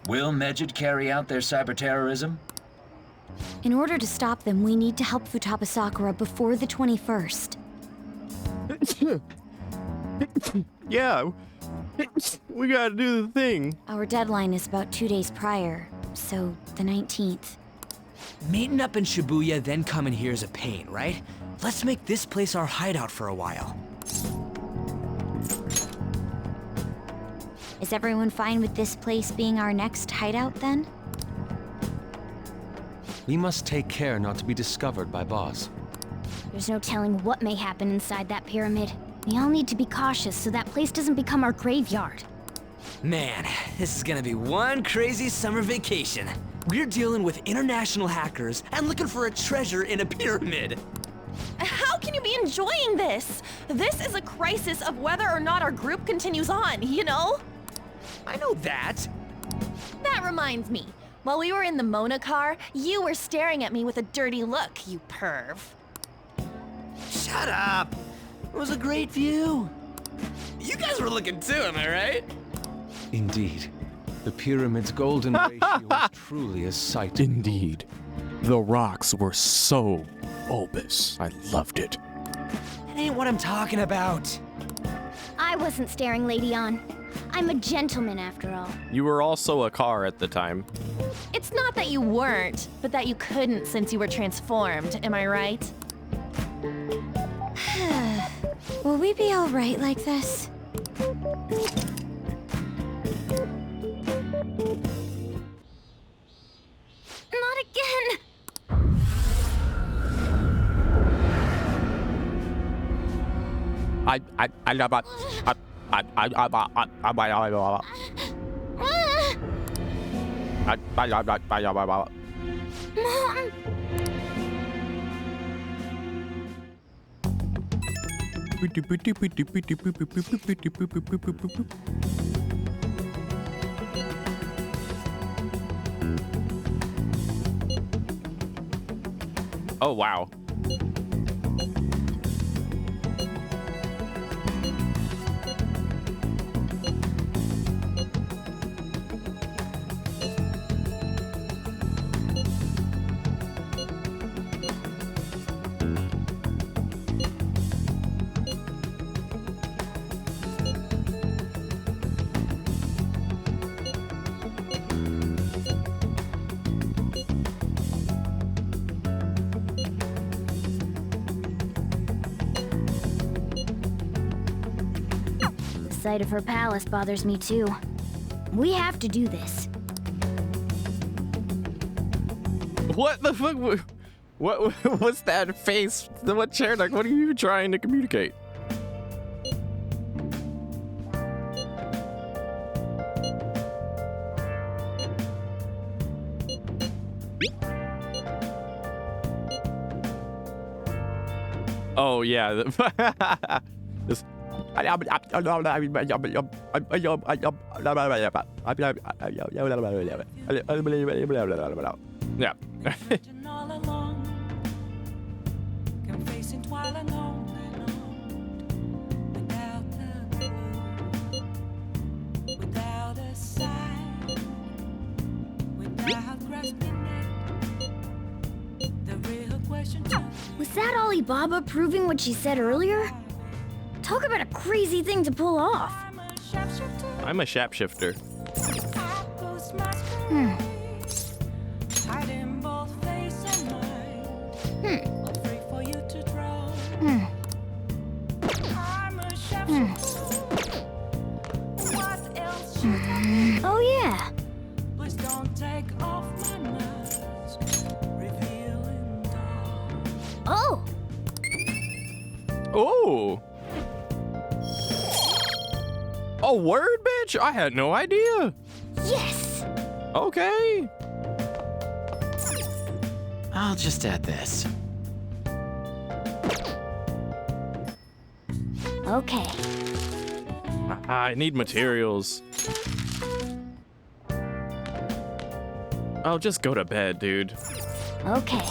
Will Medjed carry out their cyber-terrorism? In order to stop them, we need to help Futaba Sakura before the 21st. Yeah, we gotta do the thing. Our deadline is about 2 days prior, so the 19th. Meeting up in Shibuya, then coming here is a pain, right? Let's make this place our hideout for a while. Is everyone fine with this place being our next hideout then? We must take care not to be discovered by Boss. There's no telling what may happen inside that pyramid. We all need to be cautious so that place doesn't become our graveyard. Man, this is gonna be one crazy summer vacation. We're dealing with international hackers and looking for a treasure in a pyramid. How can you be enjoying this? This is a crisis of whether or not our group continues on, you know? I know that. That reminds me. While we were in the Mona car, you were staring at me with a dirty look, you perv. Shut up. It was a great view. You guys were looking too, am I right? Indeed. The pyramid's golden ratio is truly a sight. Indeed. The rocks were so bulbous. I loved it. That ain't what I'm talking about. I wasn't staring Lady on. I'm a gentleman after all. You were also a car at the time. It's not that you weren't, but that you couldn't since you were transformed, am I right? Will we be all right like this? Not again! Mom! Oh, wow. The sight of her palace bothers me too. We have to do this. What the fuck? What's that face? What chair? Like, what are you trying to communicate? Oh yeah. This. Yeah. all along, confessing while alone and on, without a clue, without a sign, without grasping it. The real question Was that Alibaba proving what she said earlier? Talk about a crazy thing to pull off. I'm a shapeshifter. hiding both face and mind. All free for you to draw. I'm a chef. What else should I be? Oh yeah. Please don't take off my mask. Revealing dawn. Oh. Oh. Oh, word, bitch? I had no idea. Yes. Okay. I'll just add this. Okay. I need materials. I'll just go to bed, dude. Okay.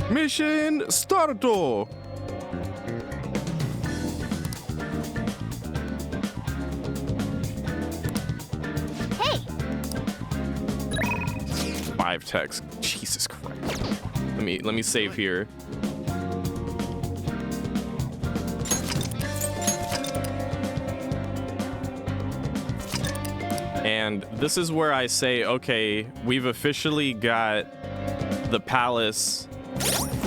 Mission starto. Hey. 5 texts. Jesus Christ. Let me save here. And this is where I say, okay, we've officially got the palace.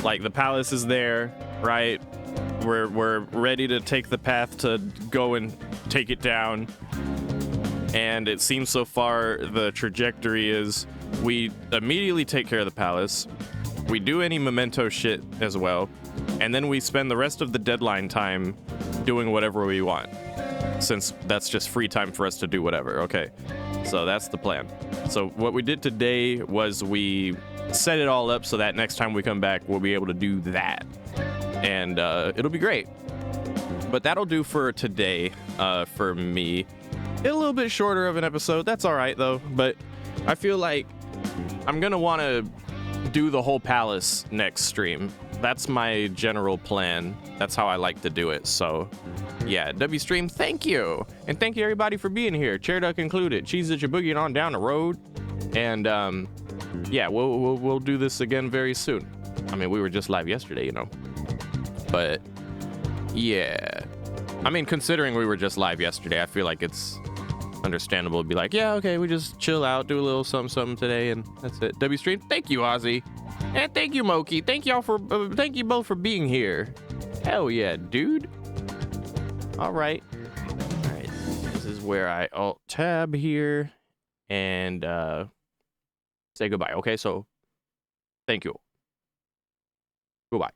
Like, the palace is there, right? We're ready to take the path to go and take it down. And it seems so far the trajectory is we immediately take care of the palace. We do any memento shit as well. And then we spend the rest of the deadline time doing whatever we want. Since that's just free time for us to do whatever. Okay, so that's the plan. So what we did today was we set it all up so that next time we come back, we'll be able to do that. And it'll be great. But that'll do for today for me. A little bit shorter of an episode. That's all right, though. But I feel like I'm going to want to do the whole palace next stream. That's my general plan. That's how I like to do it. So, yeah, WStream, thank you. And thank you, everybody, for being here. Chair Duck included. Cheese that you're boogieing on down the road. And, yeah, we'll do this again very soon. I mean, we were just live yesterday, you know. But, yeah. I mean, considering we were just live yesterday, I feel like it's understandable to be like, yeah, okay, we just chill out, do a little something today, and that's it. WStream, thank you, Ozzy. And thank you, Moki. Thank you both for being here. Hell yeah, dude. All right. This is where I alt tab here and say goodbye. Okay, so thank you. Goodbye.